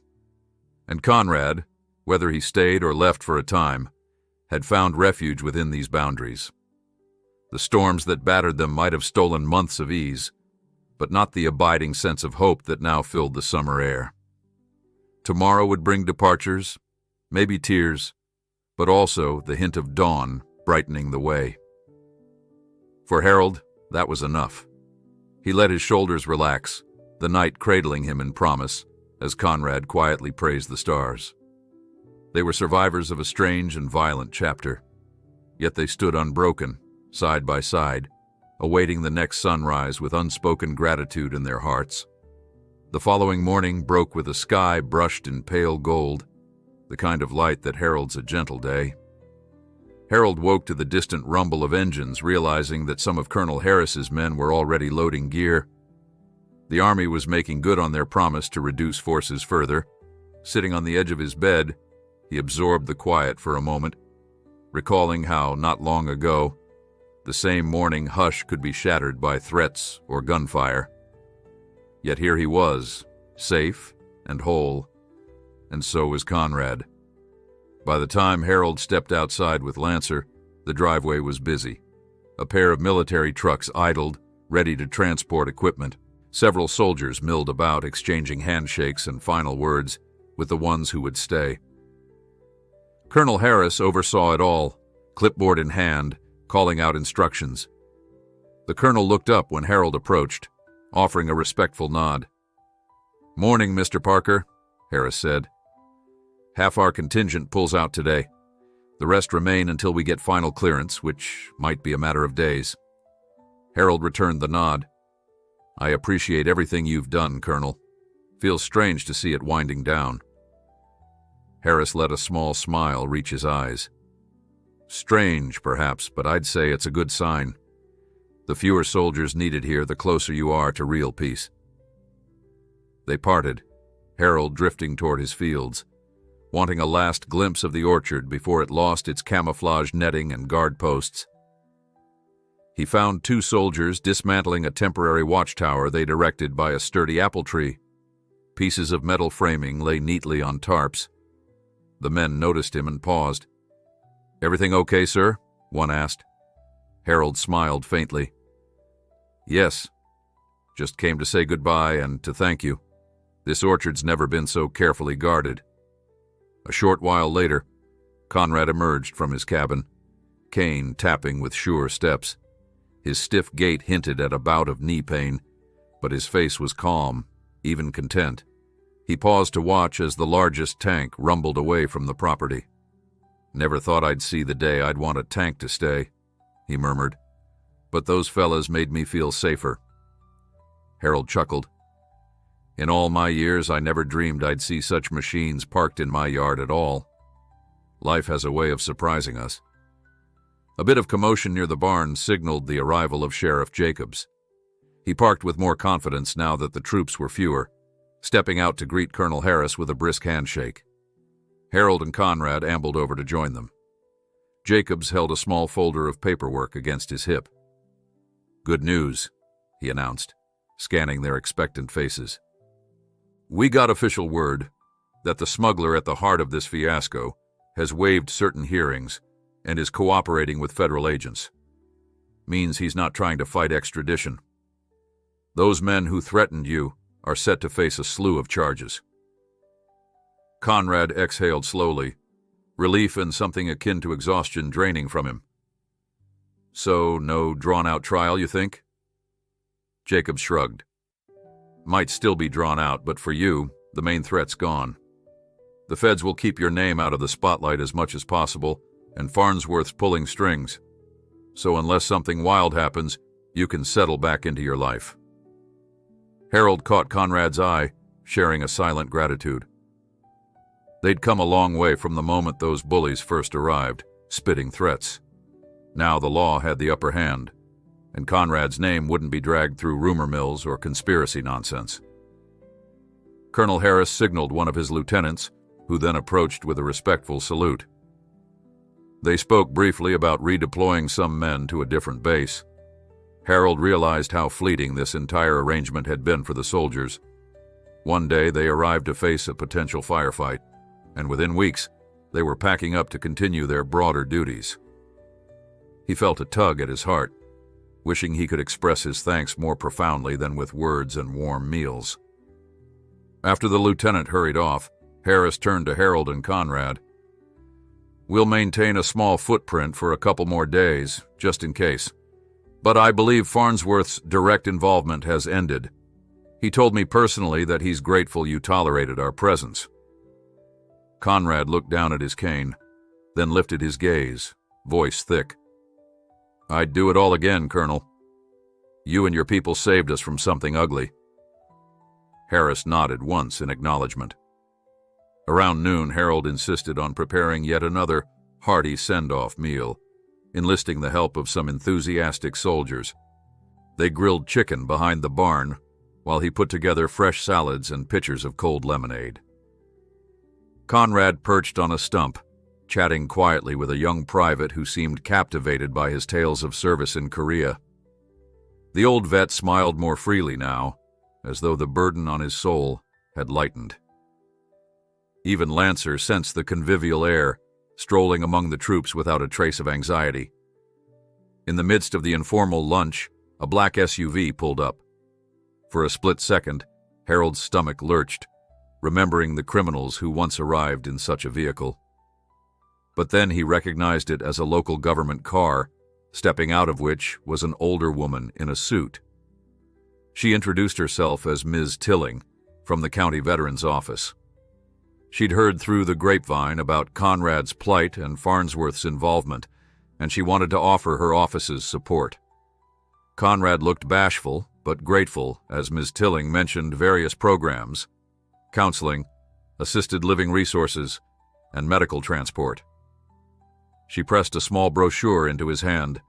And Conrad, whether he stayed or left for a time, had found refuge within these boundaries. The storms that battered them might have stolen months of ease, but not the abiding sense of hope that now filled the summer air. Tomorrow would bring departures, maybe tears, but also the hint of dawn brightening the way. For Harold, that was enough. He let his shoulders relax, the night cradling him in promise, as Conrad quietly praised the stars. They were survivors of a strange and violent chapter, yet they stood unbroken, side by side, awaiting the next sunrise with unspoken gratitude in their hearts. The following morning broke with a sky brushed in pale gold, the kind of light that heralds a gentle day. Harold woke to the distant rumble of engines, realizing that some of Colonel Harris's men were already loading gear. The army was making good on their promise to reduce forces further. Sitting on the edge of his bed, he absorbed the quiet for a moment, recalling how, not long ago, the same morning hush could be shattered by threats or gunfire. Yet here he was, safe and whole, and so was Conrad. By the time Harold stepped outside with Lancer, the driveway was busy. A pair of military trucks idled, ready to transport equipment. Several soldiers milled about, exchanging handshakes and final words with the ones who would stay. Colonel Harris oversaw it all, clipboard in hand, calling out instructions. The colonel looked up when Harold approached, offering a respectful nod. "Morning, Mr. Parker," Harris said. "Half our contingent pulls out today. The rest remain until we get final clearance, which might be a matter of days." Harold returned the nod. "I appreciate everything you've done, Colonel. Feels strange to see it winding down." Harris let a small smile reach his eyes. "Strange, perhaps, but I'd say it's a good sign. The fewer soldiers needed here, the closer you are to real peace." They parted, Harold drifting toward his fields, wanting a last glimpse of the orchard before it lost its camouflage netting and guard posts. He found two soldiers dismantling a temporary watchtower they'd erected by a sturdy apple tree. Pieces of metal framing lay neatly on tarps. The men noticed him and paused. "Everything okay, sir?" one asked. Harold smiled faintly. "Yes. Just came to say goodbye and to thank you. This orchard's never been so carefully guarded." A short while later, Conrad emerged from his cabin, cane tapping with sure steps. His stiff gait hinted at a bout of knee pain, but his face was calm, even content. He paused to watch as the largest tank rumbled away from the property. "Never thought I'd see the day I'd want a tank to stay," he murmured. "But those fellas made me feel safer." Harold chuckled. "In all my years, I never dreamed I'd see such machines parked in my yard at all. Life has a way of surprising us." A bit of commotion near the barn signaled the arrival of Sheriff Jacobs. He parked with more confidence now that the troops were fewer, stepping out to greet Colonel Harris with a brisk handshake. Harold and Conrad ambled over to join them. Jacobs held a small folder of paperwork against his hip. "Good news," he announced, scanning their expectant faces. "We got official word that the smuggler at the heart of this fiasco has waived certain hearings and is cooperating with federal agents. Means he's not trying to fight extradition. Those men who threatened you are set to face a slew of charges." Conrad exhaled slowly, relief and something akin to exhaustion draining from him. "So, no drawn-out trial, you think?" Jacob shrugged. "Might still be drawn out, but for you, the main threat's gone. The feds will keep your name out of the spotlight as much as possible, and Farnsworth's pulling strings. So unless something wild happens, you can settle back into your life." Harold caught Conrad's eye, sharing a silent gratitude. They'd come a long way from the moment those bullies first arrived, spitting threats. Now the law had the upper hand, and Conrad's name wouldn't be dragged through rumor mills or conspiracy nonsense. Colonel Harris signaled one of his lieutenants, who then approached with a respectful salute. They spoke briefly about redeploying some men to a different base. Harold realized how fleeting this entire arrangement had been for the soldiers. One day they arrived to face a potential firefight, and within weeks they were packing up to continue their broader duties. He felt a tug at his heart, wishing he could express his thanks more profoundly than with words and warm meals. After the lieutenant hurried off, Harris turned to Harold and Conrad. "We'll maintain a small footprint for a couple more days, just in case. But I believe Farnsworth's direct involvement has ended. He told me personally that he's grateful you tolerated our presence." Conrad looked down at his cane, then lifted his gaze, voice thick. "I'd do it all again, Colonel. You and your people saved us from something ugly." Harris nodded once in acknowledgement. Around noon, Harold insisted on preparing yet another hearty send-off meal, enlisting the help of some enthusiastic soldiers. They grilled chicken behind the barn, while he put together fresh salads and pitchers of cold lemonade. Conrad perched on a stump, chatting quietly with a young private who seemed captivated by his tales of service in Korea. The old vet smiled more freely now, as though the burden on his soul had lightened. Even Lancer sensed the convivial air, strolling among the troops without a trace of anxiety. In the midst of the informal lunch, a black SUV pulled up. For a split second, Harold's stomach lurched, remembering the criminals who once arrived in such a vehicle. But then he recognized it as a local government car, stepping out of which was an older woman in a suit. She introduced herself as Ms. Tilling, from the county veterans office. She'd heard through the grapevine about Conrad's plight and Farnsworth's involvement, and she wanted to offer her office's support. Conrad looked bashful, but grateful as Ms. Tilling mentioned various programs: counseling, assisted living resources, and medical transport. She pressed a small brochure into his hand,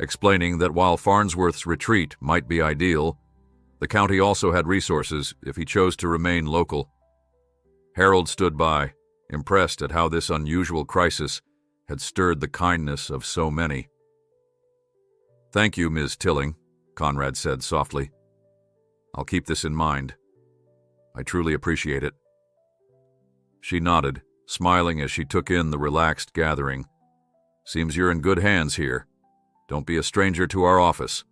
explaining that while Farnsworth's retreat might be ideal, the county also had resources if he chose to remain local. Harold stood by, impressed at how this unusual crisis had stirred the kindness of so many. "Thank you, Ms. Tilling," Conrad said softly. "I'll keep this in mind. I truly appreciate it." She nodded, smiling as she took in the relaxed gathering. "Seems you're in good hands here. Don't be a stranger to our office."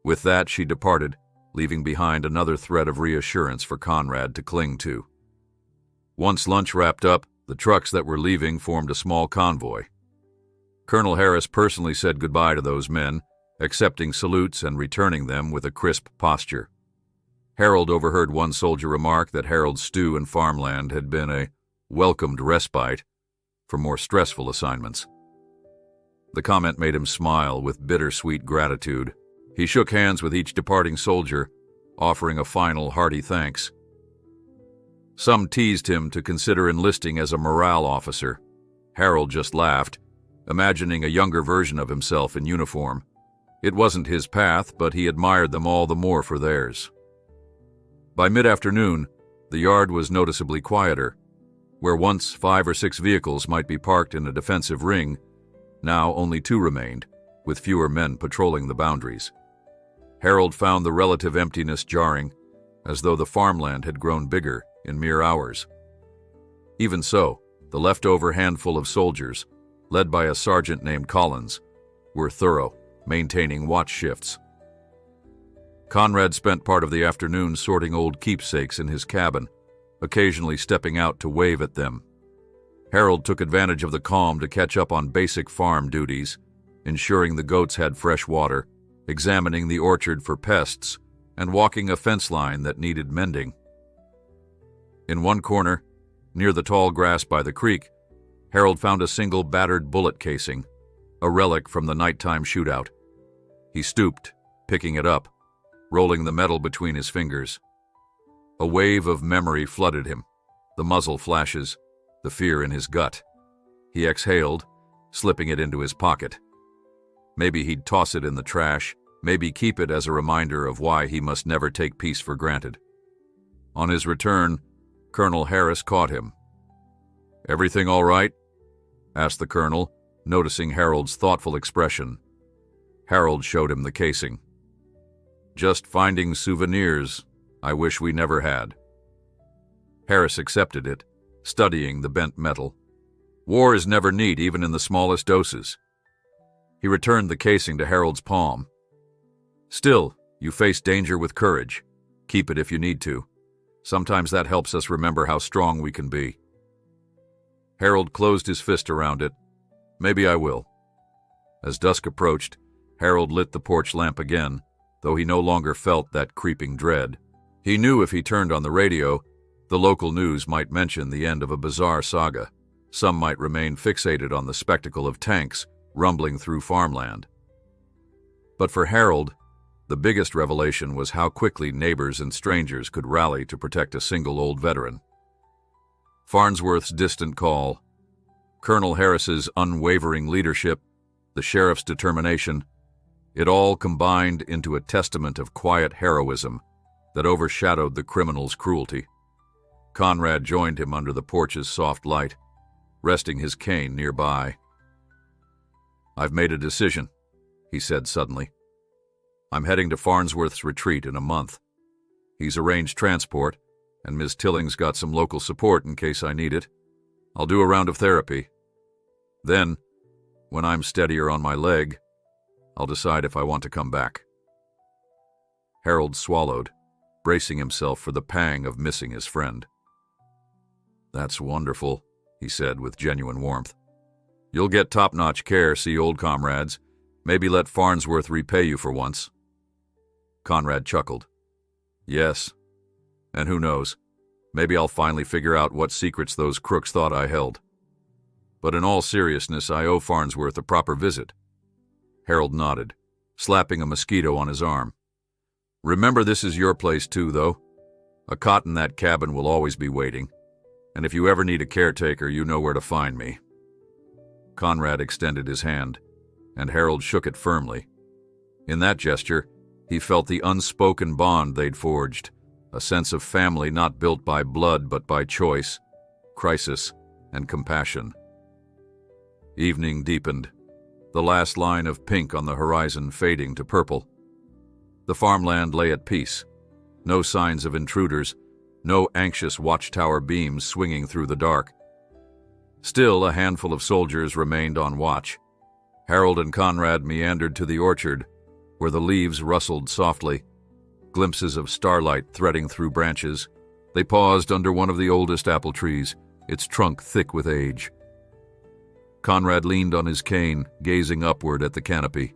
With that, she departed, leaving behind another thread of reassurance for Conrad to cling to. Once lunch wrapped up, the trucks that were leaving formed a small convoy. Colonel Harris personally said goodbye to those men, accepting salutes and returning them with a crisp posture. Harold overheard one soldier remark that Harold's stew and farmland had been a welcomed respite for more stressful assignments. The comment made him smile with bittersweet gratitude. He shook hands with each departing soldier, offering a final hearty thanks. Some teased him to consider enlisting as a morale officer. Harold just laughed, imagining a younger version of himself in uniform. It wasn't his path, but he admired them all the more for theirs. By mid-afternoon, the yard was noticeably quieter. Where once 5 or 6 vehicles might be parked in a defensive ring, now only 2 remained, with fewer men patrolling the boundaries. Harold found the relative emptiness jarring, as though the farmland had grown bigger in mere hours. Even so, the leftover handful of soldiers, led by a sergeant named Collins, were thorough, maintaining watch shifts. Conrad spent part of the afternoon sorting old keepsakes in his cabin, occasionally stepping out to wave at them. Harold took advantage of the calm to catch up on basic farm duties, ensuring the goats had fresh water, examining the orchard for pests, and walking a fence line that needed mending. In one corner, near the tall grass by the creek, Harold found a single battered bullet casing, a relic from the nighttime shootout. He stooped, picking it up, rolling the metal between his fingers. A wave of memory flooded him, the muzzle flashes, the fear in his gut. He exhaled, slipping it into his pocket. Maybe he'd toss it in the trash, maybe keep it as a reminder of why he must never take peace for granted. On his return, Colonel Harris caught him. "Everything all right?" asked the colonel, noticing Harold's thoughtful expression. Harold showed him the casing. "Just finding souvenirs I wish we never had." Harris accepted it, studying the bent metal. War is never neat, even in the smallest doses. He returned the casing to Harold's palm. "Still, you face danger with courage. Keep it if you need to. Sometimes that helps us remember how strong we can be." Harold closed his fist around it. "Maybe I will." As dusk approached, Harold lit the porch lamp again, though he no longer felt that creeping dread. He knew if he turned on the radio, the local news might mention the end of a bizarre saga. Some might remain fixated on the spectacle of tanks rumbling through farmland. But for Harold, the biggest revelation was how quickly neighbors and strangers could rally to protect a single old veteran. Farnsworth's distant call, Colonel Harris's unwavering leadership, the sheriff's determination, it all combined into a testament of quiet heroism that overshadowed the criminal's cruelty. Conrad joined him under the porch's soft light, resting his cane nearby. "I've made a decision," he said suddenly. "I'm heading to Farnsworth's retreat in a month. He's arranged transport, and Ms. Tilling's got some local support in case I need it. I'll do a round of therapy. Then, when I'm steadier on my leg, I'll decide if I want to come back." Harold swallowed, bracing himself for the pang of missing his friend. "That's wonderful," he said with genuine warmth. "You'll get top-notch care, see old comrades. Maybe let Farnsworth repay you for once." Conrad chuckled. "Yes. And who knows, maybe I'll finally figure out what secrets those crooks thought I held. But in all seriousness, I owe Farnsworth a proper visit." Harold nodded, slapping a mosquito on his arm. "Remember, this is your place too, though. A cot in that cabin will always be waiting, and if you ever need a caretaker, you know where to find me." Conrad extended his hand, and Harold shook it firmly. In that gesture, he felt the unspoken bond they'd forged, a sense of family not built by blood but by choice, crisis, and compassion. Evening deepened, the last line of pink on the horizon fading to purple. The farmland lay at peace, no signs of intruders, no anxious watchtower beams swinging through the dark. Still, a handful of soldiers remained on watch. Harold and Conrad meandered to the orchard, where the leaves rustled softly, glimpses of starlight threading through branches. They paused under one of the oldest apple trees, its trunk thick with age. Conrad leaned on his cane, gazing upward at the canopy.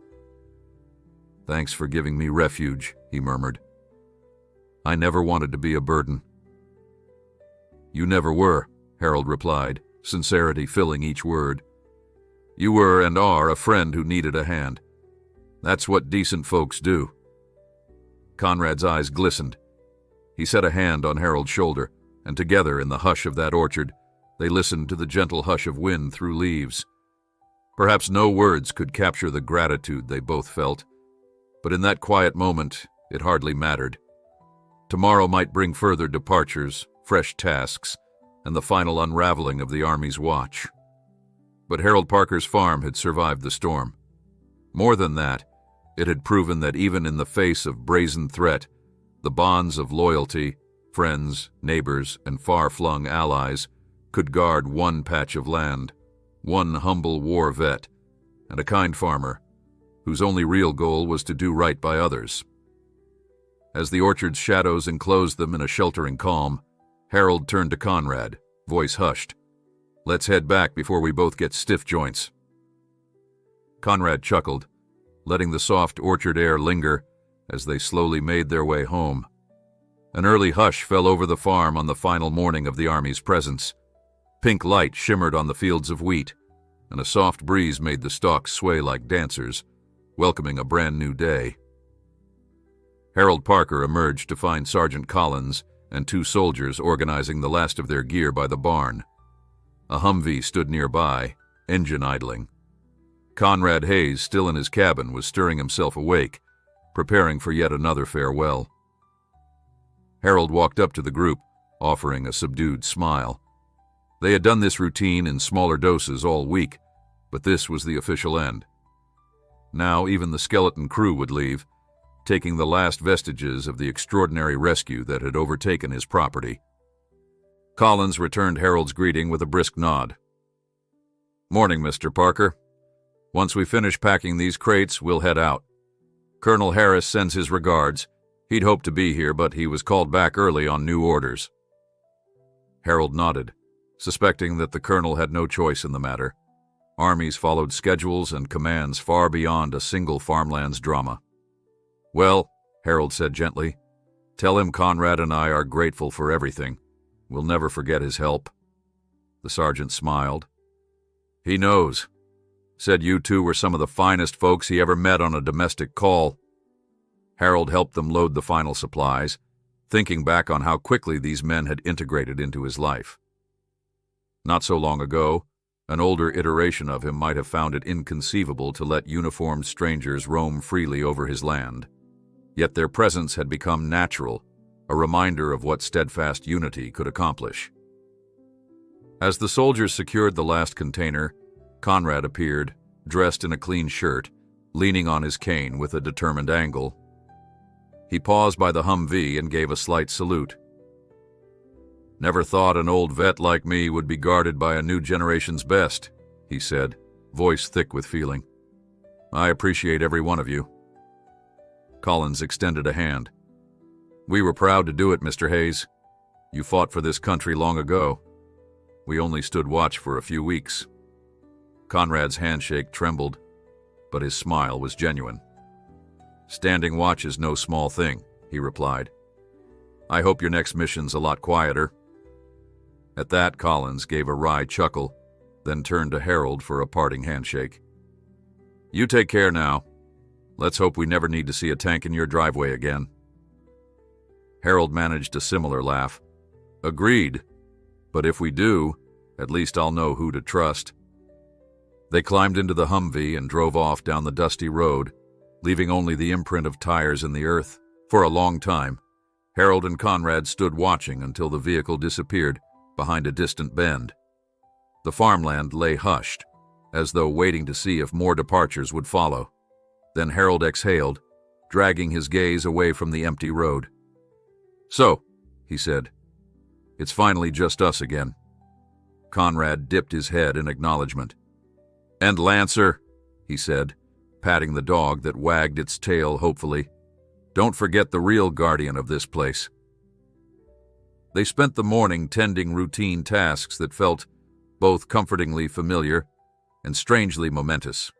"Thanks for giving me refuge," he murmured. "I never wanted to be a burden." "You never were," Harold replied, sincerity filling each word. "You were and are a friend who needed a hand. That's what decent folks do." Conrad's eyes glistened. He set a hand on Harold's shoulder, and together in the hush of that orchard, they listened to the gentle hush of wind through leaves. Perhaps no words could capture the gratitude they both felt, but in that quiet moment it hardly mattered. Tomorrow might bring further departures, fresh tasks, and the final unraveling of the Army's watch. But Harold Parker's farm had survived the storm. More than that, it had proven that even in the face of brazen threat, the bonds of loyalty, friends, neighbors, and far-flung allies could guard one patch of land, one humble war vet, and a kind farmer, whose only real goal was to do right by others. As the orchard's shadows enclosed them in a sheltering calm, Harold turned to Conrad, voice hushed. "Let's head back before we both get stiff joints." Conrad chuckled, letting the soft orchard air linger as they slowly made their way home. An early hush fell over the farm on the final morning of the Army's presence. Pink light shimmered on the fields of wheat, and a soft breeze made the stalks sway like dancers, welcoming a brand new day. Harold Parker emerged to find Sergeant Collins and 2 soldiers organizing the last of their gear by the barn. A Humvee stood nearby, engine idling. Conrad Hayes, still in his cabin, was stirring himself awake, preparing for yet another farewell. Harold walked up to the group, offering a subdued smile. They had done this routine in smaller doses all week, but this was the official end. Now even the skeleton crew would leave, taking the last vestiges of the extraordinary rescue that had overtaken his property. Collins returned Harold's greeting with a brisk nod. "Morning, Mr. Parker. Once we finish packing these crates, we'll head out. Colonel Harris sends his regards. He'd hoped to be here, but he was called back early on new orders." Harold nodded, suspecting that the colonel had no choice in the matter. Armies followed schedules and commands far beyond a single farmlands drama. "Well," Harold said gently, "tell him Conrad and I are grateful for everything. We'll never forget his help." The sergeant smiled. "He knows. Said you two were some of the finest folks he ever met on a domestic call." Harold helped them load the final supplies, thinking back on how quickly these men had integrated into his life. Not so long ago, an older iteration of him might have found it inconceivable to let uniformed strangers roam freely over his land. Yet their presence had become natural, a reminder of what steadfast unity could accomplish. As the soldiers secured the last container, Conrad appeared, dressed in a clean shirt, leaning on his cane with a determined angle. He paused by the Humvee and gave a slight salute. "Never thought an old vet like me would be guarded by a new generation's best," he said, voice thick with feeling. "I appreciate every one of you." Collins extended a hand. "We were proud to do it, Mr. Hayes. You fought for this country long ago. We only stood watch for a few weeks." Conrad's handshake trembled, but his smile was genuine. "Standing watch is no small thing," he replied. "I hope your next mission's a lot quieter." At that, Collins gave a wry chuckle, then turned to Harold for a parting handshake. "You take care now. Let's hope we never need to see a tank in your driveway again." Harold managed a similar laugh. "Agreed. But if we do, at least I'll know who to trust." They climbed into the Humvee and drove off down the dusty road, leaving only the imprint of tires in the earth. For a long time, Harold and Conrad stood watching until the vehicle disappeared behind a distant bend. The farmland lay hushed, as though waiting to see if more departures would follow. Then Harold exhaled, dragging his gaze away from the empty road. "So," he said, "it's finally just us again." Conrad dipped his head in acknowledgement. "And Lancer," he said, patting the dog that wagged its tail hopefully. "Don't forget the real guardian of this place." They spent the morning tending routine tasks that felt both comfortingly familiar and strangely momentous.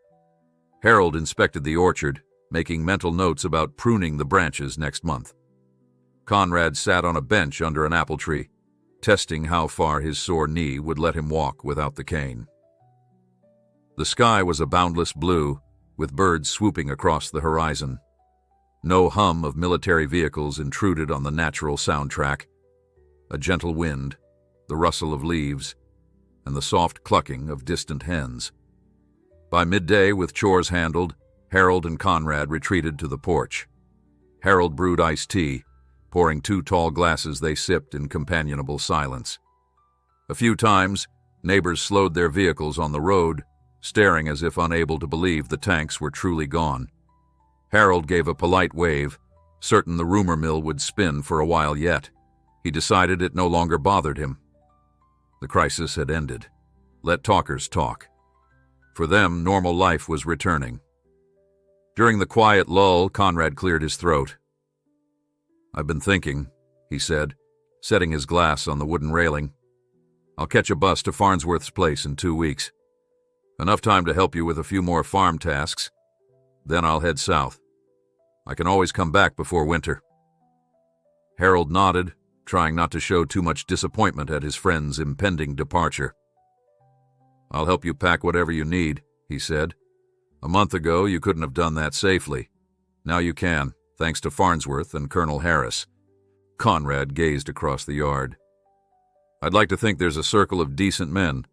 Harold inspected the orchard, making mental notes about pruning the branches next month. Conrad sat on a bench under an apple tree, testing how far his sore knee would let him walk without the cane. The sky was a boundless blue, with birds swooping across the horizon. No hum of military vehicles intruded on the natural soundtrack. A gentle wind, the rustle of leaves, and the soft clucking of distant hens. By midday, with chores handled, Harold and Conrad retreated to the porch. Harold brewed iced tea, pouring 2 tall glasses they sipped in companionable silence. A few times, neighbors slowed their vehicles on the road, staring as if unable to believe the tanks were truly gone. Harold gave a polite wave, certain the rumor mill would spin for a while yet. He decided it no longer bothered him. The crisis had ended. Let talkers talk. For them, normal life was returning. During the quiet lull, Conrad cleared his throat. "I've been thinking," he said, setting his glass on the wooden railing. "I'll catch a bus to Farnsworth's place in 2 weeks. Enough time to help you with a few more farm tasks. Then I'll head south. I can always come back before winter." Harold nodded, trying not to show too much disappointment at his friend's impending departure. "I'll help you pack whatever you need," he said. "A month ago, you couldn't have done that safely. Now you can, thanks to Farnsworth and Colonel Harris." Conrad gazed across the yard. "I'd like to think there's a circle of decent men,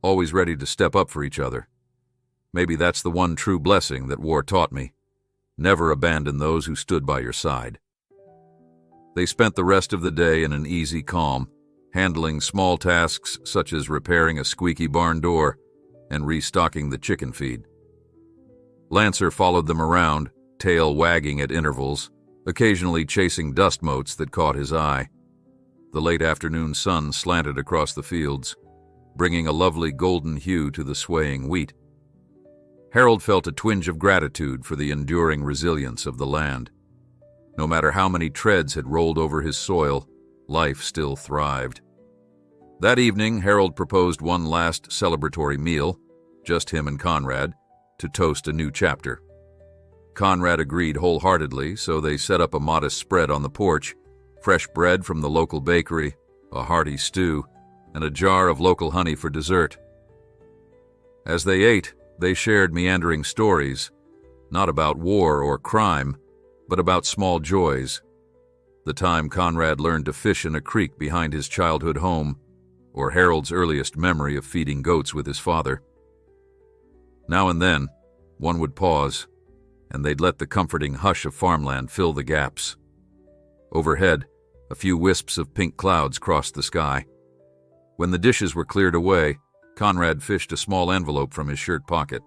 always ready to step up for each other. Maybe that's the one true blessing that war taught me. Never abandon those who stood by your side." They spent the rest of the day in an easy calm, handling small tasks such as repairing a squeaky barn door and restocking the chicken feed. Lancer followed them around, tail wagging at intervals, occasionally chasing dust motes that caught his eye. The late afternoon sun slanted across the fields, bringing a lovely golden hue to the swaying wheat. Harold felt a twinge of gratitude for the enduring resilience of the land. No matter how many treads had rolled over his soil, life still thrived. That evening, Harold proposed one last celebratory meal, just him and Conrad, to toast a new chapter. Conrad agreed wholeheartedly, so they set up a modest spread on the porch, fresh bread from the local bakery, a hearty stew, and a jar of local honey for dessert. As they ate, they shared meandering stories, not about war or crime, but about small joys. The time Conrad learned to fish in a creek behind his childhood home, or Harold's earliest memory of feeding goats with his father. Now and then, one would pause, and they'd let the comforting hush of farmland fill the gaps. Overhead, a few wisps of pink clouds crossed the sky. When the dishes were cleared away, Conrad fished a small envelope from his shirt pocket.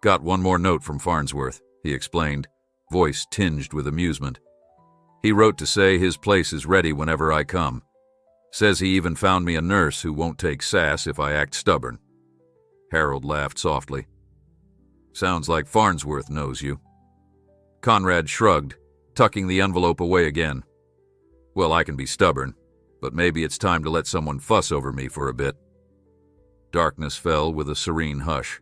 "Got one more note from Farnsworth," he explained, voice tinged with amusement. "He wrote to say his place is ready whenever I come. Says he even found me a nurse who won't take sass if I act stubborn." Harold laughed softly. "Sounds like Farnsworth knows you." Conrad shrugged, tucking the envelope away again. "Well, I can be stubborn, but maybe it's time to let someone fuss over me for a bit." Darkness fell with a serene hush.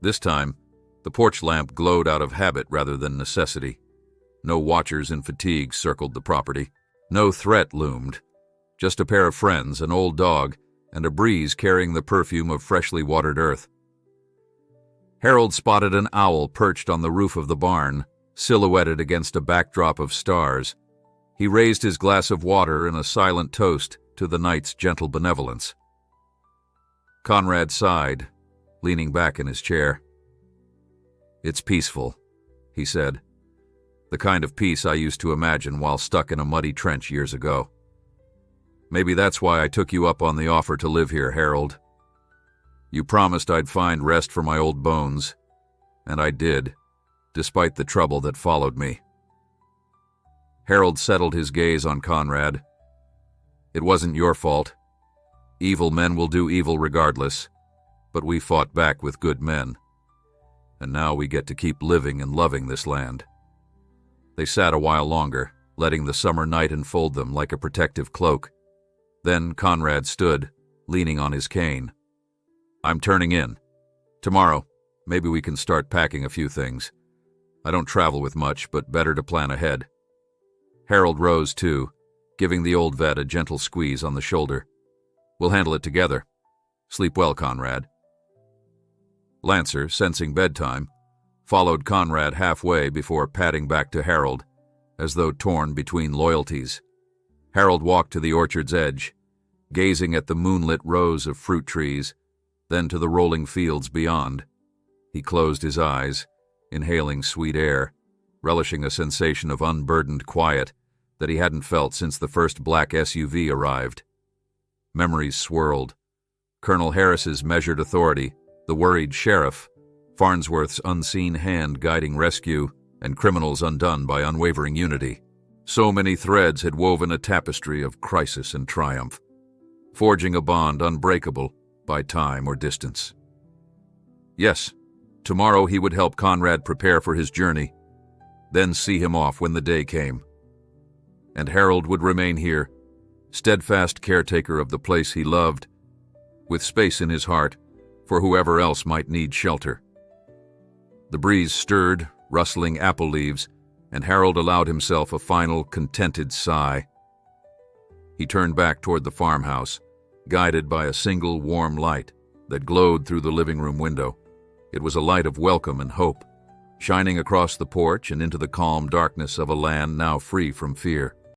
This time, the porch lamp glowed out of habit rather than necessity. No watchers in fatigue circled the property. No threat loomed. Just a pair of friends, an old dog, and a breeze carrying the perfume of freshly watered earth. Harold spotted an owl perched on the roof of the barn, silhouetted against a backdrop of stars. He raised his glass of water in a silent toast to the night's gentle benevolence. Conrad sighed, leaning back in his chair. "It's peaceful," he said. "The kind of peace I used to imagine while stuck in a muddy trench years ago. Maybe that's why I took you up on the offer to live here, Harold. You promised I'd find rest for my old bones, and I did, despite the trouble that followed me." Harold settled his gaze on Conrad. "It wasn't your fault. Evil men will do evil regardless, but we fought back with good men. And now we get to keep living and loving this land." They sat a while longer, letting the summer night enfold them like a protective cloak. Then Conrad stood, leaning on his cane. "I'm turning in. Tomorrow, maybe we can start packing a few things. I don't travel with much, but better to plan ahead." Harold rose too, giving the old vet a gentle squeeze on the shoulder. "We'll handle it together. Sleep well, Conrad." Lancer, sensing bedtime, followed Conrad halfway before padding back to Harold, as though torn between loyalties. Harold walked to the orchard's edge, gazing at the moonlit rows of fruit trees, then to the rolling fields beyond. He closed his eyes, inhaling sweet air, relishing a sensation of unburdened quiet that he hadn't felt since the first black SUV arrived. Memories swirled. Colonel Harris's measured authority, the worried sheriff, Farnsworth's unseen hand guiding rescue, and criminals undone by unwavering unity. So many threads had woven a tapestry of crisis and triumph, forging a bond unbreakable by time or distance. Yes, tomorrow he would help Conrad prepare for his journey, then see him off when the day came. And Harold would remain here, steadfast caretaker of the place he loved, with space in his heart for whoever else might need shelter. The breeze stirred, rustling apple leaves, and Harold allowed himself a final, contented sigh. He turned back toward the farmhouse, guided by a single warm light that glowed through the living room window. It was a light of welcome and hope, shining across the porch and into the calm darkness of a land now free from fear.